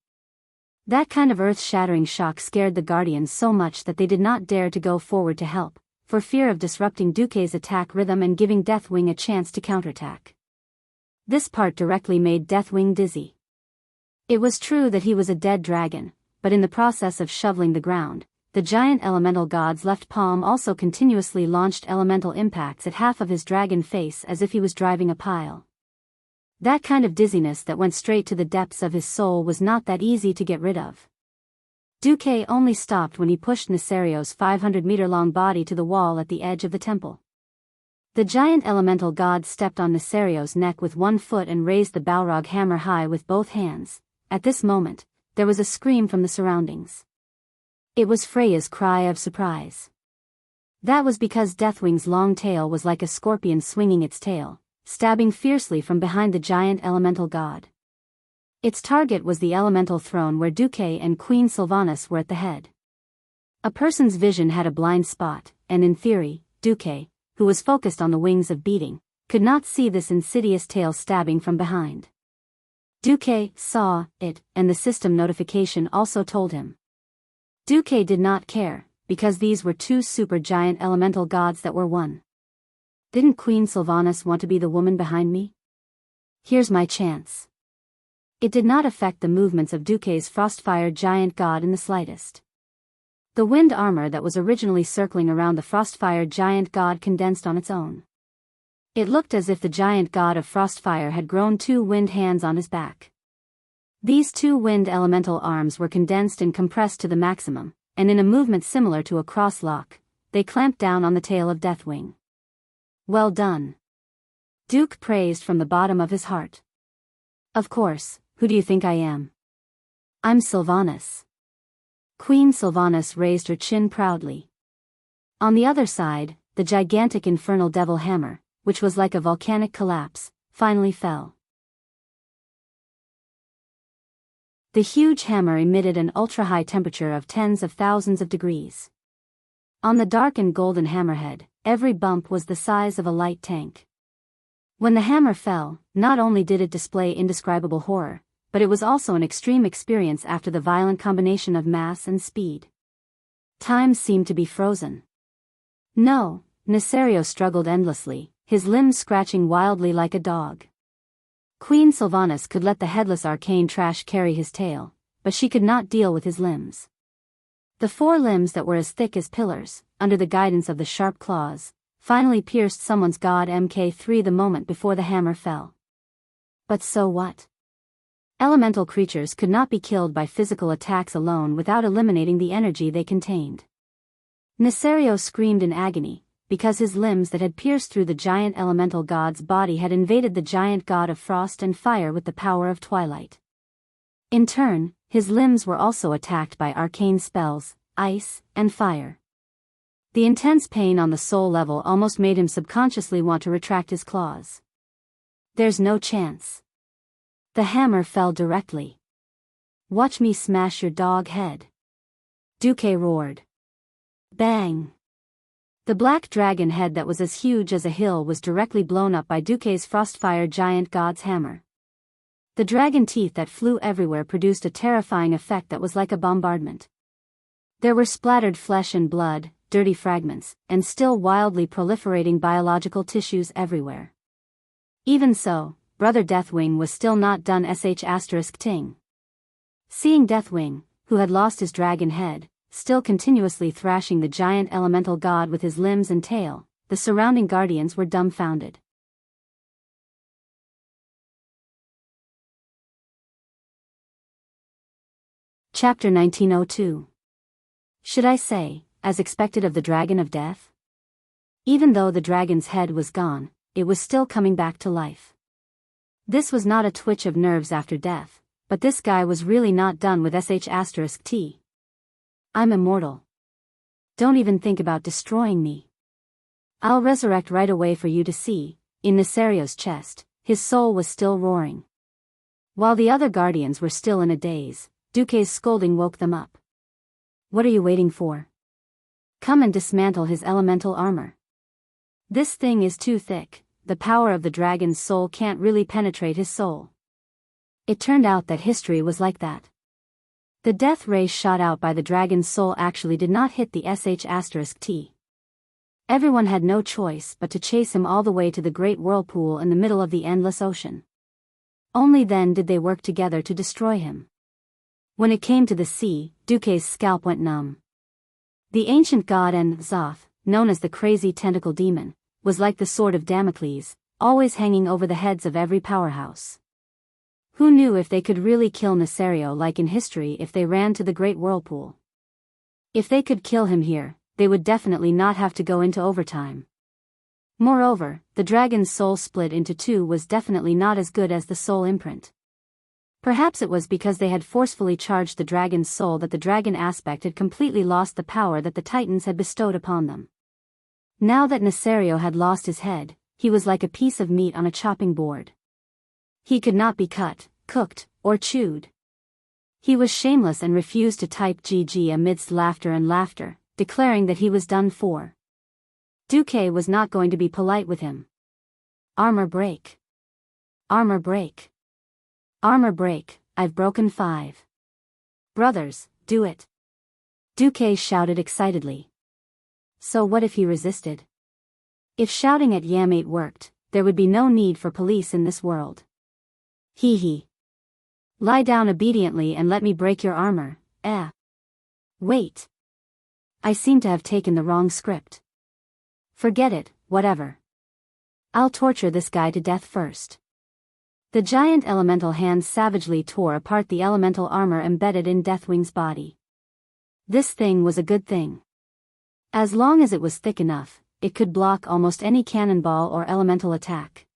Speaker 1: That kind of earth-shattering shock scared the Guardians so much that they did not dare to go forward to help, for fear of disrupting Duque's attack rhythm and giving Deathwing a chance to counterattack. This part directly made Deathwing dizzy. It was true that he was a dead dragon, but in the process of shoveling the ground, the giant elemental god's left palm also continuously launched elemental impacts at half of his dragon face as if he was driving a pile. That kind of dizziness that went straight to the depths of his soul was not that easy to get rid of. Duque only stopped when he pushed Nesario's 500-meter-long body to the wall at the edge of the temple. The giant elemental god stepped on Nesario's neck with one foot and raised the Balrog hammer high with both hands. At this moment, there was a scream from the surroundings. It was Freya's cry of surprise. That was because Deathwing's long tail was like a scorpion swinging its tail, stabbing fiercely from behind the giant elemental god. Its target was the elemental throne where Duque and Queen Sylvanas were at the head. A person's vision had a blind spot, and in theory, Duque, who was focused on the wings of beating, could not see this insidious tail stabbing from behind. Duque saw it, and the system notification also told him. Duque did not care, because these were two super-giant elemental gods that were one. Didn't Queen Sylvanas want to be the woman behind me? Here's my chance. It did not affect the movements of Duque's Frostfire giant god in the slightest. The wind armor that was originally circling around the Frostfire giant god condensed on its own. It looked as if the giant god of Frostfire had grown two wind hands on his back. These two wind elemental arms were condensed and compressed to the maximum, and in a movement similar to a cross-lock, they clamped down on the tail of Deathwing. Well done. Duke praised from the bottom of his heart. Of course, who do you think I am? I'm Sylvanas. Queen Sylvanas raised her chin proudly. On the other side, the gigantic infernal devil hammer, which was like a volcanic collapse, finally fell. The huge hammer emitted an ultra-high temperature of tens of thousands of degrees. On the dark and golden hammerhead, every bump was the size of a light tank. When the hammer fell, not only did it display indescribable horror, but it was also an extreme experience after the violent combination of mass and speed. Time seemed to be frozen. No, Nesario struggled endlessly, his limbs scratching wildly like a dog. Queen Sylvanas could let the headless arcane trash carry his tail, but she could not deal with his limbs. The four limbs that were as thick as pillars, under the guidance of the sharp claws, finally pierced someone's god Mk3 the moment before the hammer fell. But so what? Elemental creatures could not be killed by physical attacks alone without eliminating the energy they contained. Nesario screamed in agony, because his limbs that had pierced through the giant elemental god's body had invaded the giant god of frost and fire with the power of twilight. In turn, his limbs were also attacked by arcane spells, ice, and fire. The intense pain on the soul level almost made him subconsciously want to retract his claws. There's no chance. The hammer fell directly. Watch me smash your dog head. Duque roared. Bang! The black dragon head that was as huge as a hill was directly blown up by Duque's Frostfire giant god's hammer. The dragon teeth that flew everywhere produced a terrifying effect that was like a bombardment. There were splattered flesh and blood, dirty fragments, and still wildly proliferating biological tissues everywhere. Even so, Brother Deathwing was still not done *ting. Seeing Deathwing, who had lost his dragon head, still continuously thrashing the giant elemental god with his limbs and tail, the surrounding guardians were dumbfounded. Chapter 1902. Should I say, as expected of the Dragon of Death? Even though the dragon's head was gone, it was still coming back to life. This was not a twitch of nerves after death, but this guy was really not done with sh*t. I'm immortal. Don't even think about destroying me. I'll resurrect right away for you to see. In Nesario's chest, his soul was still roaring. While the other guardians were still in a daze, Duque's scolding woke them up. What are you waiting for? Come and dismantle his elemental armor. This thing is too thick, the power of the dragon's soul can't really penetrate his soul. It turned out that history was like that. The death ray shot out by the dragon's soul actually did not hit the sh*t. Everyone had no choice but to chase him all the way to the great whirlpool in the middle of the endless ocean. Only then did they work together to destroy him. When it came to the sea, Duque's scalp went numb. The ancient god Zoth, known as the crazy tentacle demon, was like the sword of Damocles, always hanging over the heads of every powerhouse. Who knew if they could really kill Nesario like in history if they ran to the great whirlpool? If they could kill him here, they would definitely not have to go into overtime. Moreover, the dragon's soul split into two was definitely not as good as the soul imprint. Perhaps it was because they had forcefully charged the dragon's soul that the dragon aspect had completely lost the power that the Titans had bestowed upon them. Now that Nesario had lost his head, he was like a piece of meat on a chopping board. He could not be cut, cooked, or chewed. He was shameless and refused to type GG amidst laughter and laughter, declaring that he was done for. Duque was not going to be polite with him. Armor break. Armor break. Armor break, I've broken 5. Brothers, do it. Duque shouted excitedly. So what if he resisted? If shouting at Yamate worked, there would be no need for police in this world. Hee hee. Lie down obediently and let me break your armor, Wait. I seem to have taken the wrong script. Forget it, whatever. I'll torture this guy to death first. The giant elemental hands savagely tore apart the elemental armor embedded in Deathwing's body. This thing was a good thing. As long as it was thick enough, it could block almost any cannonball or elemental attack.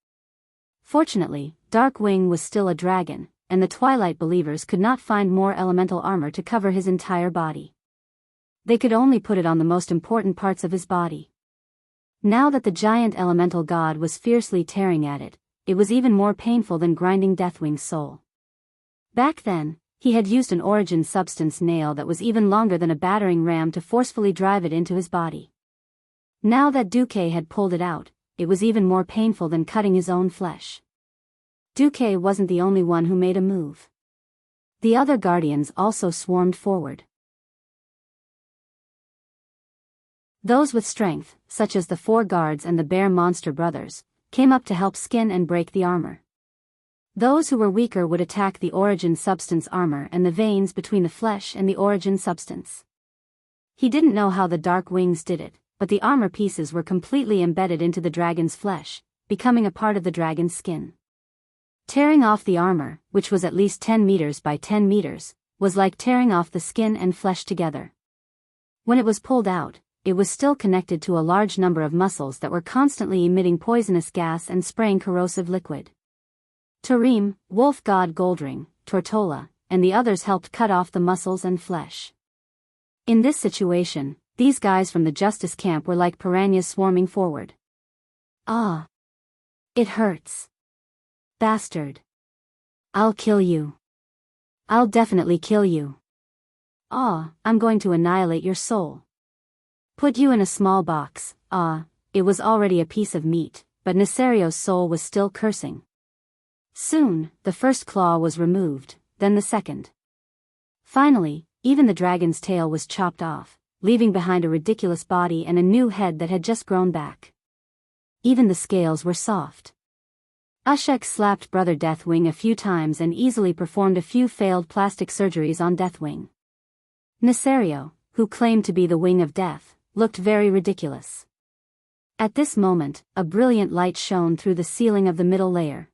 Speaker 1: Fortunately, Darkwing was still a dragon, and the Twilight Believers could not find more elemental armor to cover his entire body. They could only put it on the most important parts of his body. Now that the giant elemental god was fiercely tearing at it, it was even more painful than grinding Deathwing's soul. Back then, he had used an origin substance nail that was even longer than a battering ram to forcefully drive it into his body. Now that Duque had pulled it out, it was even more painful than cutting his own flesh. Duque wasn't the only one who made a move. The other guardians also swarmed forward. Those with strength, such as the 4 guards and the bear monster brothers, came up to help skin and break the armor. Those who were weaker would attack the origin substance armor and the veins between the flesh and the origin substance. He didn't know how the dark wings did it, but the armor pieces were completely embedded into the dragon's flesh, becoming a part of the dragon's skin. Tearing off the armor, which was at least 10 meters by 10 meters, was like tearing off the skin and flesh together. When it was pulled out, it was still connected to a large number of muscles that were constantly emitting poisonous gas and spraying corrosive liquid. Tarim, Wolf God Goldring, Tortola, and the others helped cut off the muscles and flesh. In this situation, these guys from the justice camp were like piranhas swarming forward. Ah! It hurts. Bastard. I'll kill you. I'll definitely kill you. Ah, I'm going to annihilate your soul. Put you in a small box. Ah, it was already a piece of meat, but Nesario's soul was still cursing. Soon, the first claw was removed, then the second. Finally, even the dragon's tail was chopped off, leaving behind a ridiculous body and a new head that had just grown back. Even the scales were soft. Ushek slapped Brother Deathwing a few times and easily performed a few failed plastic surgeries on Deathwing. Nesario, who claimed to be the Wing of Death, looked very ridiculous. At this moment, a brilliant light shone through the ceiling of the middle layer.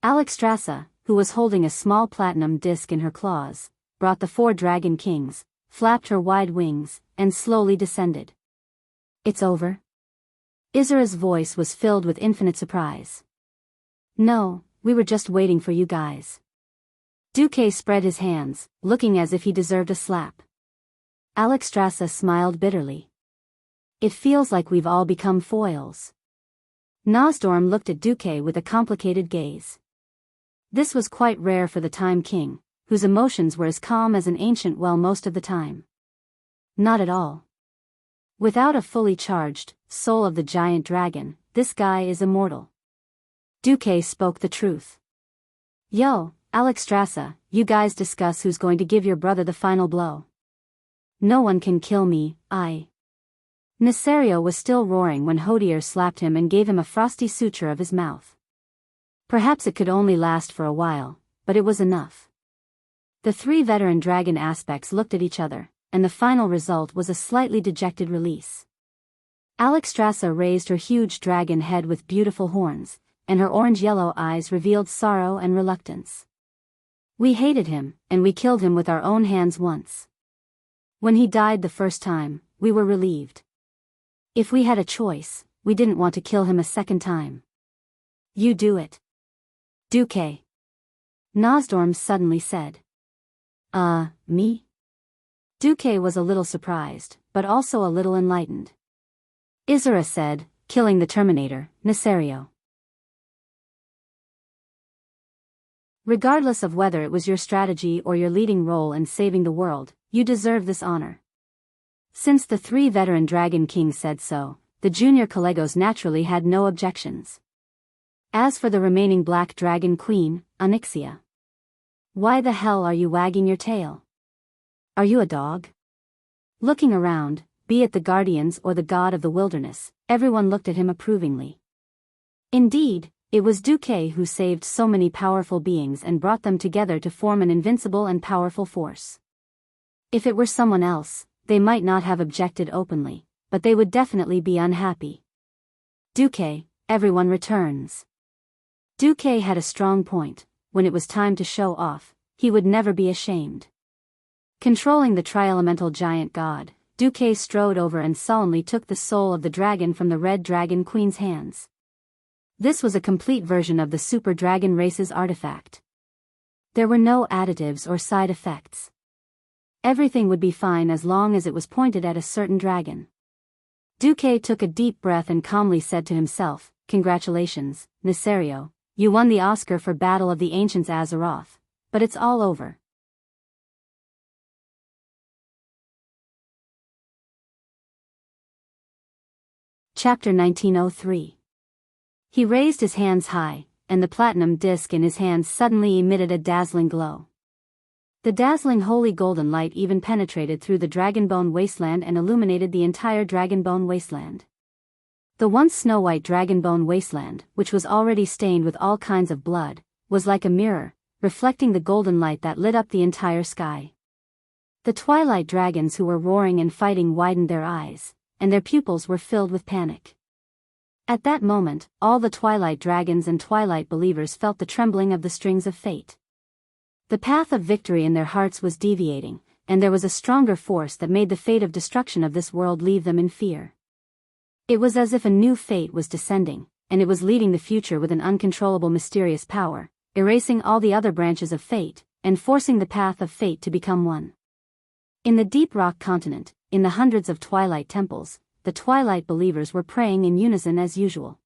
Speaker 1: Alexstrasza, who was holding a small platinum disc in her claws, brought the 4 dragon kings, flapped her wide wings, and slowly descended. It's over? Izura's voice was filled with infinite surprise. No, we were just waiting for you guys. Duque spread his hands, looking as if he deserved a slap. Alexstrasza smiled bitterly. It feels like we've all become foils. Nosdorm looked at Duque with a complicated gaze. This was quite rare for the Time King, whose emotions were as calm as an ancient well most of the time. Not at all. Without a fully charged soul of the giant dragon, this guy is immortal. Duque spoke the truth. Yo, Alexstrasza, you guys discuss who's going to give your brother the final blow. No one can kill me, Nesario was still roaring when Hodier slapped him and gave him a frosty suture of his mouth. Perhaps it could only last for a while, but it was enough. The three veteran dragon aspects looked at each other, and the final result was a slightly dejected release. Alexstrasza raised her huge dragon head with beautiful horns, and her orange-yellow eyes revealed sorrow and reluctance. We hated him, and we killed him with our own hands once. When he died the first time, we were relieved. If we had a choice, we didn't want to kill him a second time. You do it. Duque. Nosdorm suddenly said. Me? Duque was a little surprised, but also a little enlightened. Izura said, killing the Terminator, Nesario. Regardless of whether it was your strategy or your leading role in saving the world, you deserve this honor. Since the three veteran Dragon Kings said so, the junior Collegos naturally had no objections. As for the remaining Black Dragon Queen, Onyxia. Why the hell are you wagging your tail? Are you a dog? Looking around, be it the Guardians or the God of the Wilderness, everyone looked at him approvingly. Indeed, it was Duque who saved so many powerful beings and brought them together to form an invincible and powerful force. If it were someone else, they might not have objected openly, but they would definitely be unhappy. Duque, everyone returns. Duque had a strong point. When it was time to show off, he would never be ashamed. Controlling the tri-elemental giant god, Duque strode over and solemnly took the soul of the dragon from the Red Dragon Queen's hands. This was a complete version of the Super Dragon race's artifact. There were no additives or side effects. Everything would be fine as long as it was pointed at a certain dragon. Duque took a deep breath and calmly said to himself, "Congratulations, Nesario, you won the Oscar for Battle of the Ancients Azeroth, but it's all over." Chapter 1903. He raised his hands high, and the platinum disc in his hands suddenly emitted a dazzling glow. The dazzling holy golden light even penetrated through the Dragonbone Wasteland and illuminated the entire Dragonbone Wasteland. The once snow-white Dragonbone Wasteland, which was already stained with all kinds of blood, was like a mirror, reflecting the golden light that lit up the entire sky. The twilight dragons who were roaring and fighting widened their eyes, and their pupils were filled with panic. At that moment, all the twilight dragons and twilight believers felt the trembling of the strings of fate. The path of victory in their hearts was deviating, and there was a stronger force that made the fate of destruction of this world leave them in fear. It was as if a new fate was descending, and it was leading the future with an uncontrollable mysterious power, erasing all the other branches of fate, and forcing the path of fate to become one. In the deep rock continent, in the hundreds of twilight temples, the twilight believers were praying in unison as usual.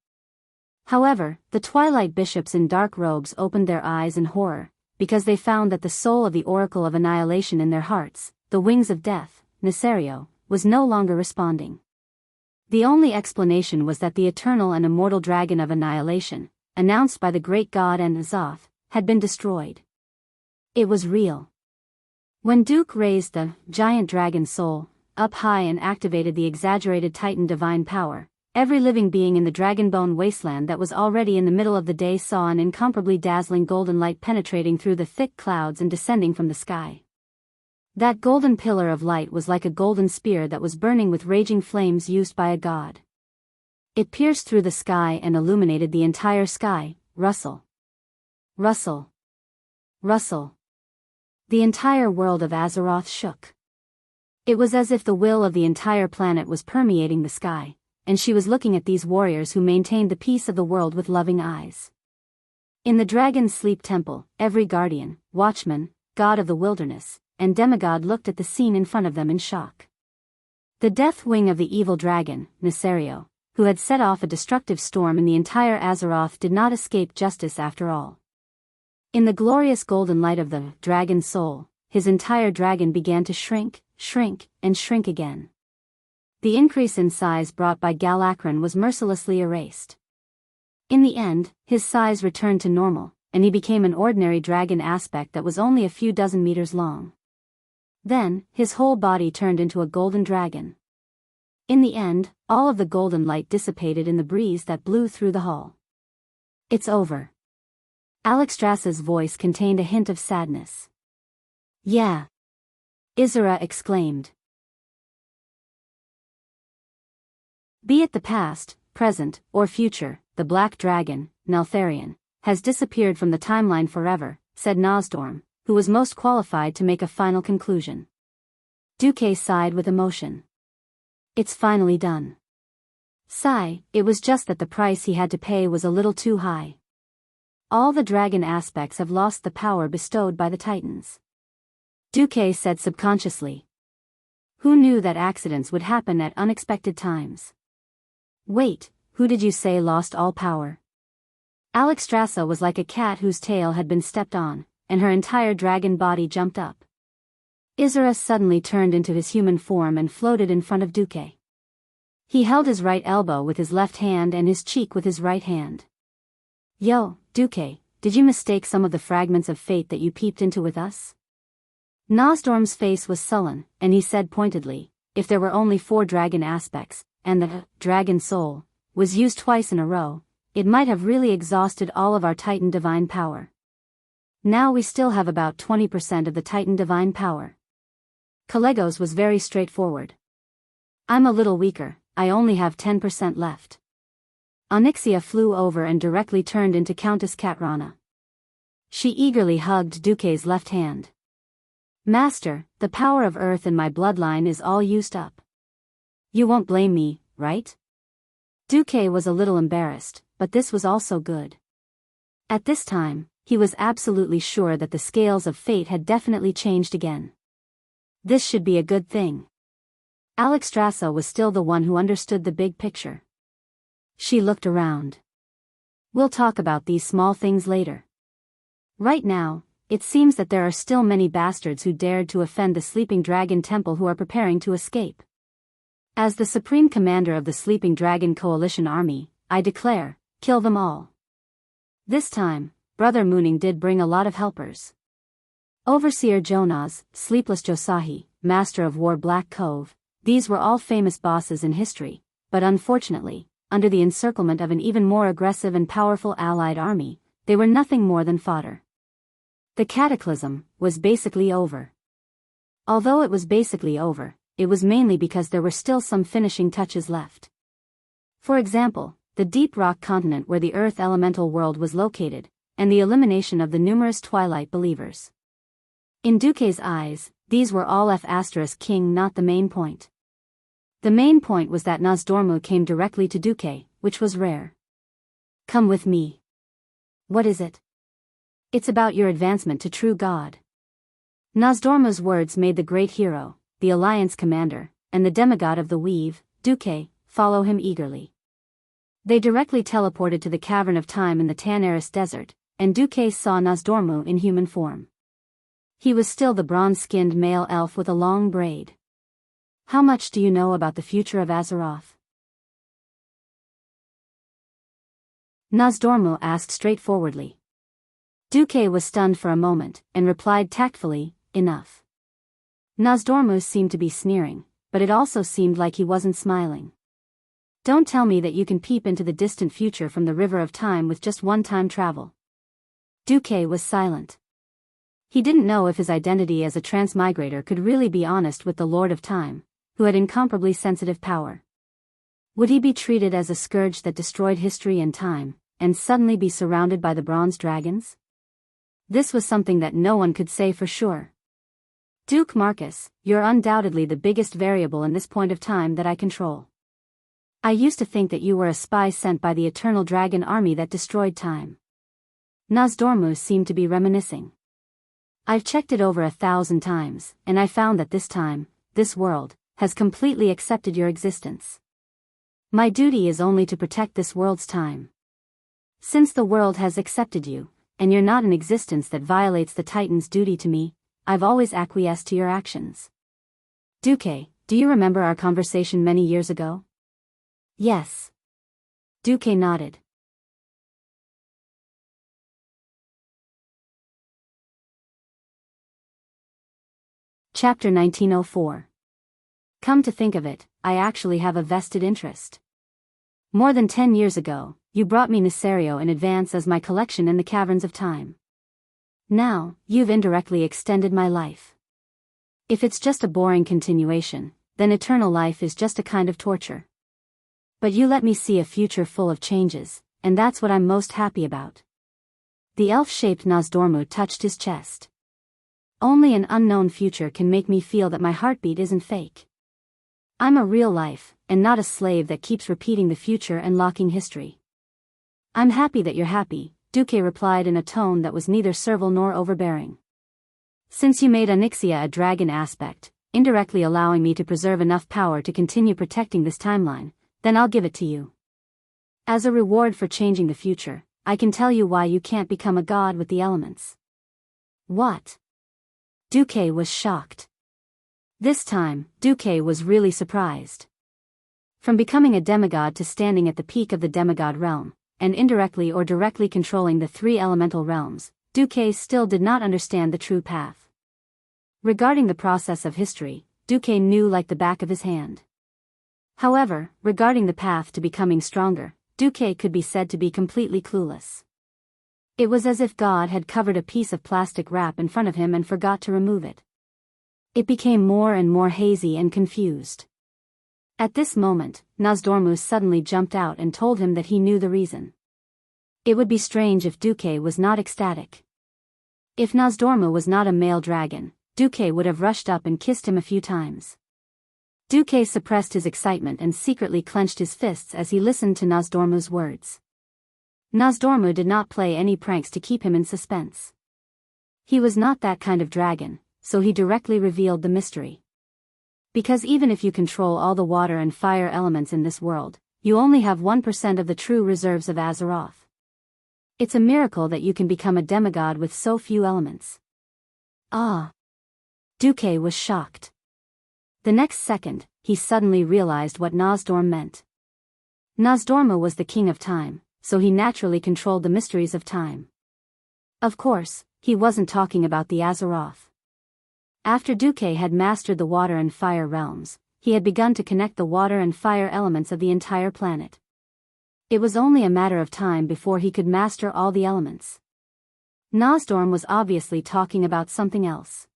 Speaker 1: However, the twilight bishops in dark robes opened their eyes in horror, because they found that the soul of the Oracle of Annihilation in their hearts, the wings of death, Nesario, was no longer responding. The only explanation was that the eternal and immortal dragon of annihilation, announced by the great god and Azoth, had been destroyed. It was real. When Duke raised the giant dragon soul up high and activated the exaggerated Titan divine power, every living being in the Dragonbone Wasteland that was already in the middle of the day saw an incomparably dazzling golden light penetrating through the thick clouds and descending from the sky. That golden pillar of light was like a golden spear that was burning with raging flames used by a god. It pierced through the sky and illuminated the entire sky. Rustle. Rustle. Rustle. The entire world of Azeroth shook. It was as if the will of the entire planet was permeating the sky, and she was looking at these warriors who maintained the peace of the world with loving eyes. In the dragon's sleep temple, every guardian, watchman, god of the wilderness, and demigod looked at the scene in front of them in shock. The death wing of the evil dragon, Nesario, who had set off a destructive storm in the entire Azeroth, did not escape justice after all. In the glorious golden light of the dragon's soul, his entire dragon began to shrink, and shrink again. The increase in size brought by Galakron was mercilessly erased. In the end, his size returned to normal, and he became an ordinary dragon aspect that was only a few dozen meters long. Then, his whole body turned into a golden dragon. In the end, all of the golden light dissipated in the breeze that blew through the hall. It's over. Alexstrasza's voice contained a hint of sadness. Yeah. Isra exclaimed. Be it the past, present, or future, the black dragon, Neltharion, has disappeared from the timeline forever, said Nosdorm, who was most qualified to make a final conclusion. Duque sighed with emotion. It's finally done. Sigh, it was just that the price he had to pay was a little too high. All the dragon aspects have lost the power bestowed by the Titans. Duque said subconsciously. Who knew that accidents would happen at unexpected times? Wait, who did you say lost all power? Alexstrasza was like a cat whose tail had been stepped on, and her entire dragon body jumped up. Isra suddenly turned into his human form and floated in front of Duque. He held his right elbow with his left hand and his cheek with his right hand. Yo, Duque, did you mistake some of the fragments of fate that you peeped into with us? Nosdorm's face was sullen, and he said pointedly, if there were only 4 dragon aspects, and the dragon soul was used twice in a row, it might have really exhausted all of our Titan divine power. Now we still have about 20% of the Titan divine power. Kalegos was very straightforward. I'm a little weaker, I only have 10% left. Onyxia flew over and directly turned into Countess Katrana. She eagerly hugged Duque's left hand. Master, the power of Earth in my bloodline is all used up. You won't blame me, right? Duque was a little embarrassed, but this was also good. At this time, he was absolutely sure that the scales of fate had definitely changed again. This should be a good thing. Alexstrasza was still the one who understood the big picture. She looked around. We'll talk about these small things later. Right now, it seems that there are still many bastards who dared to offend the Sleeping Dragon Temple who are preparing to escape. As the Supreme Commander of the Sleeping Dragon Coalition Army, I declare, kill them all. This time, Brother Mooning did bring a lot of helpers. Overseer Jonas, Sleepless Josahi, Master of War Black Cove, these were all famous bosses in history, but unfortunately, under the encirclement of an even more aggressive and powerful allied army, they were nothing more than fodder. The cataclysm was basically over. Although it was basically over, it was mainly because there were still some finishing touches left. For example, the deep rock continent where the Earth elemental world was located, and the elimination of the numerous Twilight believers. In Duque's eyes, these were all F*King, not the main point. The main point was that Nosdormu came directly to Duque, which was rare. Come with me. What is it? It's about your advancement to true God. Nosdormu's words made the great hero, the Alliance commander, and the demigod of the Weave, Duque, follow him eagerly. They directly teleported to the Cavern of Time in the Tanaris Desert, and Duque saw Nosdormu in human form. He was still the bronze-skinned male elf with a long braid. How much do you know about the future of Azeroth? Nosdormu asked straightforwardly. Duque was stunned for a moment, and replied tactfully, enough. Nosdormu seemed to be sneering, but it also seemed like he wasn't smiling. Don't tell me that you can peep into the distant future from the River of Time with just one time travel. Duque was silent. He didn't know if his identity as a transmigrator could really be honest with the Lord of Time, who had incomparably sensitive power. Would he be treated as a scourge that destroyed history and time, and suddenly be surrounded by the bronze dragons? This was something that no one could say for sure. Duke Marcus, you're undoubtedly the biggest variable in this point of time that I control. I used to think that you were a spy sent by the eternal dragon army that destroyed time. Nozdormu seemed to be reminiscing. I've checked it over 1,000 times, and I found that this time, this world, has completely accepted your existence. My duty is only to protect this world's time. Since the world has accepted you, and you're not an existence that violates the Titan's duty to me, I've always acquiesced to your actions. Duque, do you remember our conversation many years ago? Yes. Duque nodded. Chapter 1904. Come to think of it, I actually have a vested interest. More than 10 years ago, you brought me Nisario in advance as my collection in the caverns of time. Now, you've indirectly extended my life. If it's just a boring continuation, then eternal life is just a kind of torture. But you let me see a future full of changes, and that's what I'm most happy about. The elf-shaped Nozdormu touched his chest. Only an unknown future can make me feel that my heartbeat isn't fake. I'm a real life, and not a slave that keeps repeating the future and locking history. I'm happy that you're happy, Duque replied in a tone that was neither servile nor overbearing. Since you made Onyxia a dragon aspect, indirectly allowing me to preserve enough power to continue protecting this timeline, then I'll give it to you. As a reward for changing the future, I can tell you why you can't become a god with the elements. What? Duque was shocked. This time, Duque was really surprised. From becoming a demigod to standing at the peak of the demigod realm, and indirectly or directly controlling the 3 elemental realms, Duque still did not understand the true path. Regarding the process of history, Duque knew like the back of his hand. However, regarding the path to becoming stronger, Duque could be said to be completely clueless. It was as if God had covered a piece of plastic wrap in front of him and forgot to remove it. It became more and more hazy and confused. At this moment, Nozdormu suddenly jumped out and told him that he knew the reason. It would be strange if Duque was not ecstatic. If Nozdormu was not a male dragon, Duque would have rushed up and kissed him a few times. Duque suppressed his excitement and secretly clenched his fists as he listened to Nozdormu's words. Nozdormu did not play any pranks to keep him in suspense. He was not that kind of dragon, so he directly revealed the mystery. Because even if you control all the water and fire elements in this world, you only have 1% of the true reserves of Azeroth. It's a miracle that you can become a demigod with so few elements. Ah! Duque was shocked. The next second, he suddenly realized what Nozdorm meant. Nozdormu was the king of time, so he naturally controlled the mysteries of time. Of course, he wasn't talking about the Azeroth. After Duque had mastered the water and fire realms, he had begun to connect the water and fire elements of the entire planet. It was only a matter of time before he could master all the elements. Nozdorm was obviously talking about something else.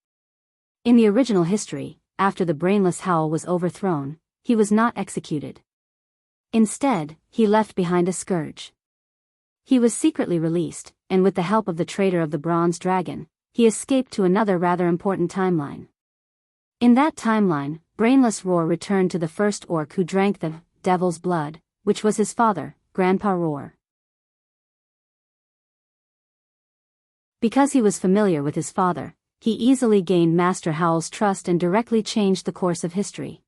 Speaker 1: In the original history, after the brainless Howl was overthrown, he was not executed. Instead, he left behind a scourge. He was secretly released, and with the help of the traitor of the Bronze Dragon, he escaped to another rather important timeline. In that timeline, Brainless Roar returned to the first orc who drank the devil's blood, which was his father, Grandpa Roar. Because he was familiar with his father, he easily gained Master Howl's trust and directly changed the course of history.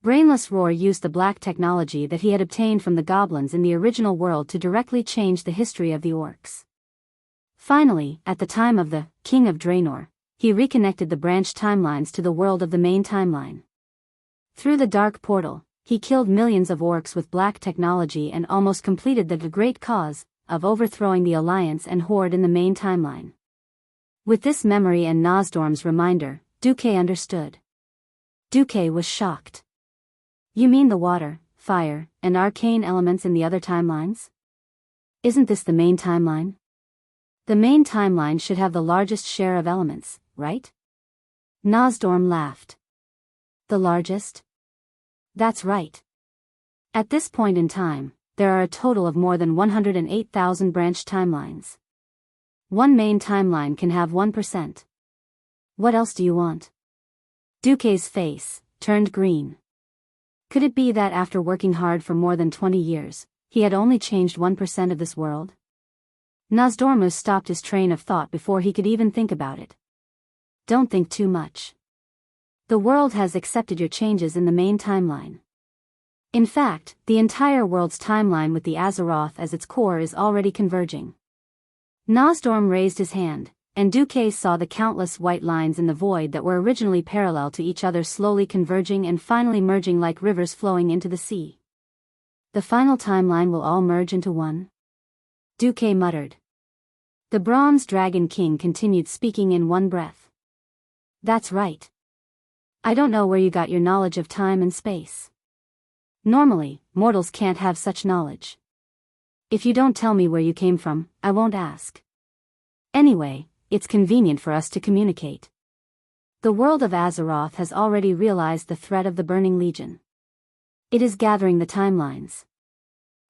Speaker 1: Brainless Roar used the black technology that he had obtained from the goblins in the original world to directly change the history of the orcs. Finally, at the time of the King of Draenor, he reconnected the branched timelines to the world of the main timeline. Through the dark portal, he killed millions of orcs with black technology and almost completed the great cause of overthrowing the Alliance and Horde in the main timeline. With this memory and Nozdorm's reminder, Duque understood. Duque was shocked. You mean the water, fire, and arcane elements in the other timelines? Isn't this the main timeline? The main timeline should have the largest share of elements, right? Nozdorm laughed. The largest? That's right. At this point in time, there are a total of more than 108,000 branched timelines. One main timeline can have 1%. What else do you want? Duque's face turned green. Could it be that after working hard for more than 20 years, he had only changed 1% of this world? Nozdormu stopped his train of thought before he could even think about it. Don't think too much. The world has accepted your changes in the main timeline. In fact, the entire world's timeline with the Azeroth as its core is already converging. Nozdorm raised his hand, and Duque saw the countless white lines in the void that were originally parallel to each other slowly converging and finally merging like rivers flowing into the sea. The final timeline will all merge into one? Duque muttered. The Bronze Dragon King continued speaking in one breath. That's right. I don't know where you got your knowledge of time and space. Normally, mortals can't have such knowledge. If you don't tell me where you came from, I won't ask. Anyway, it's convenient for us to communicate. The world of Azeroth has already realized the threat of the Burning Legion. It is gathering the timelines.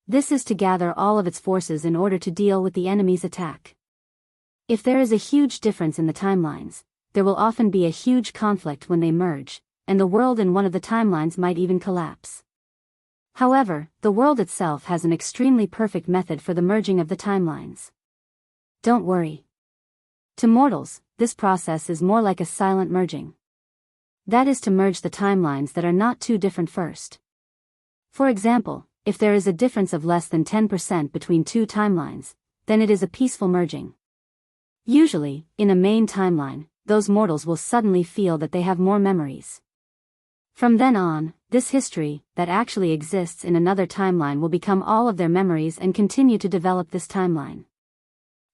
Speaker 1: This is to gather all of its forces in order to deal with the enemy's attack. If there is a huge difference in the timelines, there will often be a huge conflict when they merge, and the world in one of the timelines might even collapse. However, the world itself has an extremely perfect method for the merging of the timelines. Don't worry. To mortals, this process is more like a silent merging. That is to merge the timelines that are not too different first. For example, if there is a difference of less than 10% between two timelines, then it is a peaceful merging. Usually, in a main timeline, those mortals will suddenly feel that they have more memories. From then on, this history, that actually exists in another timeline will become all of their memories and continue to develop this timeline.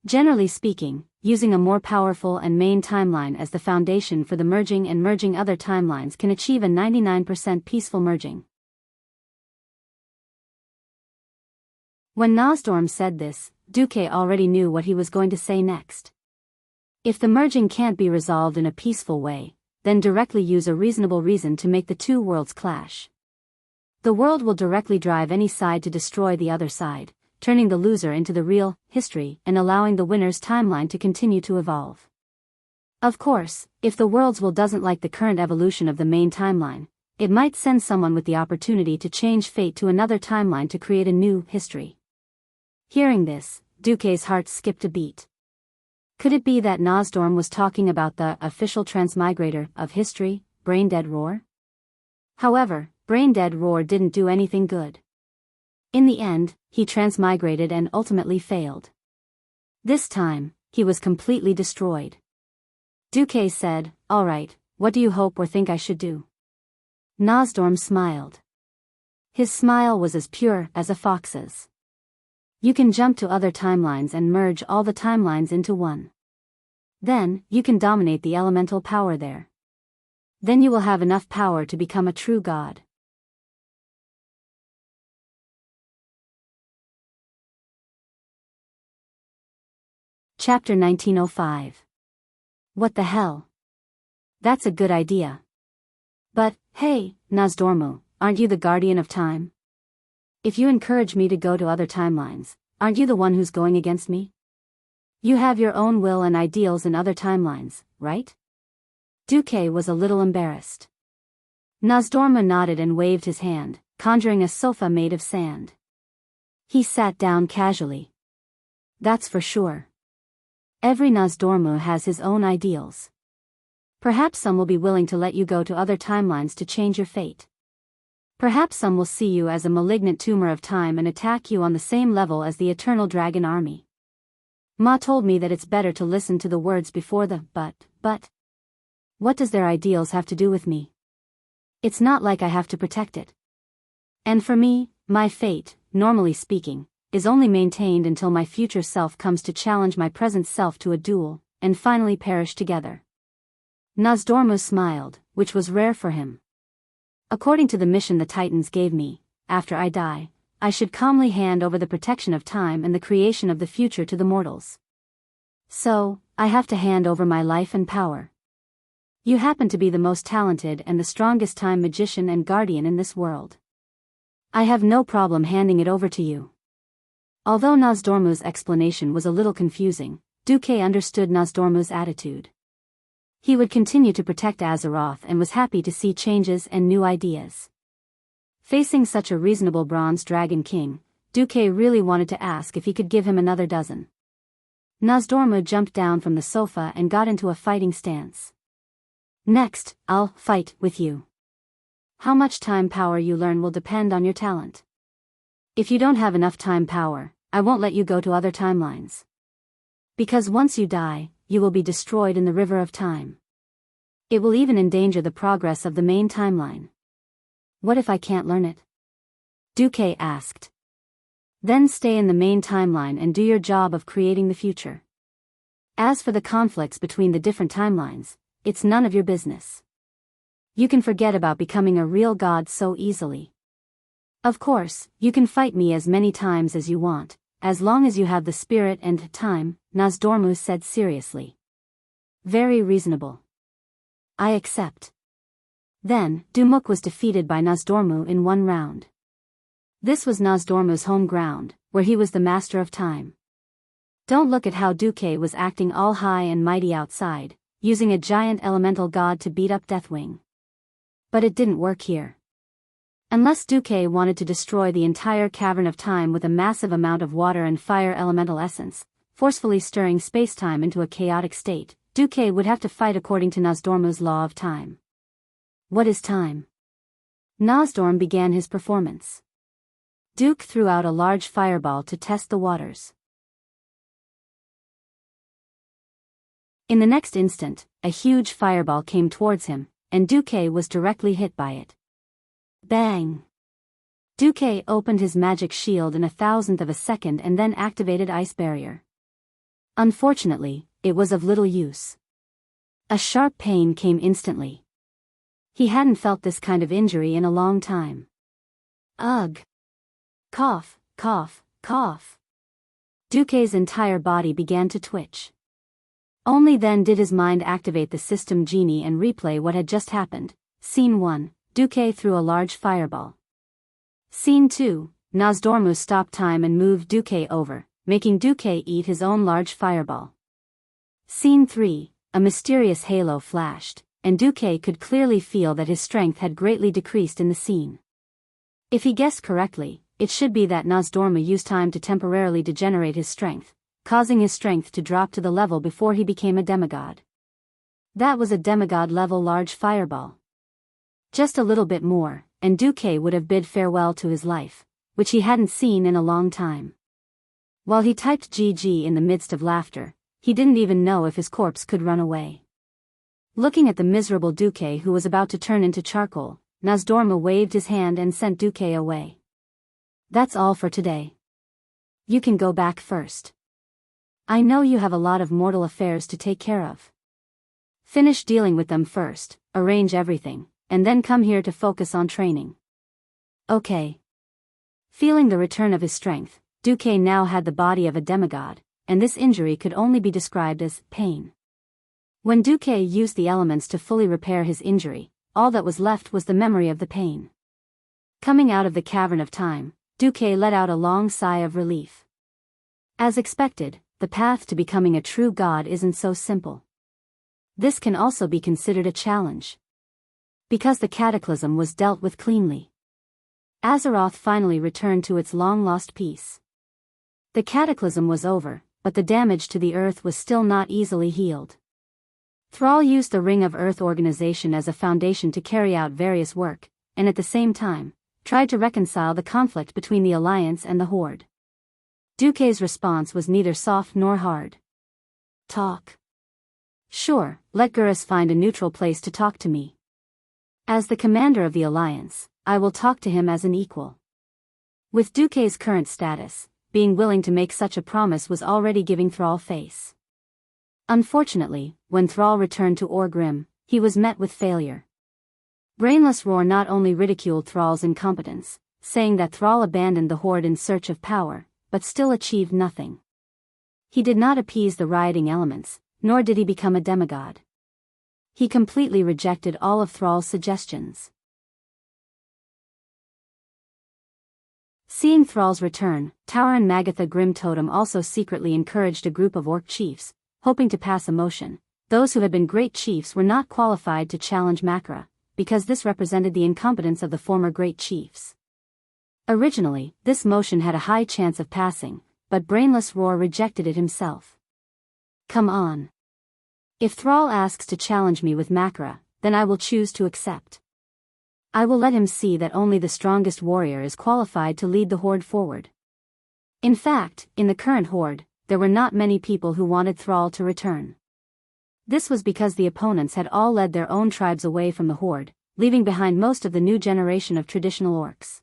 Speaker 1: Generally speaking, using a more powerful and main timeline as the foundation for the merging and merging other timelines can achieve a 99% peaceful merging. When Nozdorm said this, Duque already knew what he was going to say next. If the merging can't be resolved in a peaceful way, then directly use a reasonable reason to make the two worlds clash. The world will directly drive any side to destroy the other side, turning the loser into the real history and allowing the winner's timeline to continue to evolve. Of course, if the world's will doesn't like the current evolution of the main timeline, it might send someone with the opportunity to change fate to another timeline to create a new history. Hearing this, Duque's heart skipped a beat. Could it be that Nozdorm was talking about the official transmigrator of history, Braindead Roar? However, Braindead Roar didn't do anything good. In the end, he transmigrated and ultimately failed. This time, he was completely destroyed. Duque said, "All right, what do you hope or think I should do?" Nozdorm smiled. His smile was as pure as a fox's. You can jump to other timelines and merge all the timelines into one. Then, you can dominate the elemental power there. Then you will have enough power to become a true god. Chapter 1905. What the hell? That's a good idea. But, hey, Nozdormu, aren't you the guardian of time? If you encourage me to go to other timelines, aren't you the one who's going against me? You have your own will and ideals in other timelines, right? Duque was a little embarrassed. Nozdormu nodded and waved his hand, conjuring a sofa made of sand. He sat down casually. That's for sure. Every Nozdormu has his own ideals. Perhaps some will be willing to let you go to other timelines to change your fate. Perhaps some will see you as a malignant tumor of time and attack you on the same level as the Eternal Dragon Army. Ma told me that it's better to listen to the words before the but. What does their ideals have to do with me? It's not like I have to protect it. And for me, my fate, normally speaking, is only maintained until my future self comes to challenge my present self to a duel, and finally perish together. Nozdormu smiled, which was rare for him. According to the mission the Titans gave me, after I die, I should calmly hand over the protection of time and the creation of the future to the mortals. So, I have to hand over my life and power. You happen to be the most talented and the strongest time magician and guardian in this world. I have no problem handing it over to you. Although Nozdormu's explanation was a little confusing, Duque understood Nozdormu's attitude. He would continue to protect Azeroth and was happy to see changes and new ideas. Facing such a reasonable bronze dragon king, Duque really wanted to ask if he could give him another dozen. Nozdormu jumped down from the sofa and got into a fighting stance. Next, I'll fight with you. How much time power you learn will depend on your talent. If you don't have enough time power, I won't let you go to other timelines. Because once you die, you will be destroyed in the river of time. It will even endanger the progress of the main timeline. What if I can't learn it? Duque asked. Then stay in the main timeline and do your job of creating the future. As for the conflicts between the different timelines, it's none of your business. You can forget about becoming a real god so easily. Of course, you can fight me as many times as you want, as long as you have the spirit and time, Nozdormu said seriously. Very reasonable. I accept. Then, Dumuk was defeated by Nozdormu in one round. This was Nozdormu's home ground, where he was the master of time. Don't look at how Duque was acting all high and mighty outside, using a giant elemental god to beat up Deathwing. But it didn't work here. Unless Duque wanted to destroy the entire cavern of time with a massive amount of water and fire elemental essence, forcefully stirring space-time into a chaotic state, Duque would have to fight according to Nozdormu's law of time. What is time? Nozdorm began his performance. Duke threw out a large fireball to test the waters. In the next instant, a huge fireball came towards him, and Duque was directly hit by it. Bang! Duque opened his magic shield in 1,000th of a second and then activated Ice Barrier. Unfortunately, it was of little use. A sharp pain came instantly. He hadn't felt this kind of injury in a long time. Ugh! Cough, cough, cough. Duque's entire body began to twitch. Only then did his mind activate the system genie and replay what had just happened. Scene 1, Duque threw a large fireball. Scene 2, Nozdormu stopped time and moved Duque over, making Duque eat his own large fireball. Scene 3, a mysterious halo flashed, and Duque could clearly feel that his strength had greatly decreased in the scene. If he guessed correctly, it should be that Nozdormu used time to temporarily degenerate his strength, causing his strength to drop to the level before he became a demigod. That was a demigod-level large fireball. Just a little bit more, and Duque would have bid farewell to his life, which he hadn't seen in a long time. While he typed GG in the midst of laughter, he didn't even know if his corpse could run away. Looking at the miserable Duque who was about to turn into charcoal, Nozdormu waved his hand and sent Duque away. That's all for today. You can go back first. I know you have a lot of mortal affairs to take care of. Finish dealing with them first, arrange everything, and then come here to focus on training. Okay. Feeling the return of his strength, Duque now had the body of a demigod, and this injury could only be described as pain. When Duque used the elements to fully repair his injury, all that was left was the memory of the pain. Coming out of the cavern of time, Duque let out a long sigh of relief. As expected, the path to becoming a true god isn't so simple. This can also be considered a challenge. Because the cataclysm was dealt with cleanly, Azeroth finally returned to its long-lost peace. The cataclysm was over, but the damage to the earth was still not easily healed. Thrall used the Ring of Earth organization as a foundation to carry out various work, and at the same time, tried to reconcile the conflict between the Alliance and the Horde. Duque's response was neither soft nor hard. Talk. Sure, let Gurus find a neutral place to talk to me. As the commander of the Alliance, I will talk to him as an equal. With Duque's current status, being willing to make such a promise was already giving Thrall face. Unfortunately, when Thrall returned to Orgrim, he was met with failure. Brainless Roar not only ridiculed Thrall's incompetence, saying that Thrall abandoned the Horde in search of power, but still achieved nothing. He did not appease the rioting elements, nor did he become a demigod. He completely rejected all of Thrall's suggestions. Seeing Thrall's return, Tauren Magatha Grim Totem also secretly encouraged a group of orc chiefs, hoping to pass a motion. Those who had been great chiefs were not qualified to challenge Makra, because this represented the incompetence of the former great chiefs. Originally, this motion had a high chance of passing, but brainless Roar rejected it himself. Come on. If Thrall asks to challenge me with Makara, then I will choose to accept. I will let him see that only the strongest warrior is qualified to lead the horde forward. In fact, in the current horde, there were not many people who wanted Thrall to return. This was because the opponents had all led their own tribes away from the horde, leaving behind most of the new generation of traditional orcs.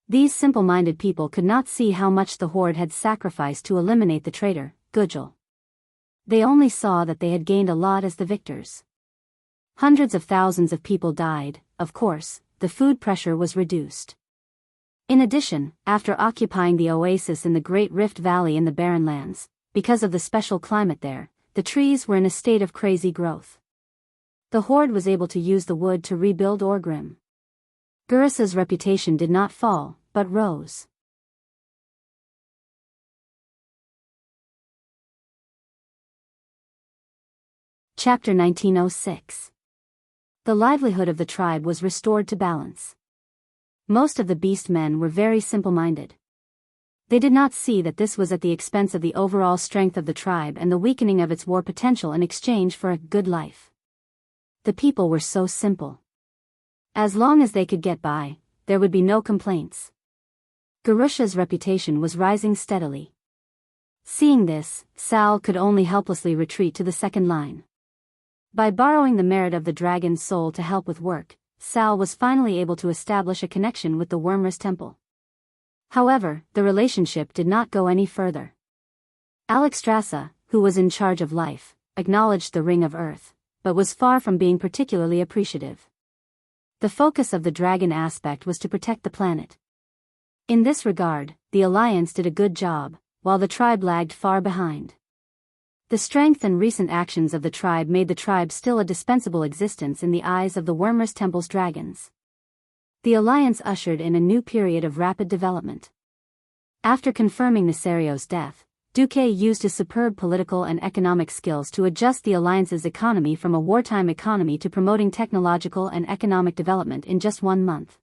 Speaker 1: These simple-minded people could not see how much the horde had sacrificed to eliminate the traitor, Gudjal. They only saw that they had gained a lot as the victors. Hundreds of thousands of people died, of course, the food pressure was reduced. In addition, after occupying the oasis in the Great Rift Valley in the Barren Lands, because of the special climate there, the trees were in a state of crazy growth. The horde was able to use the wood to rebuild Orgrim. Gurisa's reputation did not fall, but rose. Chapter 1906. The livelihood of the tribe was restored to balance. Most of the beast men were very simple-minded. They did not see that this was at the expense of the overall strength of the tribe and the weakening of its war potential in exchange for a good life. The people were so simple. As long as they could get by, there would be no complaints. Gurusha's reputation was rising steadily. Seeing this, Sal could only helplessly retreat to the second line. By borrowing the merit of the dragon's soul to help with work, Sal was finally able to establish a connection with the Wormrus Temple. However, the relationship did not go any further. Alexstrasza, who was in charge of life, acknowledged the Ring of Earth, but was far from being particularly appreciative. The focus of the dragon aspect was to protect the planet. In this regard, the Alliance did a good job, while the tribe lagged far behind. The strength and recent actions of the tribe made the tribe still a dispensable existence in the eyes of the Wormrus Temple's dragons. The Alliance ushered in a new period of rapid development. After confirming Nisario's death, Duque used his superb political and economic skills to adjust the Alliance's economy from a wartime economy to promoting technological and economic development in just 1 month.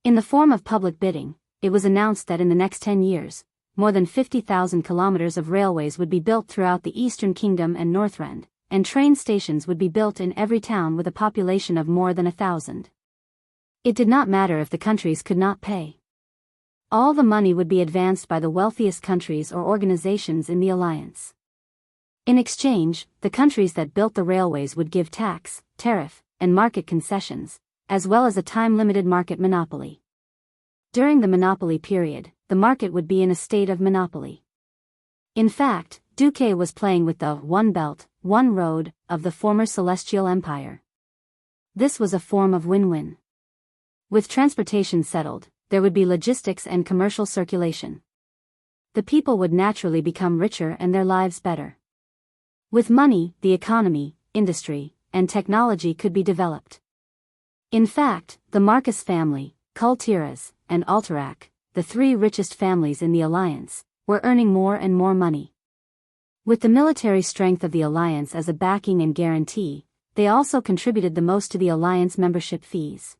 Speaker 1: In the form of public bidding, it was announced that in the next 10 years, more than 50,000 kilometers of railways would be built throughout the Eastern Kingdom and Northrend, and train stations would be built in every town with a population of more than 1,000. It did not matter if the countries could not pay. All the money would be advanced by the wealthiest countries or organizations in the Alliance. In exchange, the countries that built the railways would give tax, tariff, and market concessions, as well as a time-limited market monopoly. During the monopoly period, the market would be in a state of monopoly. In fact, Duque was playing with the one belt, one road of the former Celestial Empire. This was a form of win-win. With transportation settled, there would be logistics and commercial circulation. The people would naturally become richer and their lives better. With money, the economy, industry, and technology could be developed. In fact, the Marcus family, Kultiras, and Alterac, the 3 richest families in the Alliance, were earning more and more money. With the military strength of the Alliance as a backing and guarantee, they also contributed the most to the Alliance membership fees.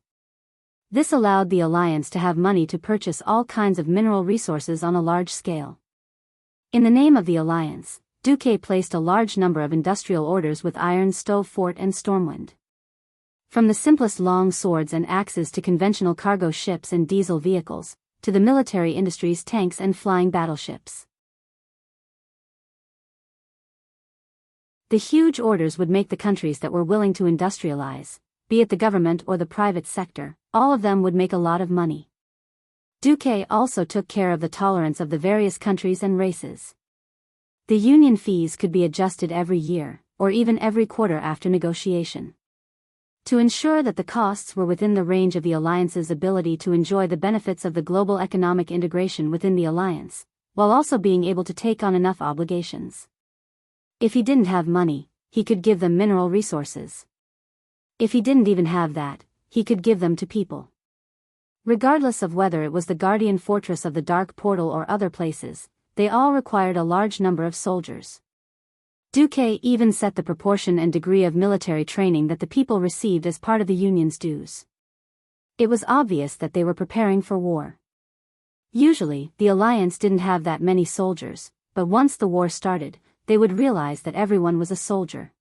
Speaker 1: This allowed the Alliance to have money to purchase all kinds of mineral resources on a large scale. In the name of the Alliance, Duque placed a large number of industrial orders with Iron Stove Fort and Stormwind. From the simplest long swords and axes to conventional cargo ships and diesel vehicles, to the military industry's tanks and flying battleships. The huge orders would make the countries that were willing to industrialize, be it the government or the private sector, all of them would make a lot of money. Duque also took care of the tolerance of the various countries and races. The union fees could be adjusted every year, or even every quarter after negotiation. To ensure that the costs were within the range of the Alliance's ability to enjoy the benefits of the global economic integration within the Alliance, while also being able to take on enough obligations. If he didn't have money, he could give them mineral resources. If he didn't even have that, he could give them to people. Regardless of whether it was the Guardian Fortress of the Dark Portal or other places, they all required a large number of soldiers. Duque even set the proportion and degree of military training that the people received as part of the Union's dues. It was obvious that they were preparing for war. Usually, the alliance didn't have that many soldiers, but once the war started, they would realize that everyone was a soldier.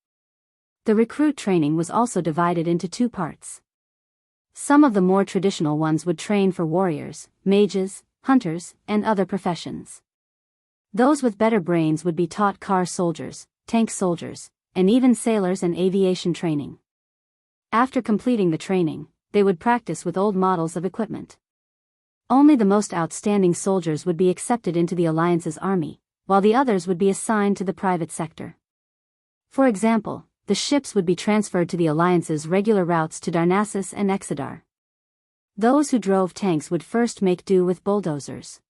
Speaker 1: The recruit training was also divided into two parts. Some of the more traditional ones would train for warriors, mages, hunters, and other professions. Those with better brains would be taught car soldiers, tank soldiers, and even sailors and aviation training. After completing the training, they would practice with old models of equipment. Only the most outstanding soldiers would be accepted into the Alliance's army, while the others would be assigned to the private sector. For example, the ships would be transferred to the Alliance's regular routes to Darnassus and Exodar. Those who drove tanks would first make do with bulldozers.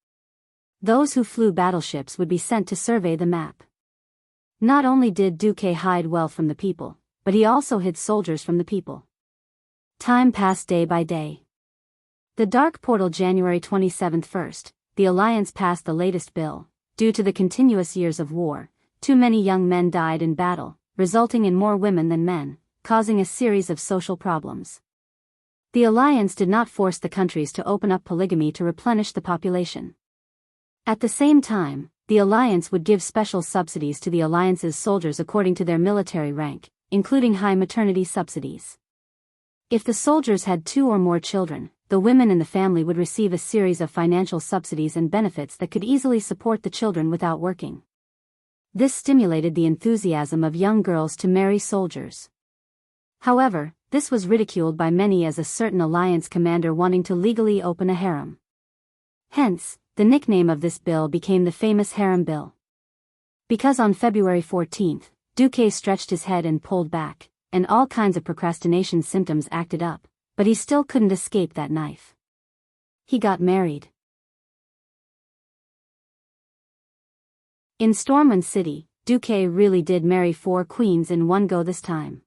Speaker 1: Those who flew battleships would be sent to survey the map. Not only did Duque hide wealth from the people, but he also hid soldiers from the people. Time passed day by day. The Dark Portal January 27 first, the Alliance passed the latest bill. Due to the continuous years of war, too many young men died in battle, resulting in more women than men, causing a series of social problems. The Alliance did not force the countries to open up polygamy to replenish the population. At the same time, the Alliance would give special subsidies to the Alliance's soldiers according to their military rank, including high maternity subsidies. If the soldiers had 2 or more children, the women in the family would receive a series of financial subsidies and benefits that could easily support the children without working. This stimulated the enthusiasm of young girls to marry soldiers. However, this was ridiculed by many as a certain Alliance commander wanting to legally open a harem. Hence, the nickname of this bill became the famous Harem Bill. Because on February 14, Duque stretched his head and pulled back, and all kinds of procrastination symptoms acted up, but he still couldn't escape that knife. He got married. In Stormwind City, Duque really did marry 4 queens in one go this time.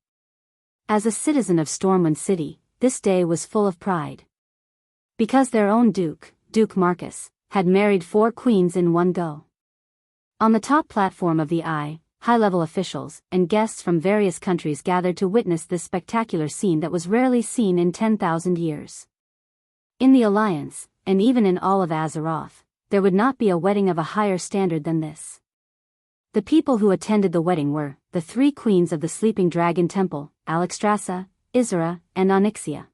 Speaker 1: As a citizen of Stormwind City, this day was full of pride. Because their own Duke, Duke Marcus, had married 4 queens in one go. On the top platform of the Eye, high-level officials and guests from various countries gathered to witness this spectacular scene that was rarely seen in 10,000 years. In the Alliance, and even in all of Azeroth, there would not be a wedding of a higher standard than this. The people who attended the wedding were the 3 queens of the Sleeping Dragon Temple, Alexstrasza, Isra, and Onyxia.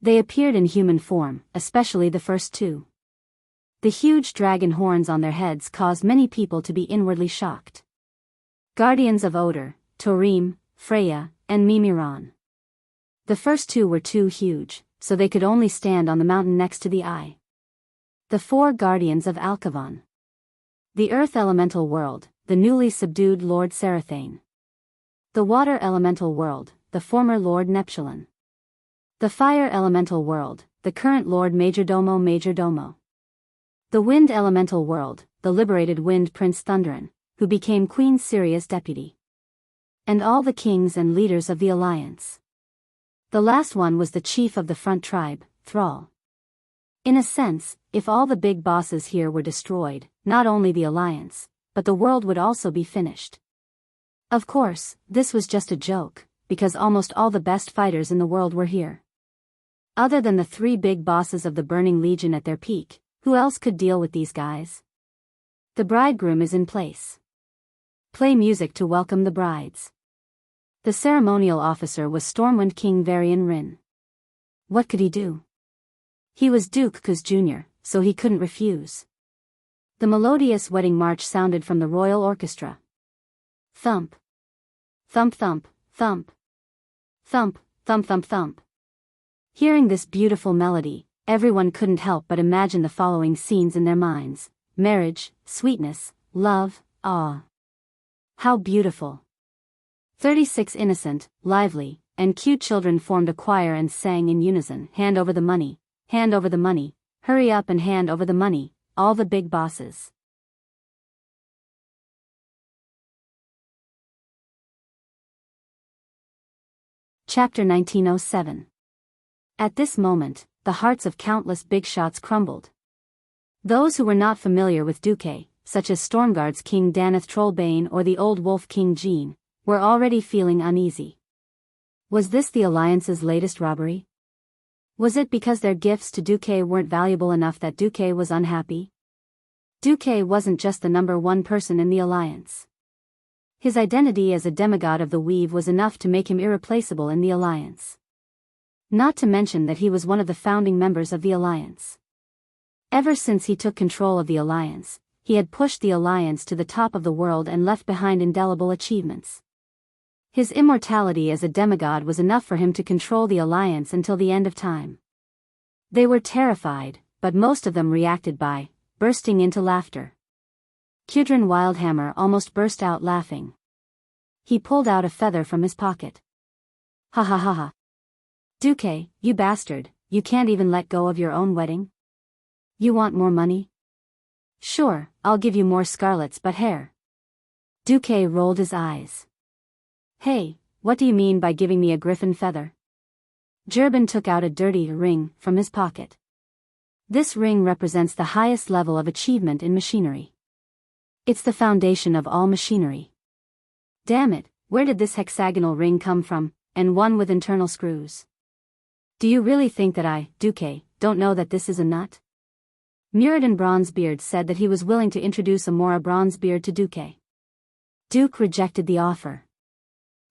Speaker 1: They appeared in human form, especially the first 2. The huge dragon horns on their heads caused many people to be inwardly shocked. Guardians of Odor, Torim, Freya, and Mimiron. The first 2 were too huge, so they could only stand on the mountain next to the Eye. The 4 guardians of Alcavan. The Earth Elemental World, the newly subdued Lord Serathane. The Water Elemental World, the former Lord Neptulon. The Fire Elemental World, the current Lord Majordomo. The Wind Elemental World, the liberated Wind Prince Thunderin, who became Queen Syria's deputy. And all the kings and leaders of the Alliance. The last one was the chief of the front tribe, Thrall. In a sense, if all the big bosses here were destroyed, not only the Alliance, but the world would also be finished. Of course, this was just a joke, because almost all the best fighters in the world were here. Other than the 3 big bosses of the Burning Legion at their peak, who else could deal with these guys? The bridegroom is in place. Play music to welcome the brides. The ceremonial officer was Stormwind King Varian Rin. What could he do? He was Duke Kuz Jr., so he couldn't refuse. The melodious wedding march sounded from the royal orchestra. Thump. Thump thump, thump. Thump, thump thump thump. Hearing this beautiful melody, everyone couldn't help but imagine the following scenes in their minds: marriage, sweetness, love, awe. How beautiful. 36 innocent, lively, and cute children formed a choir and sang in unison, hand over the money, hurry up and hand over the money, all the big bosses. Chapter 1907. At this moment, the hearts of countless big shots crumbled. Those who were not familiar with Duque, such as Stormguard's King Daneth Trollbane or the Old Wolf King Jean, were already feeling uneasy. Was this the Alliance's latest robbery? Was it because their gifts to Duque weren't valuable enough that Duque was unhappy? Duque wasn't just the number one person in the alliance. His identity as a demigod of the weave was enough to make him irreplaceable in the alliance. Not to mention that he was one of the founding members of the alliance. Ever since he took control of the alliance, he had pushed the alliance to the top of the world and left behind indelible achievements. His immortality as a demigod was enough for him to control the alliance until the end of time. They were terrified, but most of them reacted by bursting into laughter. Kudrin Wildhammer almost burst out laughing. He pulled out a feather from his pocket. Ha ha ha ha. Duque, you bastard, you can't even let go of your own wedding? You want more money? Sure, I'll give you more scarlets but hair. Duque rolled his eyes. Hey, what do you mean by giving me a griffin feather? Jurban took out a dirty ring from his pocket. This ring represents the highest level of achievement in machinery. It's the foundation of all machinery. Damn it, where did this hexagonal ring come from, and one with internal screws? Do you really think that I, Duque, don't know that this is a nut? Muradin Bronzebeard said that he was willing to introduce Amora Bronzebeard to Duque. Duke rejected the offer.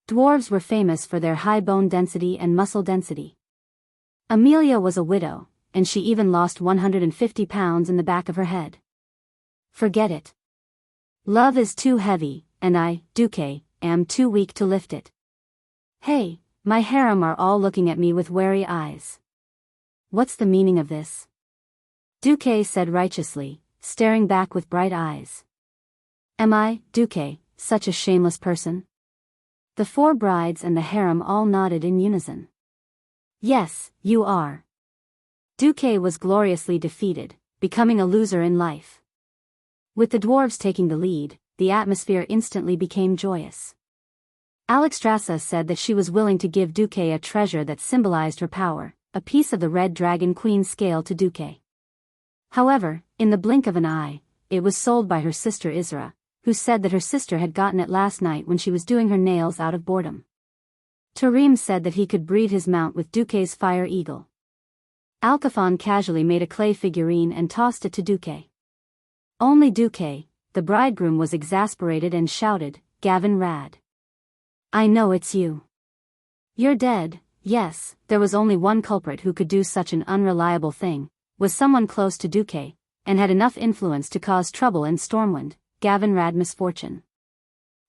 Speaker 1: Dwarves were famous for their high bone density and muscle density. Amelia was a widow, and she even lost 150 pounds in the back of her head. Forget it. Love is too heavy, and I, Duque, am too weak to lift it. Hey, my harem are all looking at me with wary eyes. What's the meaning of this? Duque said righteously, staring back with bright eyes. Am I, Duque, such a shameless person? The four brides and the harem all nodded in unison. Yes, you are. Duque was gloriously defeated, becoming a loser in life. With the dwarves taking the lead, the atmosphere instantly became joyous. Alexstrasza said that she was willing to give Duque a treasure that symbolized her power, a piece of the red dragon queen scale to Duque. However, in the blink of an eye, it was sold by her sister Isra, who said that her sister had gotten it last night when she was doing her nails out of boredom. Tarim said that he could breed his mount with Duque's fire eagle. Alcafon casually made a clay figurine and tossed it to Duque. Only Duque, the bridegroom, was exasperated and shouted, Gavin Rad. I know it's you. You're dead. Yes, there was only one culprit who could do such an unreliable thing, was someone close to Duque, and had enough influence to cause trouble in Stormwind, Gavin Rad Misfortune.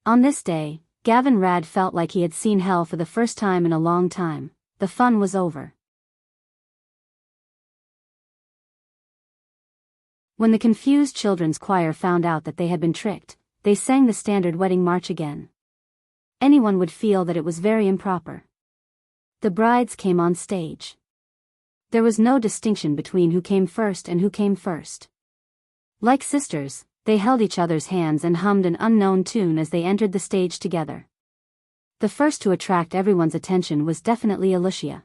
Speaker 1: On this day, Gavin Rad felt like he had seen hell for the first time in a long time. The fun was over. When the confused children's choir found out that they had been tricked, they sang the standard wedding march again. Anyone would feel that it was very improper. The brides came on stage. There was no distinction between who came first and who came first. Like sisters, they held each other's hands and hummed an unknown tune as they entered the stage together. The first to attract everyone's attention was definitely Alicia.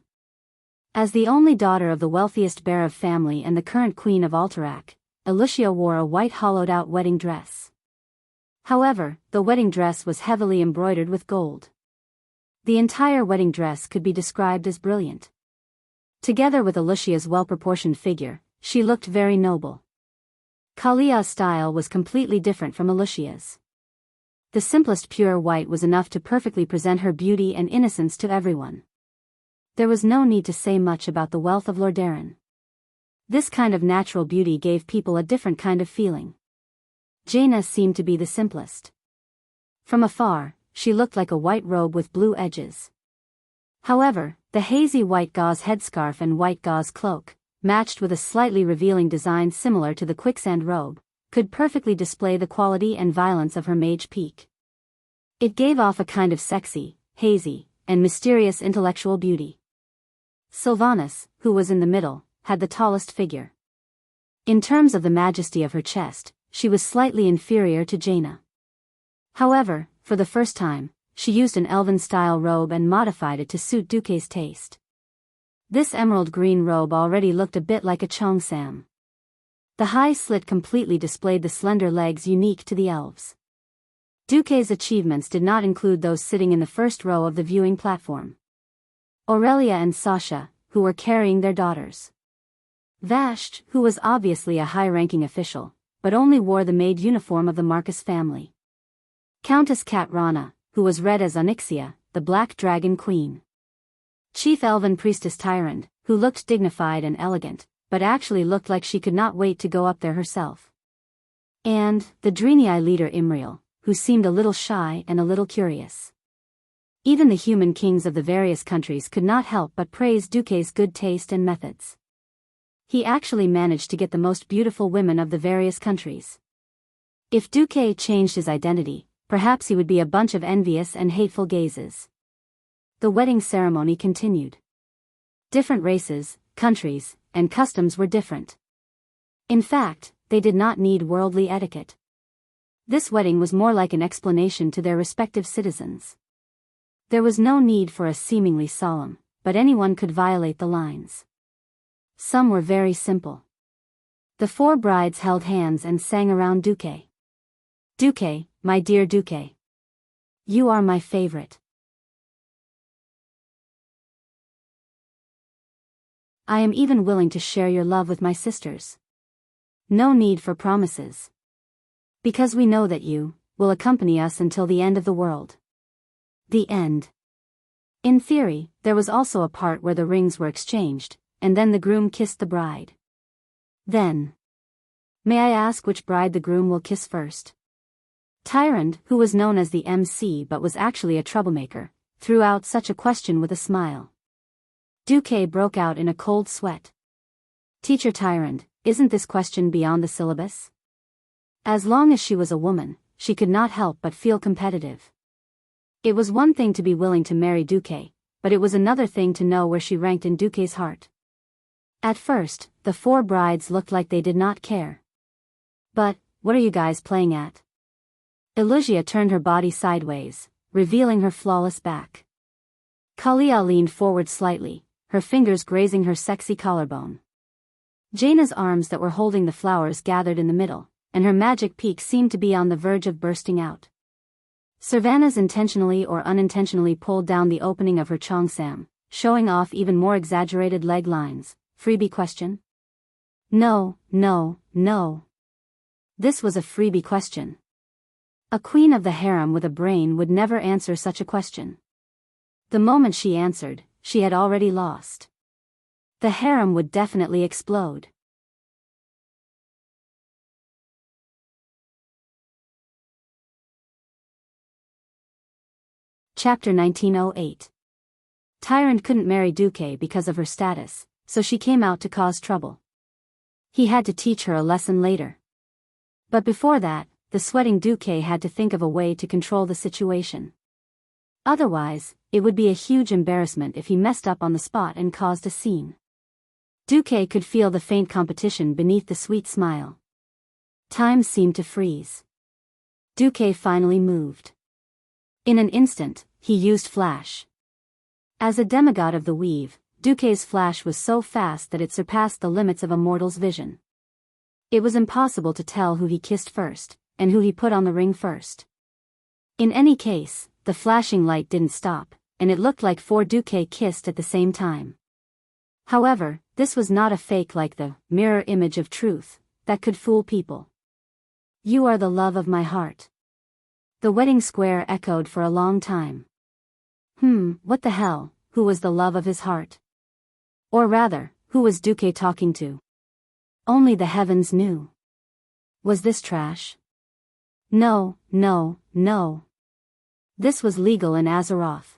Speaker 1: As the only daughter of the wealthiest Berev family and the current queen of Alterac, Alicia wore a white hollowed-out wedding dress. However, the wedding dress was heavily embroidered with gold. The entire wedding dress could be described as brilliant. Together with Alicia's well-proportioned figure, she looked very noble. Kalia's style was completely different from Alicia's. The simplest pure white was enough to perfectly present her beauty and innocence to everyone. There was no need to say much about the wealth of Lordaeron. This kind of natural beauty gave people a different kind of feeling. Jaina seemed to be the simplest. From afar, she looked like a white robe with blue edges. However, the hazy white gauze headscarf and white gauze cloak, matched with a slightly revealing design similar to the quicksand robe, could perfectly display the quality and violence of her mage peak. It gave off a kind of sexy, hazy, and mysterious intellectual beauty. Sylvanas, who was in the middle, had the tallest figure. In terms of the majesty of her chest, she was slightly inferior to Jaina. However, for the first time, she used an elven-style robe and modified it to suit Duque's taste. This emerald green robe already looked a bit like a cheongsam. The high slit completely displayed the slender legs unique to the elves. Duque's achievements did not include those sitting in the first row of the viewing platform. Aurelia and Sasha, who were carrying their daughters. Vashti, who was obviously a high-ranking official, but only wore the maid uniform of the Marcus family. Countess Katrana, who was read as Onyxia, the Black Dragon Queen. Chief Elven Priestess Tyrande, who looked dignified and elegant, but actually looked like she could not wait to go up there herself. And the Draenei leader Imriel, who seemed a little shy and a little curious. Even the human kings of the various countries could not help but praise Duque's good taste and methods. He actually managed to get the most beautiful women of the various countries. If Duque changed his identity, perhaps he would be a bunch of envious and hateful gazes. The wedding ceremony continued. Different races, countries, and customs were different. In fact, they did not need worldly etiquette. This wedding was more like an explanation to their respective citizens. There was no need for a seemingly solemn, but anyone could violate the lines. Some were very simple. The four brides held hands and sang around Duque. Duque, my dear Duque. You are my favorite. I am even willing to share your love with my sisters. No need for promises. Because we know that you will accompany us until the end of the world. The end. In theory, there was also a part where the rings were exchanged, and then the groom kissed the bride. Then. May I ask which bride the groom will kiss first? Tyrande, who was known as the MC but was actually a troublemaker, threw out such a question with a smile. Duque broke out in a cold sweat. Teacher Tyrande, isn't this question beyond the syllabus? As long as she was a woman, she could not help but feel competitive. It was one thing to be willing to marry Duque, but it was another thing to know where she ranked in Duque's heart. At first, the four brides looked like they did not care. But, what are you guys playing at? Elugia turned her body sideways, revealing her flawless back. Kalia leaned forward slightly, her fingers grazing her sexy collarbone. Jaina's arms that were holding the flowers gathered in the middle, and her magic peak seemed to be on the verge of bursting out. Savannah's intentionally or unintentionally pulled down the opening of her cheongsam, showing off even more exaggerated leg lines. Freebie question? No, no, no. This was a freebie question. A queen of the harem with a brain would never answer such a question. The moment she answered, she had already lost. The harem would definitely explode. Chapter 1908. Tyrande couldn't marry Duque because of her status, so she came out to cause trouble. He had to teach her a lesson later. But before that, the sweating Duque had to think of a way to control the situation. Otherwise, it would be a huge embarrassment if he messed up on the spot and caused a scene. Duque could feel the faint competition beneath the sweet smile. Time seemed to freeze. Duque finally moved. In an instant, he used flash. As a demigod of the weave, Duque's flash was so fast that it surpassed the limits of a mortal's vision. It was impossible to tell who he kissed first, and who he put on the ring first. In any case, the flashing light didn't stop, and it looked like four Duque kissed at the same time. However, this was not a fake like the mirror image of truth that could fool people. You are the love of my heart. The wedding square echoed for a long time. What the hell, who was the love of his heart? Or rather, who was Duque talking to? Only the heavens knew. Was this trash? No, no, no. This was legal in Azeroth.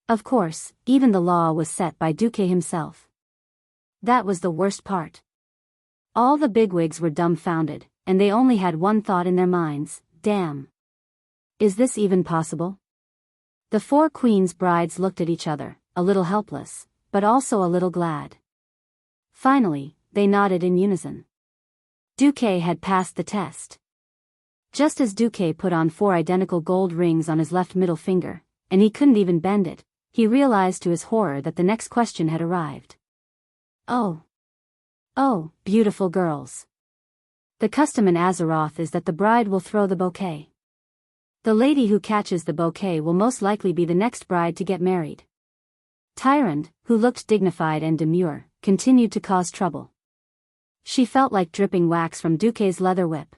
Speaker 1: Of course, even the law was set by Duque himself. That was the worst part. All the bigwigs were dumbfounded, and they only had one thought in their minds, damn. Is this even possible? The four queens' brides looked at each other, a little helpless, but also a little glad. Finally, they nodded in unison. Duque had passed the test. Just as Duque put on 4 identical gold rings on his left middle finger, and he couldn't even bend it, he realized to his horror that the next question had arrived. Oh. Oh, beautiful girls. The custom in Azeroth is that the bride will throw the bouquet. The lady who catches the bouquet will most likely be the next bride to get married. Tyrant, who looked dignified and demure, continued to cause trouble. She felt like dripping wax from Duque's leather whip.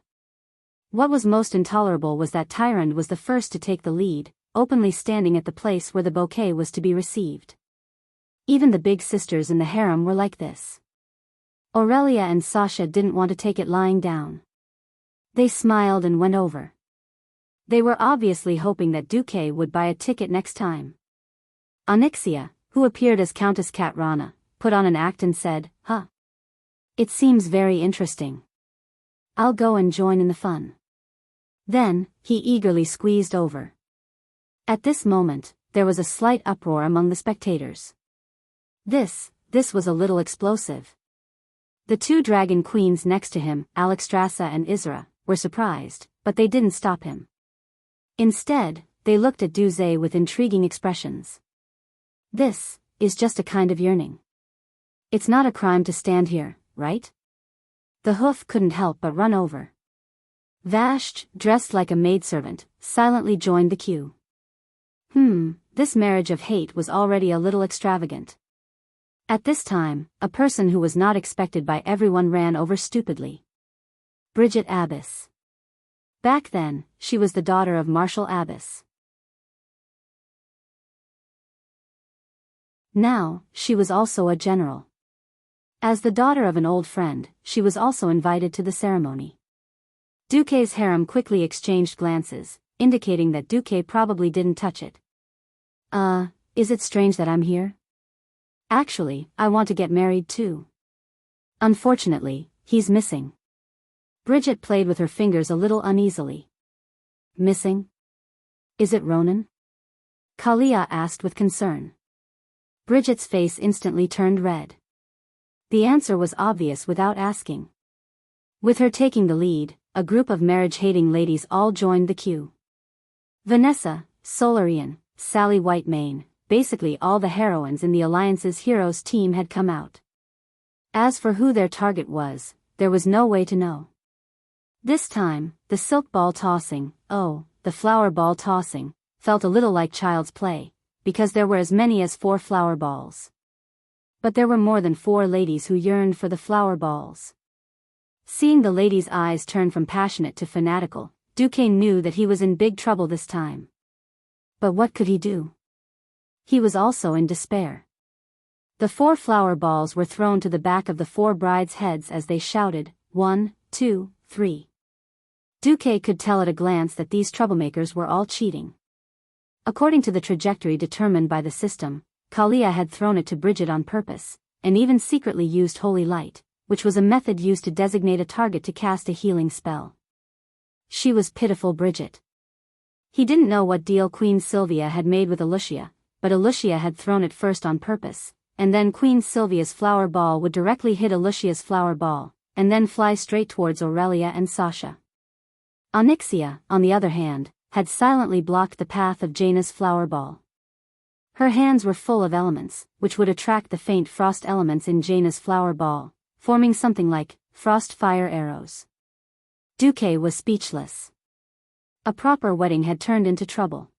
Speaker 1: What was most intolerable was that Tyrant was the first to take the lead, openly standing at the place where the bouquet was to be received. Even the big sisters in the harem were like this. Aurelia and Sasha didn't want to take it lying down. They smiled and went over. They were obviously hoping that Duque would buy a ticket next time. Onyxia, who appeared as Countess Katrana, put on an act and said, "Huh. It seems very interesting. I'll go and join in the fun." Then, he eagerly squeezed over. At this moment, there was a slight uproar among the spectators. This was a little explosive. The two dragon queens next to him, Alexstrasza and Isra, were surprised, but they didn't stop him. Instead, they looked at Duze with intriguing expressions. This is just a kind of yearning. It's not a crime to stand here, right? The hoof couldn't help but run over. Vashti, dressed like a maidservant, silently joined the queue. This marriage of hate was already a little extravagant. At this time, a person who was not expected by everyone ran over stupidly. Bridget Abbess. Back then, she was the daughter of Marshal Abbess. Now, she was also a general. As the daughter of an old friend, she was also invited to the ceremony. Duque's harem quickly exchanged glances, indicating that Duque probably didn't touch it. Is it strange that I'm here? Actually, I want to get married too. Unfortunately, he's missing. Bridget played with her fingers a little uneasily. Missing? Is it Ronan? Kalia asked with concern. Bridget's face instantly turned red. The answer was obvious without asking. With her taking the lead, a group of marriage-hating ladies all joined the queue. Vanessa, Solarian, Sally Whitemane, basically all the heroines in the Alliance's Heroes team had come out. As for who their target was, there was no way to know. This time, the silk ball tossing, the flower ball tossing, felt a little like child's play, because there were as many as 4 flower balls. But there were more than 4 ladies who yearned for the flower balls. Seeing the ladies' eyes turn from passionate to fanatical, Duque knew that he was in big trouble this time. But what could he do? He was also in despair. The 4 flower balls were thrown to the back of the 4 brides' heads as they shouted, 1, 2, 3. Duque could tell at a glance that these troublemakers were all cheating. According to the trajectory determined by the system, Kalia had thrown it to Bridget on purpose, and even secretly used holy light, which was a method used to designate a target to cast a healing spell. She was pitiful Bridget. He didn't know what deal Queen Sylvia had made with Alicia, but Alicia had thrown it first on purpose, and then Queen Sylvia's flower ball would directly hit Alicia's flower ball, and then fly straight towards Aurelia and Sasha. Onyxia, on the other hand, had silently blocked the path of Jaina's flower ball. Her hands were full of elements, which would attract the faint frost elements in Jaina's flower ball, forming something like frost fire arrows. Duque was speechless. A proper wedding had turned into trouble.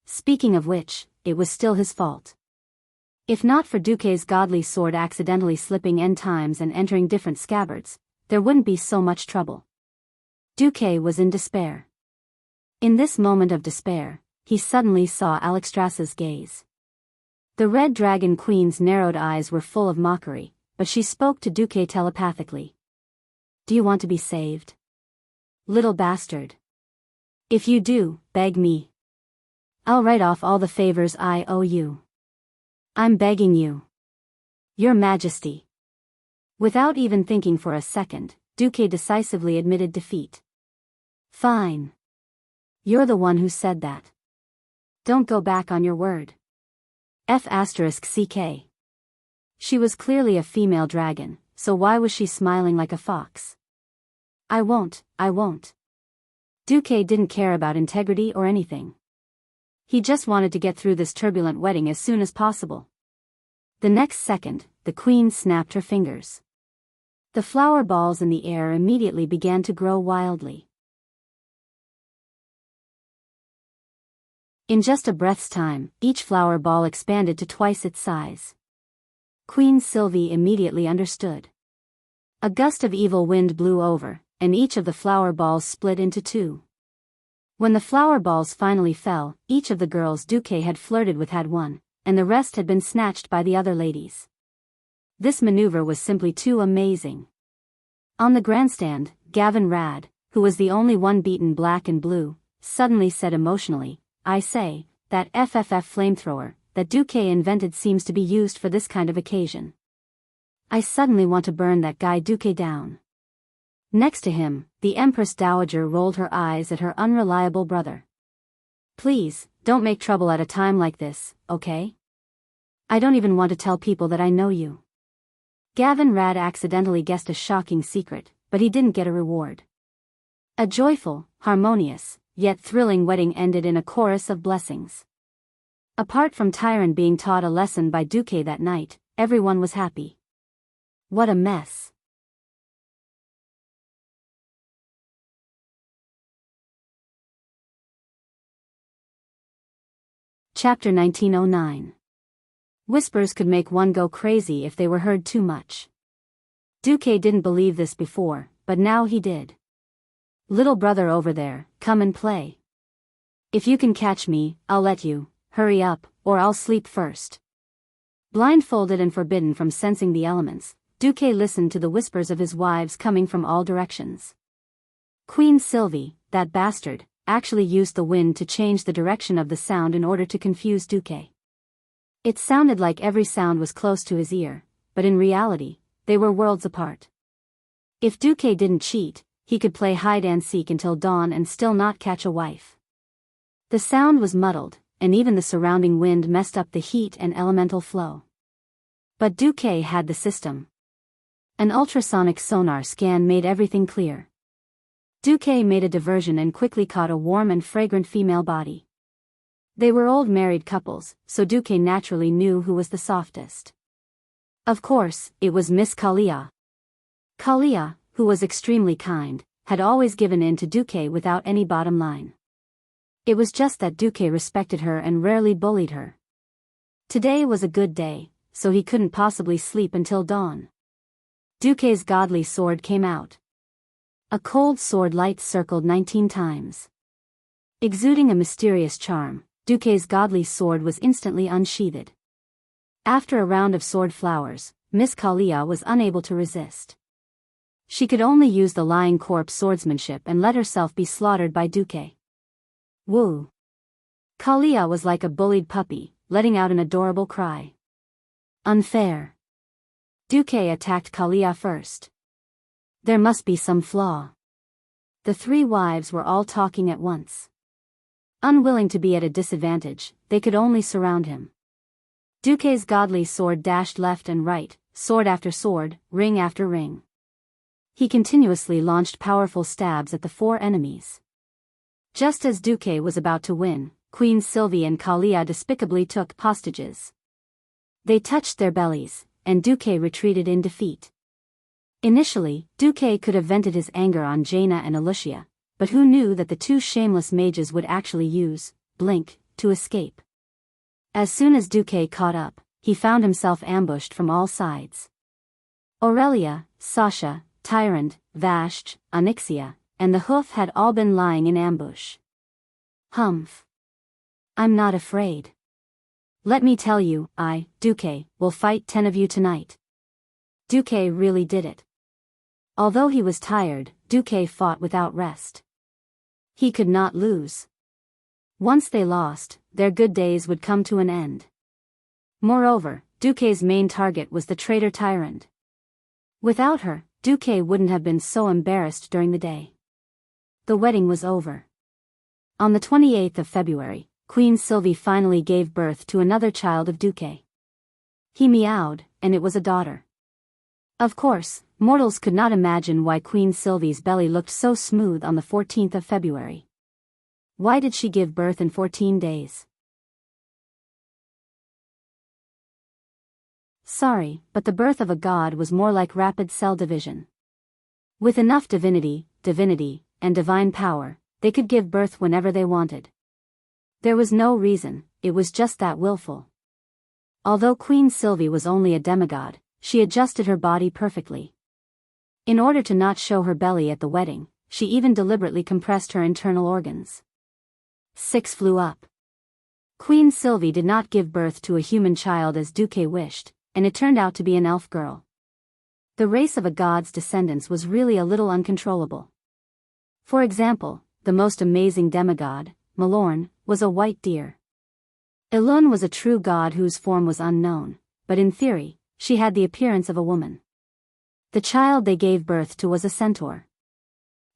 Speaker 1: Speaking of which, it was still his fault. If not for Duque's godly sword accidentally slipping n times and entering different scabbards, there wouldn't be so much trouble. Duque was in despair. In this moment of despair, he suddenly saw Alexstrasza's gaze. The Red Dragon Queen's narrowed eyes were full of mockery, but she spoke to Duque telepathically. "Do you want to be saved? Little bastard. If you do, beg me. I'll write off all the favors I owe you. I'm begging you. Your Majesty." Without even thinking for a second, Duque decisively admitted defeat. "Fine. You're the one who said that. Don't go back on your word. F***ck. She was clearly a female dragon, so why was she smiling like a fox? I won't. Duque didn't care about integrity or anything. He just wanted to get through this turbulent wedding as soon as possible. The next second, the queen snapped her fingers. The flower balls in the air immediately began to grow wildly. In just a breath's time, each flower ball expanded to twice its size. Queen Sylvie immediately understood. A gust of evil wind blew over, and each of the flower balls split into two. When the flower balls finally fell, each of the girls Duque had flirted with had won, and the rest had been snatched by the other ladies. This maneuver was simply too amazing. On the grandstand, Gavin Rad, who was the only one beaten black and blue, suddenly said emotionally, "I say, that FFF flamethrower that Duque invented seems to be used for this kind of occasion. I suddenly want to burn that guy Duque down." Next to him, the Empress Dowager rolled her eyes at her unreliable brother. "Please, don't make trouble at a time like this, okay? I don't even want to tell people that I know you." Gavin Rad accidentally guessed a shocking secret, but he didn't get a reward. A joyful, harmonious, yet thrilling wedding ended in a chorus of blessings. Apart from Tyron being taught a lesson by Duque that night, everyone was happy. What a mess. Chapter 1909. Whispers could make one go crazy if they were heard too much. Duque didn't believe this before, but now he did. "Little brother over there, come and play. If you can catch me, I'll let you. Hurry up, or I'll sleep first." Blindfolded and forbidden from sensing the elements, Duque listened to the whispers of his wives coming from all directions. Queen Sylvie, that bastard, actually used the wind to change the direction of the sound in order to confuse Duque. It sounded like every sound was close to his ear, but in reality, they were worlds apart. If Duque didn't cheat, he could play hide-and-seek until dawn and still not catch a wife. The sound was muddled, and even the surrounding wind messed up the heat and elemental flow. But Duque had the system. An ultrasonic sonar scan made everything clear. Duque made a diversion and quickly caught a warm and fragrant female body. They were old married couples, so Duque naturally knew who was the softest. Of course, it was Miss Kalia. Kalia, who was extremely kind, had always given in to Duque without any bottom line. It was just that Duque respected her and rarely bullied her. Today was a good day, so he couldn't possibly sleep until dawn. Duque's godly sword came out. A cold sword light circled 19 times. Exuding a mysterious charm, Duque's godly sword was instantly unsheathed. After a round of sword flowers, Miss Kalia was unable to resist. She could only use the lying corpse swordsmanship and let herself be slaughtered by Duque. Woo! Kalia was like a bullied puppy, letting out an adorable cry. Unfair. Duque attacked Kalia first. There must be some flaw. The three wives were all talking at once. Unwilling to be at a disadvantage, they could only surround him. Duque's godly sword dashed left and right, sword after sword, ring after ring. He continuously launched powerful stabs at the four enemies. Just as Duque was about to win, Queen Sylvie and Kalia despicably took hostages. They touched their bellies, and Duque retreated in defeat. Initially, Duque could have vented his anger on Jaina and Alicia, but who knew that the two shameless mages would actually use blink to escape. As soon as Duque caught up, he found himself ambushed from all sides. Aurelia, Sasha, Tyrant, Vashj, Onyxia, and the Hoof had all been lying in ambush. Humph. I'm not afraid. Let me tell you, I, Duque, will fight 10 of you tonight. Duque really did it. Although he was tired, Duque fought without rest. He could not lose. Once they lost, their good days would come to an end. Moreover, Duque's main target was the traitor Tyrant. Without her, Duque wouldn't have been so embarrassed during the day. The wedding was over. On the 28th of February, Queen Sylvie finally gave birth to another child of Duque. He meowed, and it was a daughter. Of course, mortals could not imagine why Queen Sylvie's belly looked so smooth on the 14th of February. Why did she give birth in 14 days? Sorry, but the birth of a god was more like rapid cell division. With enough divinity, and divine power, they could give birth whenever they wanted. There was no reason, it was just that willful. Although Queen Sylvie was only a demigod, she adjusted her body perfectly. In order to not show her belly at the wedding, she even deliberately compressed her internal organs. 6 flew up. Queen Sylvie did not give birth to a human child as Duque wished, and it turned out to be an elf girl. The race of a god's descendants was really a little uncontrollable. For example, the most amazing demigod, Malorn, was a white deer. Elun was a true god whose form was unknown, but in theory, she had the appearance of a woman. The child they gave birth to was a centaur.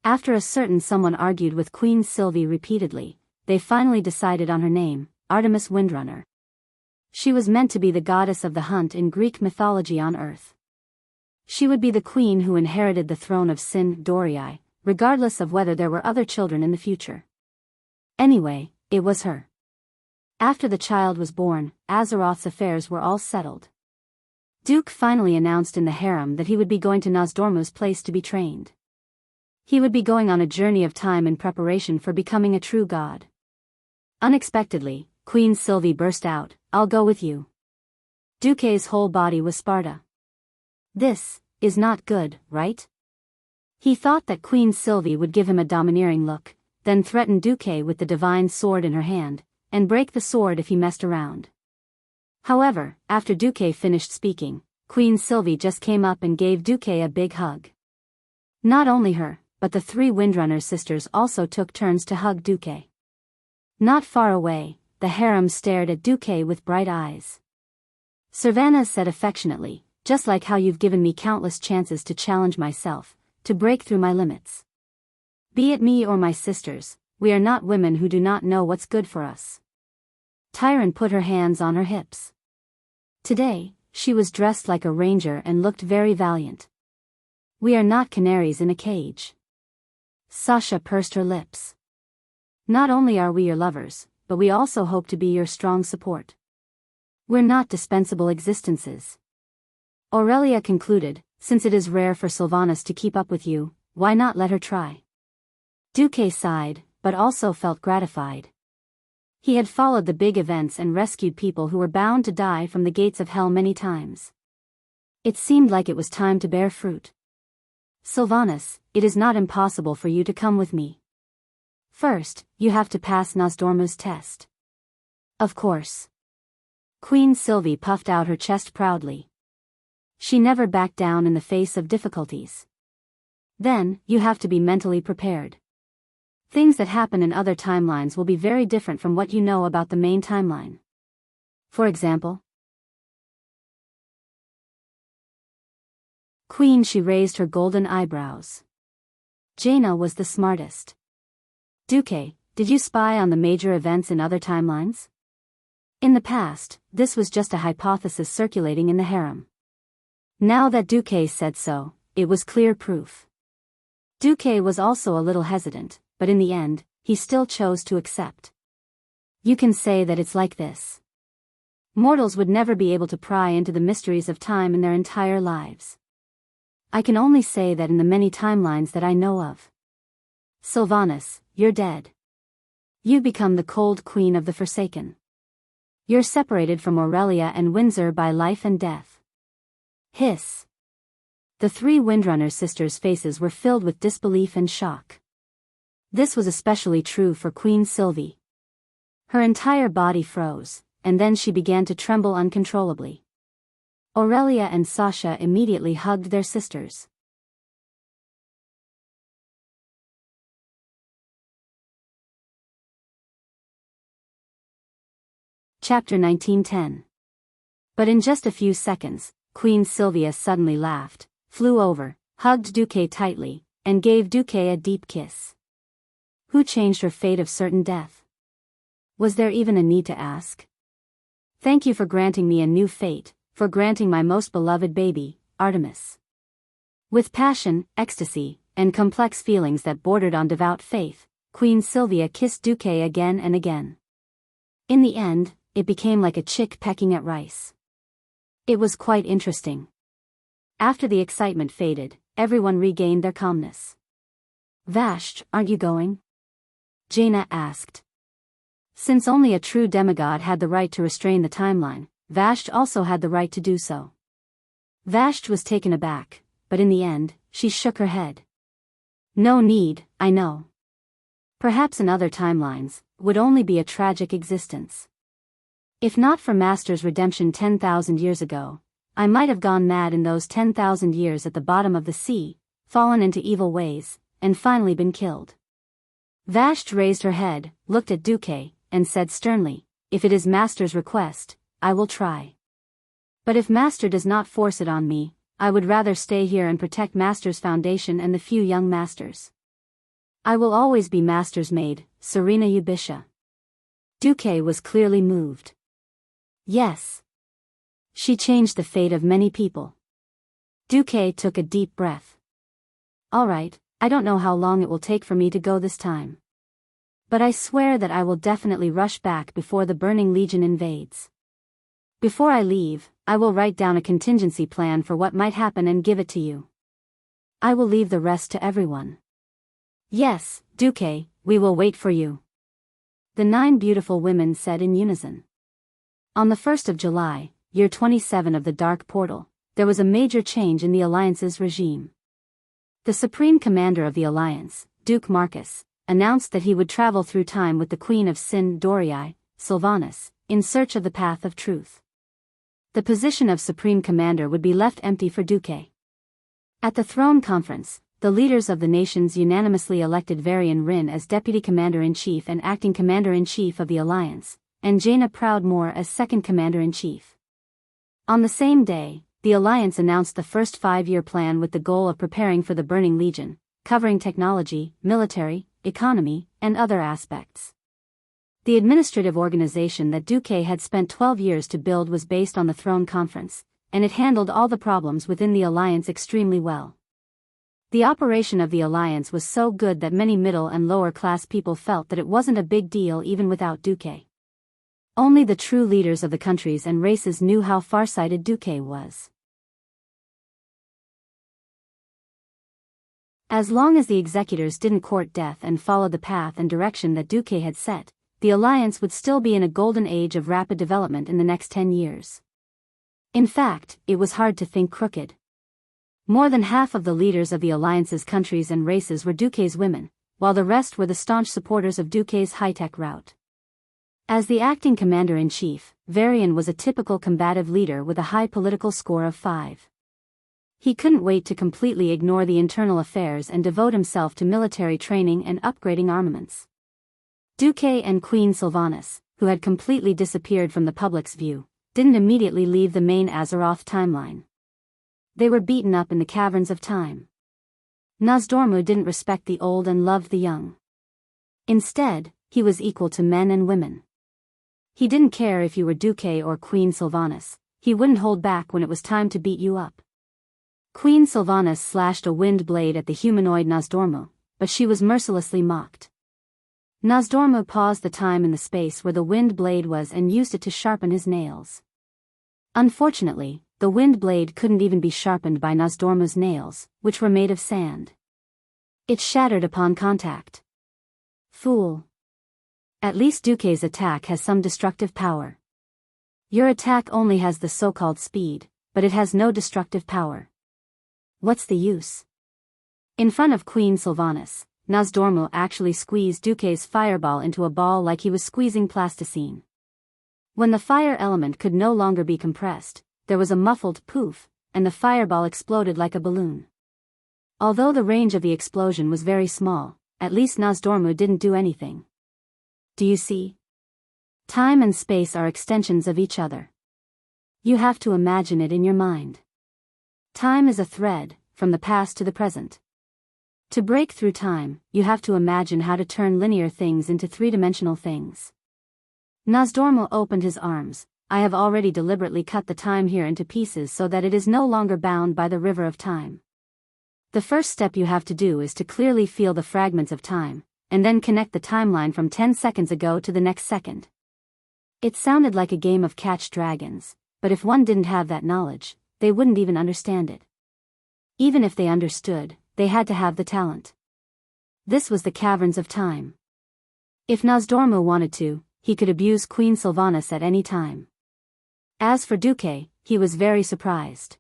Speaker 1: After a certain someone argued with Queen Sylvie repeatedly, they finally decided on her name, Artemis Windrunner. She was meant to be the goddess of the hunt in Greek mythology on Earth. She would be the queen who inherited the throne of Sin Dorii, regardless of whether there were other children in the future. Anyway, it was her. After the child was born, Azeroth's affairs were all settled. Duke finally announced in the harem that he would be going to Nosdormu's place to be trained. He would be going on a journey of time in preparation for becoming a true god. Unexpectedly, Queen Sylvie burst out, "I'll go with you." Duque's whole body was Sparta. This is not good, right? He thought that Queen Sylvie would give him a domineering look, then threaten Duque with the divine sword in her hand, and break the sword if he messed around. However, after Duque finished speaking, Queen Sylvie just came up and gave Duque a big hug. Not only her, but the 3 Windrunner sisters also took turns to hug Duque. Not far away, the harem stared at Duque with bright eyes. Servana said affectionately, "Just like how you've given me countless chances to challenge myself, to break through my limits. Be it me or my sisters, we are not women who do not know what's good for us." Tyron put her hands on her hips. Today, she was dressed like a ranger and looked very valiant. "We are not canaries in a cage." Sasha pursed her lips. "Not only are we your lovers, but we also hope to be your strong support. We're not dispensable existences." Aurelia concluded, "Since it is rare for Sylvanas to keep up with you, why not let her try?" Duque sighed, but also felt gratified. He had followed the big events and rescued people who were bound to die from the gates of hell many times. It seemed like it was time to bear fruit. "Sylvanas, it is not impossible for you to come with me. First, you have to pass Nosdormu's test." "Of course." Queen Sylvie puffed out her chest proudly. She never backed down in the face of difficulties. "Then, you have to be mentally prepared. Things that happen in other timelines will be very different from what you know about the main timeline. For example?" Queen, she raised her golden eyebrows. Jaina was the smartest. "Duque, did you spy on the major events in other timelines?" In the past, this was just a hypothesis circulating in the harem. Now that Duque said so, it was clear proof. Duque was also a little hesitant, but in the end, he still chose to accept. "You can say that it's like this. Mortals would never be able to pry into the mysteries of time in their entire lives. I can only say that in the many timelines that I know of. Sylvanas, you're dead. You become the cold queen of the Forsaken. You're separated from Aurelia and Windsor by life and death." Hiss. The 3 Windrunner sisters' faces were filled with disbelief and shock. This was especially true for Queen Sylvie. Her entire body froze, and then she began to tremble uncontrollably. Aurelia and Sasha immediately hugged their sisters. Chapter 1910. But in just a few seconds, Queen Sylvia suddenly laughed, flew over, hugged Duque tightly, and gave Duque a deep kiss. Who changed her fate of certain death? Was there even a need to ask? "Thank you for granting me a new fate, for granting my most beloved baby, Artemis." With passion, ecstasy, and complex feelings that bordered on devout faith, Queen Sylvia kissed Duque again and again. In the end, it became like a chick pecking at rice. It was quite interesting. After the excitement faded, everyone regained their calmness. "Vashj, aren't you going?" Jaina asked. Since only a true demigod had the right to restrain the timeline, Vashti also had the right to do so. Vashti was taken aback, but in the end, she shook her head. No need, I know. Perhaps in other timelines, would only be a tragic existence. If not for Master's redemption 10,000 years ago, I might have gone mad in those 10,000 years at the bottom of the sea, fallen into evil ways, and finally been killed. Vashti raised her head, looked at Duque, and said sternly, if it is Master's request, I will try. But if Master does not force it on me, I would rather stay here and protect Master's foundation and the few young Masters. I will always be Master's maid, Serena Ubisha. Duque was clearly moved. Yes. She changed the fate of many people. Duque took a deep breath. All right, I don't know how long it will take for me to go this time. But I swear that I will definitely rush back before the Burning Legion invades. Before I leave, I will write down a contingency plan for what might happen and give it to you. I will leave the rest to everyone. Yes, Duque, we will wait for you. The 9 beautiful women said in unison. On the 1st of July, year 27 of the Dark Portal, there was a major change in the Alliance's regime. The Supreme Commander of the Alliance, Duke Marcus, announced that he would travel through time with the Queen of Sin Dorii, Sylvanas, in search of the path of truth. The position of Supreme Commander would be left empty for Duque. At the Throne Conference, the leaders of the nations unanimously elected Varian Rin as Deputy Commander-in-Chief and Acting Commander-in-Chief of the Alliance, and Jaina Proudmoore as Second Commander-in-Chief. On the same day, the Alliance announced the first 5-year plan with the goal of preparing for the Burning Legion, covering technology, military, economy, and other aspects. The administrative organization that Duque had spent 12 years to build was based on the Throne Conference, and it handled all the problems within the Alliance extremely well. The operation of the Alliance was so good that many middle and lower class people felt that it wasn't a big deal even without Duque. Only the true leaders of the countries and races knew how farsighted Duque was. As long as the executors didn't court death and follow the path and direction that Duque had set, the Alliance would still be in a golden age of rapid development in the next 10 years. In fact, it was hard to think crooked. More than half of the leaders of the Alliance's countries and races were Duque's women, while the rest were the staunch supporters of Duque's high-tech route. As the acting commander-in-chief, Varian was a typical combative leader with a high political score of 5. He couldn't wait to completely ignore the internal affairs and devote himself to military training and upgrading armaments. Duque and Queen Sylvanas, who had completely disappeared from the public's view, didn't immediately leave the main Azeroth timeline. They were beaten up in the caverns of time. Nozdormu didn't respect the old and loved the young. Instead, he was equal to men and women. He didn't care if you were Duque or Queen Sylvanas, he wouldn't hold back when it was time to beat you up. Queen Sylvanas slashed a wind blade at the humanoid Nozdormu, but she was mercilessly mocked. Nozdormu paused the time in the space where the wind blade was and used it to sharpen his nails. Unfortunately, the wind blade couldn't even be sharpened by Nozdormu's nails, which were made of sand. It shattered upon contact. Fool. At least Duque's attack has some destructive power. Your attack only has the so-called speed, but it has no destructive power. What's the use? In front of Queen Sylvanas, Nozdormu actually squeezed Duque's fireball into a ball like he was squeezing plasticine. When the fire element could no longer be compressed, there was a muffled poof, and the fireball exploded like a balloon. Although the range of the explosion was very small, at least Nozdormu didn't do anything. Do you see? Time and space are extensions of each other. You have to imagine it in your mind. Time is a thread, from the past to the present. To break through time, you have to imagine how to turn linear things into three-dimensional things. Nozdormu opened his arms. I have already deliberately cut the time here into pieces so that it is no longer bound by the river of time. The first step you have to do is to clearly feel the fragments of time, and then connect the timeline from 10 seconds ago to the next second. It sounded like a game of catch dragons, but if one didn't have that knowledge, they wouldn't even understand it. Even if they understood, they had to have the talent. This was the caverns of time. If Nozdormu wanted to, he could abuse Queen Sylvanas at any time. As for Duque, he was very surprised.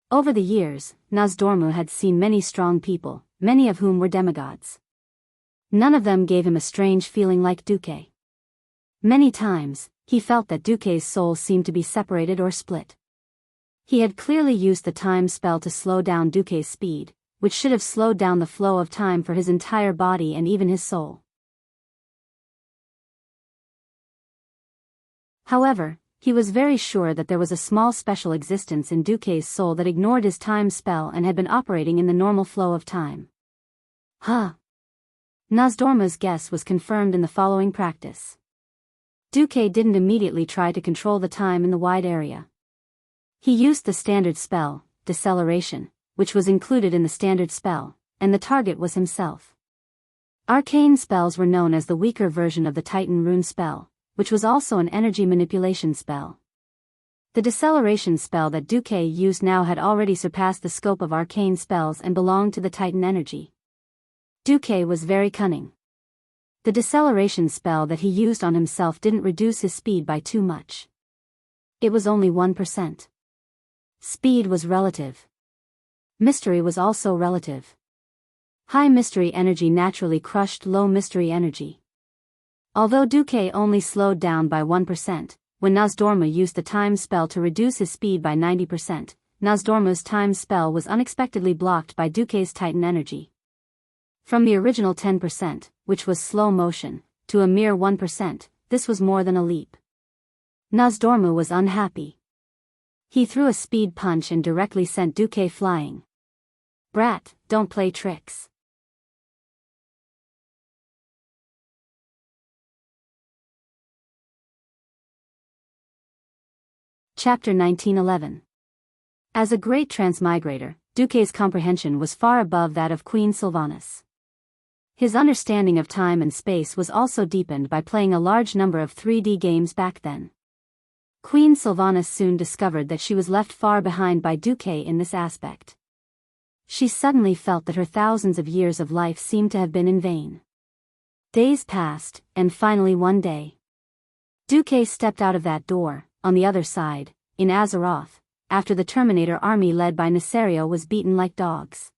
Speaker 1: Over the years, Nozdormu had seen many strong people, many of whom were demigods. None of them gave him a strange feeling like Duque. Many times, he felt that Duque's soul seemed to be separated or split. He had clearly used the time spell to slow down Duque's speed, which should have slowed down the flow of time for his entire body and even his soul. However, he was very sure that there was a small special existence in Duque's soul that ignored his time spell and had been operating in the normal flow of time. Nozdormu's guess was confirmed in the following practice. Duque didn't immediately try to control the time in the wide area. He used the standard spell, deceleration, which was included in the standard spell, and the target was himself. Arcane spells were known as the weaker version of the Titan rune spell, which was also an energy manipulation spell. The deceleration spell that Duque used now had already surpassed the scope of arcane spells and belonged to the Titan energy. Duque was very cunning. The deceleration spell that he used on himself didn't reduce his speed by too much. It was only 1%. Speed was relative. Mystery was also relative. High mystery energy naturally crushed low mystery energy. Although Duque only slowed down by 1%, when Nozdormu used the time spell to reduce his speed by 90%, Nozdormu's time spell was unexpectedly blocked by Duque's Titan energy. From the original 10%, which was slow motion, to a mere 1%, this was more than a leap. Nozdormu was unhappy. He threw a speed punch and directly sent Duque flying. "Brat, don't play tricks." Chapter 1911. As a great transmigrator, Duque's comprehension was far above that of Queen Sylvanas. His understanding of time and space was also deepened by playing a large number of 3D games back then. Queen Sylvanas soon discovered that she was left far behind by Duque in this aspect. She suddenly felt that her thousands of years of life seemed to have been in vain. Days passed, and finally one day, Duque stepped out of that door, on the other side, in Azeroth, after the Terminator army led by Nesario was beaten like dogs.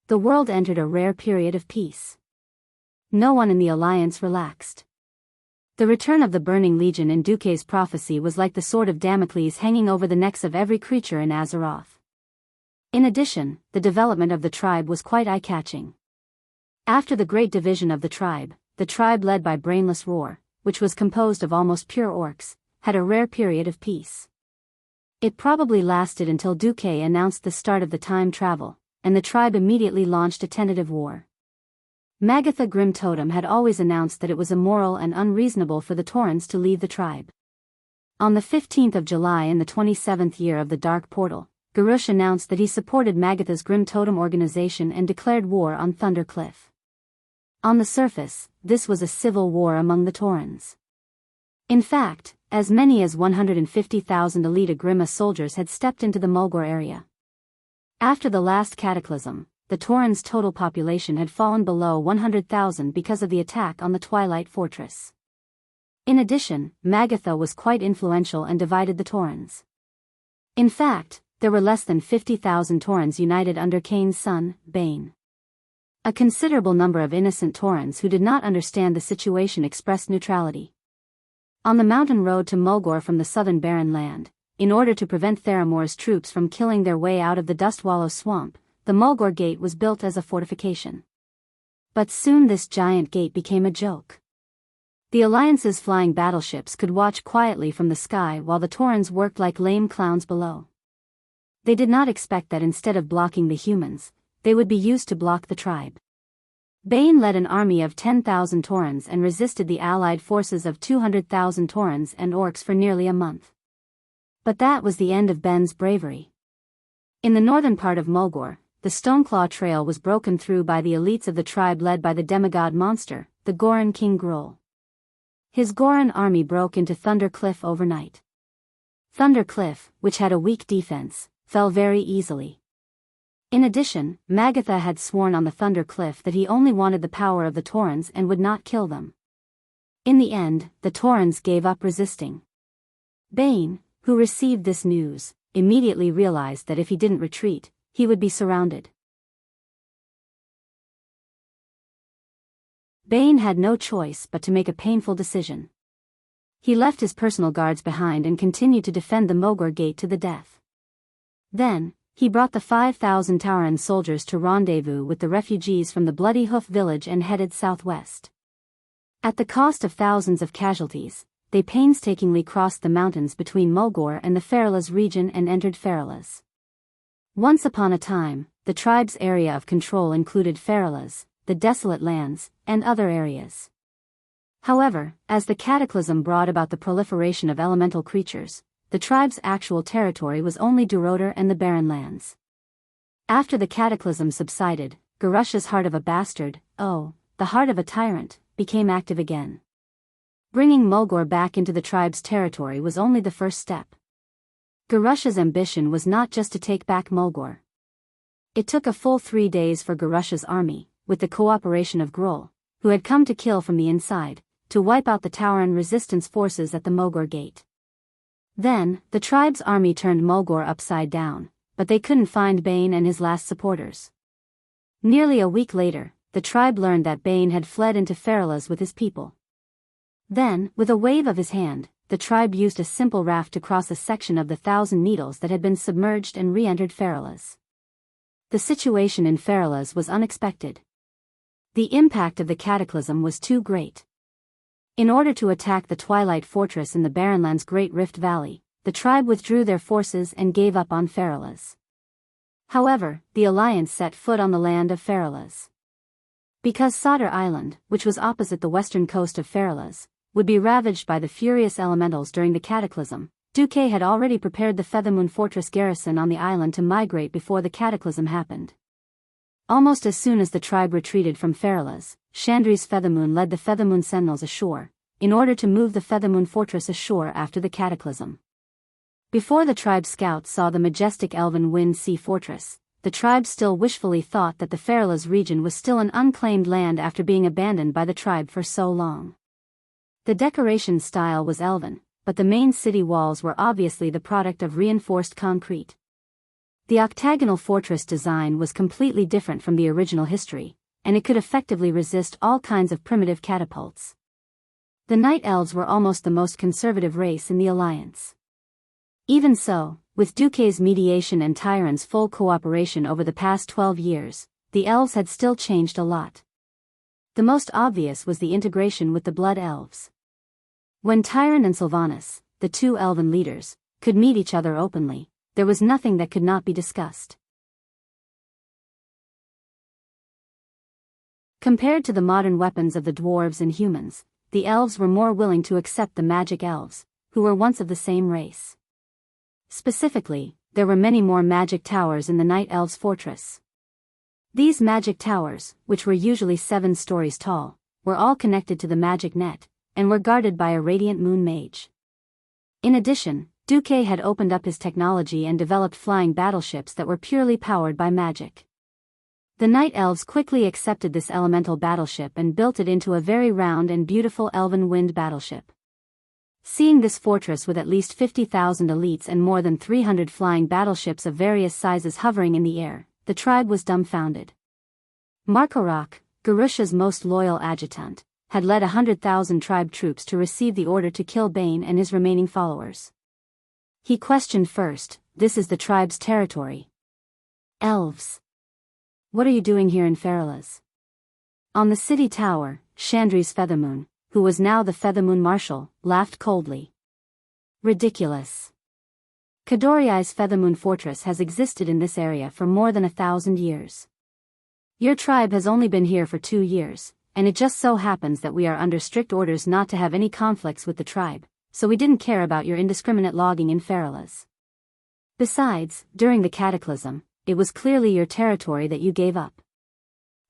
Speaker 1: The world entered a rare period of peace. No one in the Alliance relaxed. The return of the Burning Legion in Duque's prophecy was like the sword of Damocles hanging over the necks of every creature in Azeroth. In addition, the development of the tribe was quite eye-catching. After the great division of the tribe led by Brainless Roar, which was composed of almost pure orcs, had a rare period of peace. It probably lasted until Duque announced the start of the time travel, and the tribe immediately launched a tentative war. Magatha Grim Totem had always announced that it was immoral and unreasonable for the Taurens to leave the tribe. On the 15th of July in the 27th year of the Dark Portal, Garush announced that he supported Magatha's Grim Totem organization and declared war on Thunder Cliff. On the surface, this was a civil war among the Taurens. In fact, as many as 150,000 elite Agrima soldiers had stepped into the Mulgore area. After the last cataclysm, the Taurens' total population had fallen below 100,000 because of the attack on the Twilight Fortress. In addition, Magatha was quite influential and divided the Taurens. In fact, there were less than 50,000 Taurens united under Kain's son, Bane. A considerable number of innocent Taurens who did not understand the situation expressed neutrality. On the mountain road to Mulgore from the southern barren land, in order to prevent Theramore's troops from killing their way out of the Dustwallow swamp, the Mulgore Gate was built as a fortification. But soon this giant gate became a joke. The Alliance's flying battleships could watch quietly from the sky while the Taurens worked like lame clowns below. They did not expect that instead of blocking the humans, they would be used to block the tribe. Bane led an army of 10,000 Taurens and resisted the allied forces of 200,000 Taurens and orcs for nearly a month. But that was the end of Ben's bravery. In the northern part of Mulgore, the Stoneclaw Trail was broken through by the elites of the tribe led by the demigod monster, the Goron King Gruul. His Goron army broke into Thunder Cliff overnight. Thunder Cliff, which had a weak defense, fell very easily. In addition, Magatha had sworn on the Thunder Cliff that he only wanted the power of the Taurens and would not kill them. In the end, the Taurans gave up resisting. Bane, who received this news, immediately realized that if he didn't retreat, he would be surrounded. Bane had no choice but to make a painful decision. He left his personal guards behind and continued to defend the Mogor Gate to the death. Then, he brought the 5,000 Tauran soldiers to rendezvous with the refugees from the Bloody Hoof village and headed southwest. At the cost of thousands of casualties, they painstakingly crossed the mountains between Mulgore and the Feralas region and entered Feralas. Once upon a time, the tribe's area of control included Feralas, the desolate lands, and other areas. However, as the cataclysm brought about the proliferation of elemental creatures, the tribe's actual territory was only Duroder and the barren lands. After the cataclysm subsided, Garusha's heart of a bastard, the heart of a tyrant, became active again. Bringing Mulgore back into the tribe's territory was only the first step. Garusha's ambition was not just to take back Mulgore. It took a full 3 days for Garusha's army, with the cooperation of Gruul, who had come to kill from the inside, to wipe out the Tauran resistance forces at the Mogor Gate. Then, the tribe's army turned Mulgore upside down, but they couldn't find Bane and his last supporters. Nearly a week later, the tribe learned that Bane had fled into Feralas with his people. Then, with a wave of his hand, the tribe used a simple raft to cross a section of the 1,000 Needles that had been submerged and re-entered Feralas. The situation in Feralas was unexpected. The impact of the cataclysm was too great. In order to attack the Twilight Fortress in the Barrenlands' Great Rift Valley, the tribe withdrew their forces and gave up on Feralas. However, the alliance set foot on the land of Feralas. Because Sadr Island, which was opposite the western coast of Feralas, would be ravaged by the furious elementals during the cataclysm, Duque had already prepared the Feathermoon Fortress garrison on the island to migrate before the cataclysm happened. Almost as soon as the tribe retreated from Feralas, Chandri's Feathermoon led the Feathermoon Sentinels ashore, in order to move the Feathermoon Fortress ashore after the cataclysm. Before the tribe's scouts saw the majestic Elven Wind Sea Fortress, the tribe still wishfully thought that the Feralas region was still an unclaimed land after being abandoned by the tribe for so long. The decoration style was Elven, but the main city walls were obviously the product of reinforced concrete. The octagonal fortress design was completely different from the original history, and it could effectively resist all kinds of primitive catapults. The Night Elves were almost the most conservative race in the alliance. Even so, with Duque's mediation and Tyron's full cooperation over the past 12 years, the elves had still changed a lot. The most obvious was the integration with the Blood Elves. When Tyron and Sylvanas, the two elven leaders, could meet each other openly, there was nothing that could not be discussed. Compared to the modern weapons of the dwarves and humans, the elves were more willing to accept the magic elves, who were once of the same race. Specifically, there were many more magic towers in the Night Elves' fortress. These magic towers, which were usually 7 stories tall, were all connected to the magic net, and were guarded by a radiant moon mage. In addition, Duque had opened up his technology and developed flying battleships that were purely powered by magic. The Night Elves quickly accepted this elemental battleship and built it into a very round and beautiful elven wind battleship. Seeing this fortress with at least 50,000 elites and more than 300 flying battleships of various sizes hovering in the air, the tribe was dumbfounded. Markorak, Garusha's most loyal adjutant, had led 100,000 tribe troops to receive the order to kill Bane and his remaining followers. He questioned first, "This is the tribe's territory. Elves. What are you doing here in Feralas?" On the city tower, Chandri's Feathermoon, who was now the Feathermoon Marshal, laughed coldly. "Ridiculous. Kadoriai's Feathermoon Fortress has existed in this area for more than 1,000 years. Your tribe has only been here for 2 years, and it just so happens that we are under strict orders not to have any conflicts with the tribe, so we didn't care about your indiscriminate logging in Feralas. Besides, during the cataclysm, it was clearly your territory that you gave up.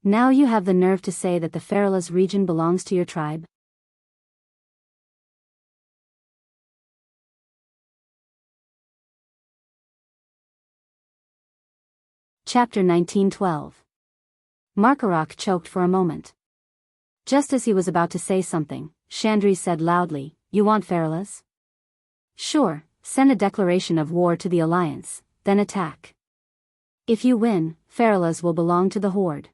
Speaker 1: Now you have the nerve to say that the Feralas region belongs to your tribe?" Chapter 1912. Markorak choked for a moment. Just as he was about to say something, Chandri said loudly, "You want Feralas?" "Sure, send a declaration of war to the Alliance, then attack. If you win, Feralas will belong to the Horde."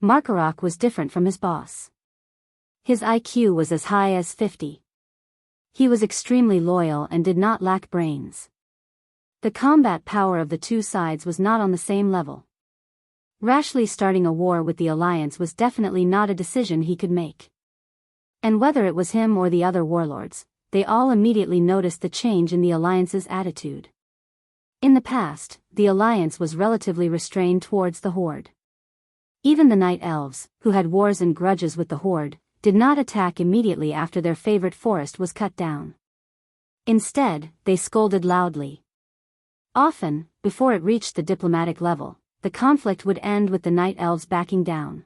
Speaker 1: Markarok was different from his boss. His IQ was as high as 50. He was extremely loyal and did not lack brains. The combat power of the two sides was not on the same level. Rashly starting a war with the Alliance was definitely not a decision he could make. And whether it was him or the other warlords, they all immediately noticed the change in the Alliance's attitude. In the past, the Alliance was relatively restrained towards the Horde. Even the Night Elves, who had wars and grudges with the Horde, did not attack immediately after their favorite forest was cut down. Instead, they scolded loudly. Often, before it reached the diplomatic level, the conflict would end with the Night Elves backing down.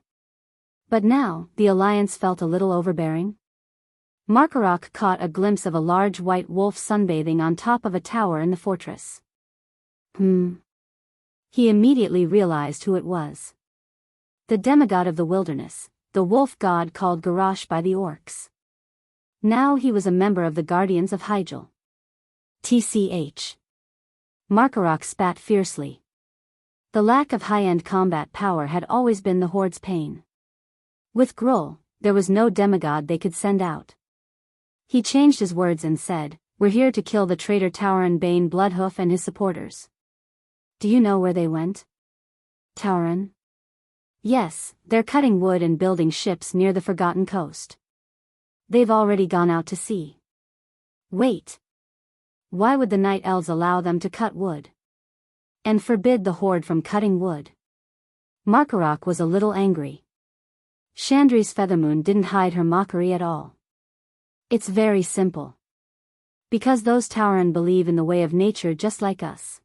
Speaker 1: But now, the Alliance felt a little overbearing. Markarok caught a glimpse of a large white wolf sunbathing on top of a tower in the fortress. He immediately realized who it was. The demigod of the wilderness, the wolf god called Garrosh by the orcs. Now he was a member of the Guardians of Hyjal. TCH. Markarok spat fiercely. The lack of high-end combat power had always been the Horde's pain. With Gruul, there was no demigod they could send out. He changed his words and said, "We're here to kill the traitor Tauren Bane Bloodhoof and his supporters." "Do you know where they went?" "Tauren?" "Yes, they're cutting wood and building ships near the Forgotten Coast. They've already gone out to sea." "Wait. Why would the Night Elves allow them to cut wood? And forbid the Horde from cutting wood?" Markarok was a little angry. Chandri's Feathermoon didn't hide her mockery at all. "It's very simple. Because those Tauren believe in the way of nature just like us.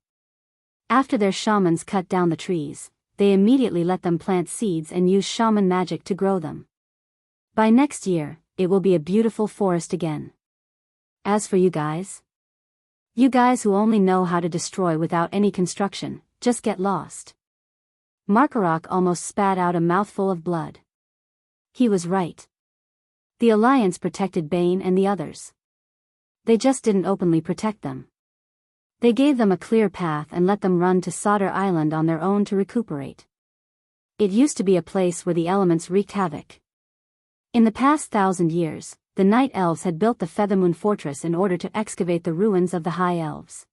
Speaker 1: After their shamans cut down the trees, they immediately let them plant seeds and use shaman magic to grow them. By next year, it will be a beautiful forest again. As for you guys who only know how to destroy without any construction, just get lost." Markarok almost spat out a mouthful of blood. He was right. The Alliance protected Bane and the others. They just didn't openly protect them. They gave them a clear path and let them run to Solder Island on their own to recuperate. It used to be a place where the elements wreaked havoc. In the past 1,000 years, the Night Elves had built the Feathermoon Fortress in order to excavate the ruins of the High Elves.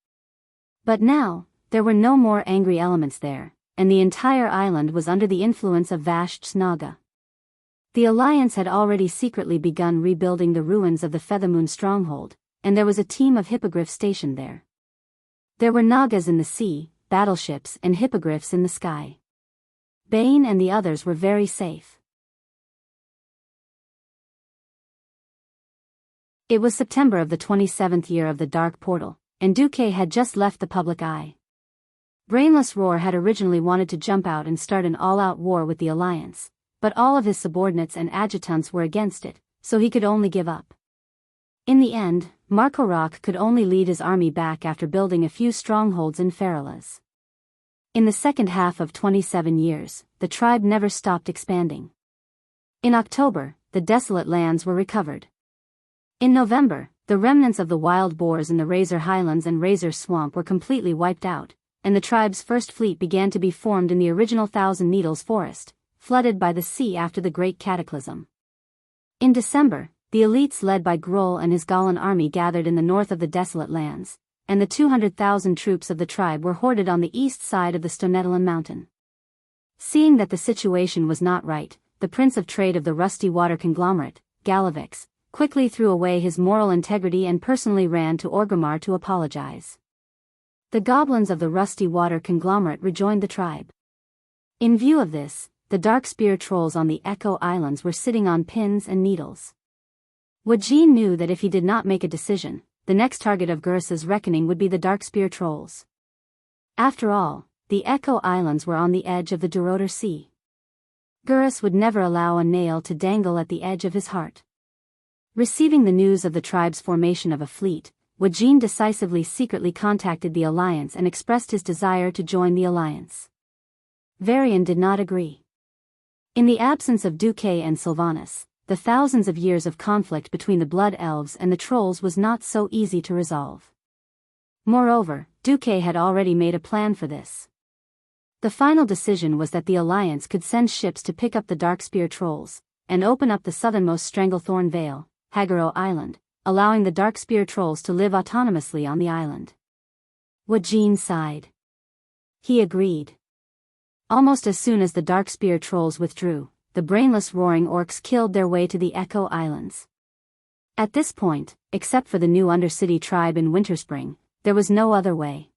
Speaker 1: But now, there were no more angry elements there, and the entire island was under the influence of Vasht's Naga. The Alliance had already secretly begun rebuilding the ruins of the Feathermoon stronghold, and there was a team of hippogriffs stationed there. There were Nagas in the sea, battleships and hippogriffs in the sky. Bane and the others were very safe. It was September of the 27th year of the Dark Portal, and Duque had just left the public eye. Brainless Roar had originally wanted to jump out and start an all-out war with the Alliance, but all of his subordinates and adjutants were against it, so he could only give up. In the end, Markarok could only lead his army back after building a few strongholds in Feralas. In the second half of 27 years, the tribe never stopped expanding. In October, the desolate lands were recovered. In November, the remnants of the wild boars in the Razor Highlands and Razor Swamp were completely wiped out, and the tribe's first fleet began to be formed in the original Thousand Needles forest, flooded by the sea after the Great Cataclysm. In December, the elites led by Gruul and his Galan army gathered in the north of the desolate lands, and the 200,000 troops of the tribe were hoarded on the east side of the Stonetalan mountain. Seeing that the situation was not right, the Prince of Trade of the Rusty Water Conglomerate, Galavix, quickly threw away his moral integrity and personally ran to Orgrimmar to apologize. The goblins of the Rusty Water Conglomerate rejoined the tribe. In view of this, the dark spear trolls on the Echo Islands were sitting on pins and needles. Wajin knew that if he did not make a decision, the next target of Gursa's reckoning would be the dark spear trolls. After all, the Echo Islands were on the edge of the Duroder Sea. Gurus would never allow a nail to dangle at the edge of his heart. Receiving the news of the tribe's formation of a fleet, Wajin decisively secretly contacted the Alliance and expressed his desire to join the Alliance. Varian did not agree. In the absence of Duque and Sylvanas, the thousands of years of conflict between the Blood Elves and the Trolls was not so easy to resolve. Moreover, Duque had already made a plan for this. The final decision was that the Alliance could send ships to pick up the Darkspear Trolls, and open up the southernmost Stranglethorn Vale, Hagaro Island, allowing the Darkspear Trolls to live autonomously on the island. Wajin sighed. He agreed. Almost as soon as the Darkspear Trolls withdrew, the brainless roaring orcs killed their way to the Echo Islands. At this point, except for the new Undercity tribe in Winterspring, there was no other way.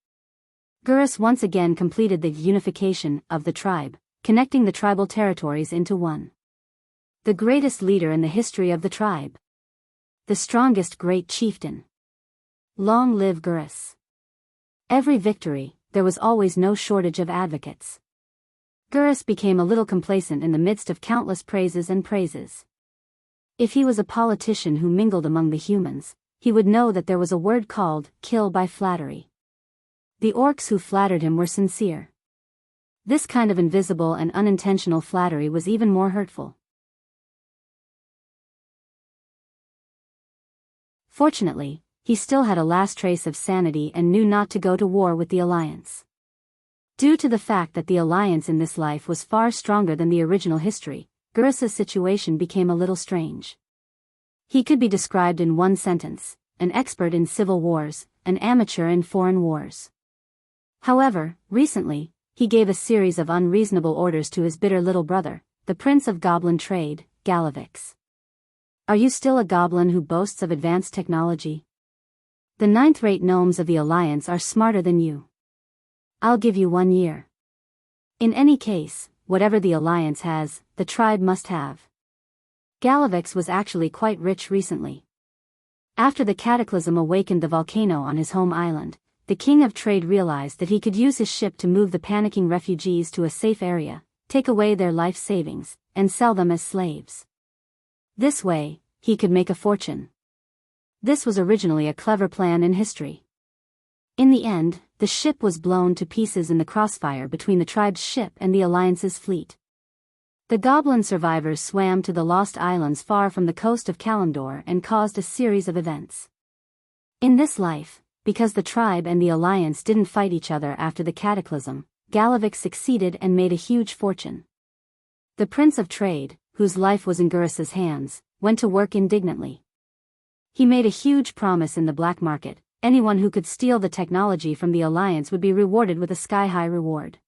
Speaker 1: Gurus once again completed the unification of the tribe, connecting the tribal territories into one. The greatest leader in the history of the tribe. The strongest great chieftain. Long live Gurus. Every victory, there was always no shortage of advocates. Gurus became a little complacent in the midst of countless praises and praises. If he was a politician who mingled among the humans, he would know that there was a word called kill by flattery. The orcs who flattered him were sincere. This kind of invisible and unintentional flattery was even more hurtful. Fortunately, he still had a last trace of sanity and knew not to go to war with the Alliance. Due to the fact that the Alliance in this life was far stronger than the original history, Gurus's situation became a little strange. He could be described in one sentence: an expert in civil wars, an amateur in foreign wars. However, recently, he gave a series of unreasonable orders to his bitter little brother, the Prince of Goblin Trade, Galavix. Are you still a goblin who boasts of advanced technology? The ninth-rate gnomes of the Alliance are smarter than you. I'll give you 1 year. In any case, whatever the Alliance has, the tribe must have. Galavix was actually quite rich recently. After the cataclysm awakened the volcano on his home island, the King of Trade realized that he could use his ship to move the panicking refugees to a safe area, take away their life savings, and sell them as slaves. This way, he could make a fortune. This was originally a clever plan in history. In the end, the ship was blown to pieces in the crossfire between the tribe's ship and the Alliance's fleet. The goblin survivors swam to the Lost Islands far from the coast of Kalimdor and caused a series of events. In this life, because the tribe and the Alliance didn't fight each other after the cataclysm, Galavix succeeded and made a huge fortune. The Prince of Trade, whose life was in Gurus's hands, went to work indignantly. He made a huge promise in the black market: anyone who could steal the technology from the Alliance would be rewarded with a sky-high reward.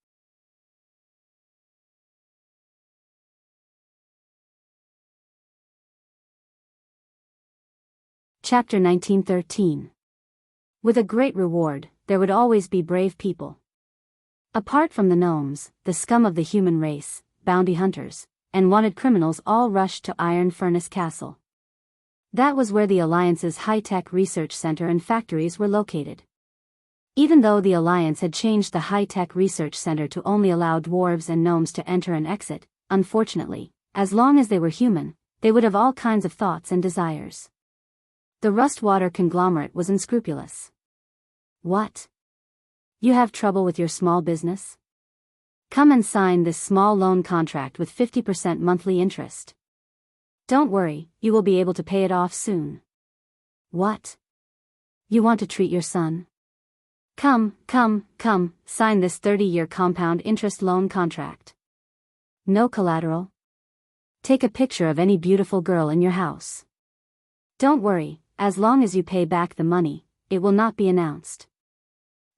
Speaker 1: Chapter 1913. With a great reward, there would always be brave people. Apart from the gnomes, the scum of the human race, bounty hunters, and wanted criminals all rushed to Iron Furnace Castle. That was where the Alliance's high-tech research center and factories were located. Even though the Alliance had changed the high-tech research center to only allow dwarves and gnomes to enter and exit, unfortunately, as long as they were human, they would have all kinds of thoughts and desires. The Rustwater conglomerate was unscrupulous. What? You have trouble with your small business? Come and sign this small loan contract with 50% monthly interest. Don't worry, you will be able to pay it off soon. What? You want to treat your son? Come, sign this 30-year compound interest loan contract. No collateral. Take a picture of any beautiful girl in your house. Don't worry, as long as you pay back the money, it will not be announced.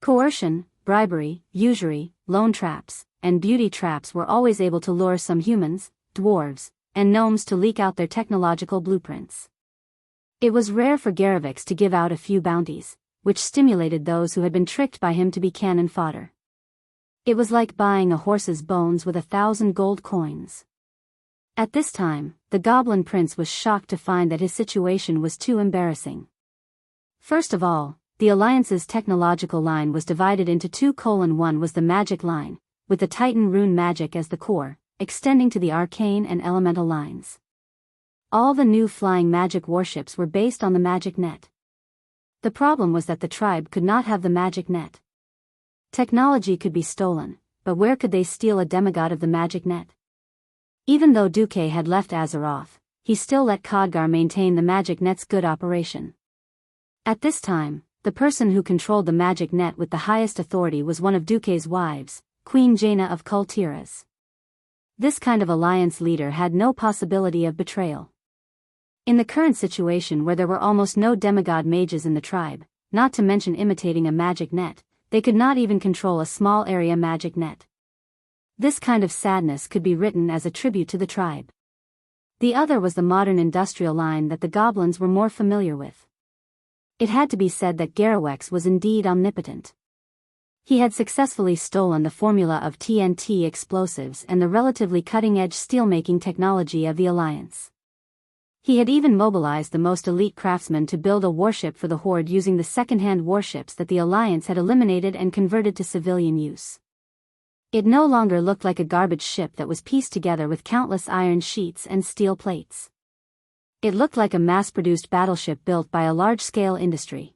Speaker 1: Coercion, bribery, usury, loan traps, and beauty traps were always able to lure some humans, dwarves, and gnomes to leak out their technological blueprints. It was rare for Garavix to give out a few bounties, which stimulated those who had been tricked by him to be cannon fodder. It was like buying a horse's bones with 1,000 gold coins. At this time, the Goblin Prince was shocked to find that his situation was too embarrassing. First of all, the Alliance's technological line was divided into two: one was the magic line, with the Titan rune magic as the core, extending to the arcane and elemental lines. All the new flying magic warships were based on the magic net. The problem was that the tribe could not have the magic net. Technology could be stolen, but where could they steal a demigod of the magic net? Even though Duque had left Azeroth, he still let Khadgar maintain the magic net's good operation. At this time, the person who controlled the magic net with the highest authority was one of Duke's wives, Queen Jaina of Kultiras. This kind of alliance leader had no possibility of betrayal. In the current situation where there were almost no demigod mages in the tribe, not to mention imitating a magic net, they could not even control a small area magic net. This kind of sadness could be written as a tribute to the tribe. The other was the modern industrial line that the goblins were more familiar with. It had to be said that Garrowex was indeed omnipotent. He had successfully stolen the formula of TNT explosives and the relatively cutting-edge steelmaking technology of the Alliance. He had even mobilized the most elite craftsmen to build a warship for the Horde using the second-hand warships that the Alliance had eliminated and converted to civilian use. It no longer looked like a garbage ship that was pieced together with countless iron sheets and steel plates. It looked like a mass-produced battleship built by a large-scale industry.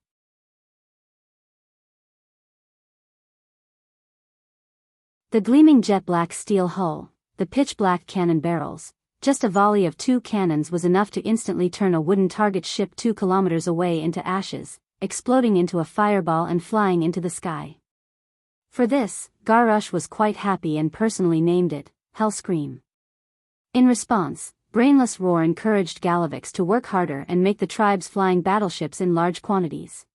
Speaker 1: The gleaming jet-black steel hull, the pitch-black cannon barrels, just a volley of 2 cannons was enough to instantly turn a wooden target ship 2 kilometers away into ashes, exploding into a fireball and flying into the sky. For this, Garrush was quite happy and personally named it Hellscream. In response, Brainless Roar encouraged Galavix to work harder and make the tribe's flying battleships in large quantities.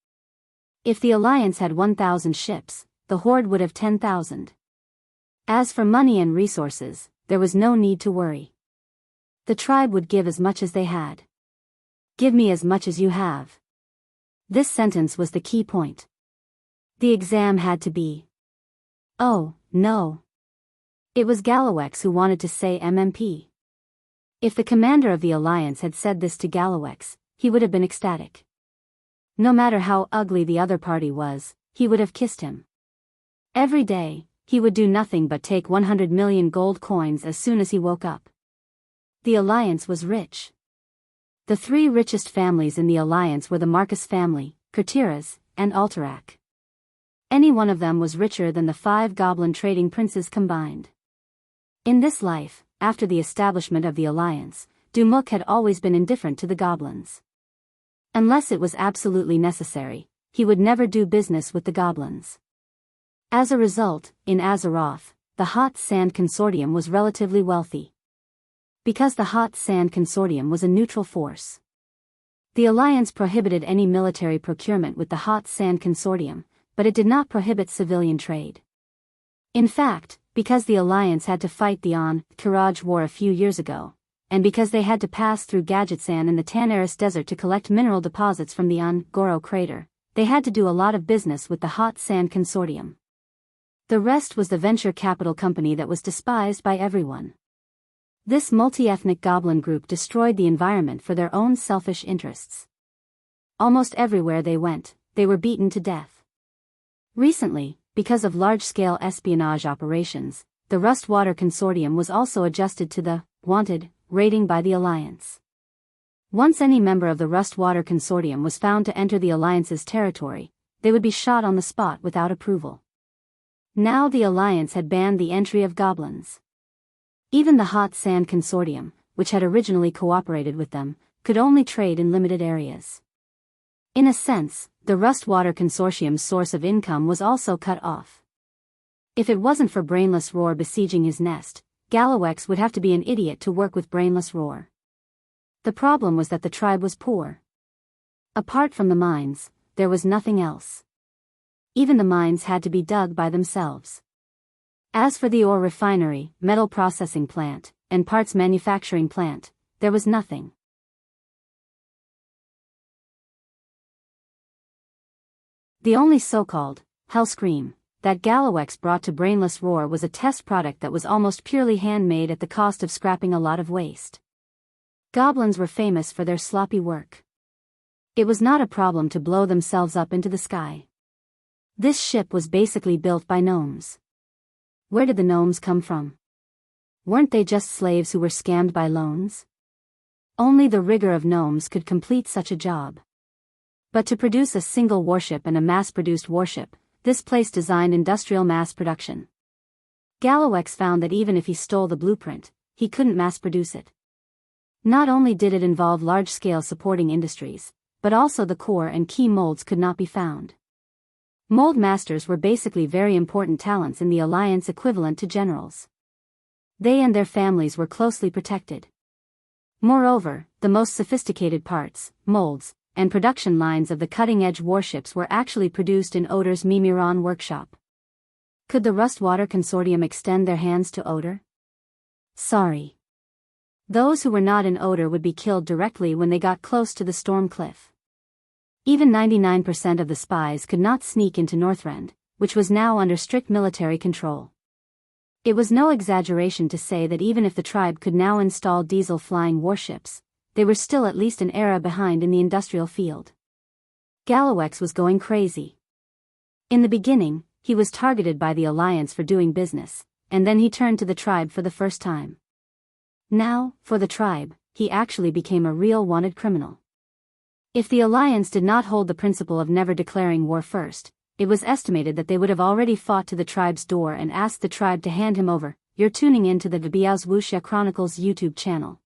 Speaker 1: If the Alliance had 1,000 ships, the Horde would have 10,000. As for money and resources, there was no need to worry. The tribe would give as much as they had. Give me as much as you have. This sentence was the key point. The exam had to be. Oh, no. It was Galawex who wanted to say MMP. If the commander of the Alliance had said this to Galawex, he would have been ecstatic. No matter how ugly the other party was, he would have kissed him. Every day, he would do nothing but take 100 million gold coins as soon as he woke up. The Alliance was rich. The 3 richest families in the Alliance were the Marcus family, Kurtiras, and Alterac. Any one of them was richer than the 5 goblin trading princes combined. In this life, after the establishment of the Alliance, Dumuk had always been indifferent to the goblins. Unless it was absolutely necessary, he would never do business with the goblins. As a result, in Azeroth, the Hot Sand Consortium was relatively wealthy. Because the Hot Sand Consortium was a neutral force. The Alliance prohibited any military procurement with the Hot Sand Consortium, but it did not prohibit civilian trade. In fact, because the Alliance had to fight the Kiraj War a few years ago, and because they had to pass through Gadgetsan in the Tanaris Desert to collect mineral deposits from the Goro crater, they had to do a lot of business with the Hot Sand Consortium. The rest was the venture capital company that was despised by everyone. This multi-ethnic goblin group destroyed the environment for their own selfish interests. Almost everywhere they went, they were beaten to death. Recently, because of large-scale espionage operations, the Rustwater Consortium was also adjusted to the wanted rating by the Alliance. Once any member of the Rustwater Consortium was found to enter the Alliance's territory, they would be shot on the spot without approval. Now the Alliance had banned the entry of goblins. Even the Hot Sand Consortium, which had originally cooperated with them, could only trade in limited areas. In a sense, the Rustwater Consortium's source of income was also cut off. If it wasn't for Brainless Roar besieging his nest, Galawex would have to be an idiot to work with Brainless Roar. The problem was that the tribe was poor. Apart from the mines, there was nothing else. Even the mines had to be dug by themselves. As for the ore refinery, metal processing plant, and parts manufacturing plant, there was nothing. The only so-called Hellscream that Galawex brought to Brainless Roar was a test product that was almost purely handmade at the cost of scrapping a lot of waste. Goblins were famous for their sloppy work. It was not a problem to blow themselves up into the sky. This ship was basically built by gnomes. Where did the gnomes come from? Weren't they just slaves who were scammed by loans? Only the rigor of gnomes could complete such a job. But to produce a single warship and a mass-produced warship, this place designed industrial mass production. Galawex found that even if he stole the blueprint, he couldn't mass-produce it. Not only did it involve large-scale supporting industries, but also the core and key molds could not be found. Mold masters were basically very important talents in the alliance equivalent to generals. They and their families were closely protected. Moreover, the most sophisticated parts, molds, and production lines of the cutting-edge warships were actually produced in Oder's Mimiran workshop. Could the Rustwater Consortium extend their hands to Oder? Sorry. Those who were not in Oder would be killed directly when they got close to the storm cliff. Even 99% of the spies could not sneak into Northrend, which was now under strict military control. It was no exaggeration to say that even if the tribe could now install diesel-flying warships, they were still at least an era behind in the industrial field. Galawex was going crazy. In the beginning, he was targeted by the Alliance for doing business, and then he turned to the tribe for the first time. Now, for the tribe, he actually became a real wanted criminal. If the Alliance did not hold the principle of never declaring war first, it was estimated that they would have already fought to the tribe's door and asked the tribe to hand him over. You're tuning in to the Biyao's Wuxia Chronicles YouTube channel.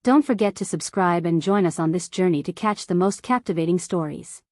Speaker 1: Don't forget to subscribe and join us on this journey to catch the most captivating stories.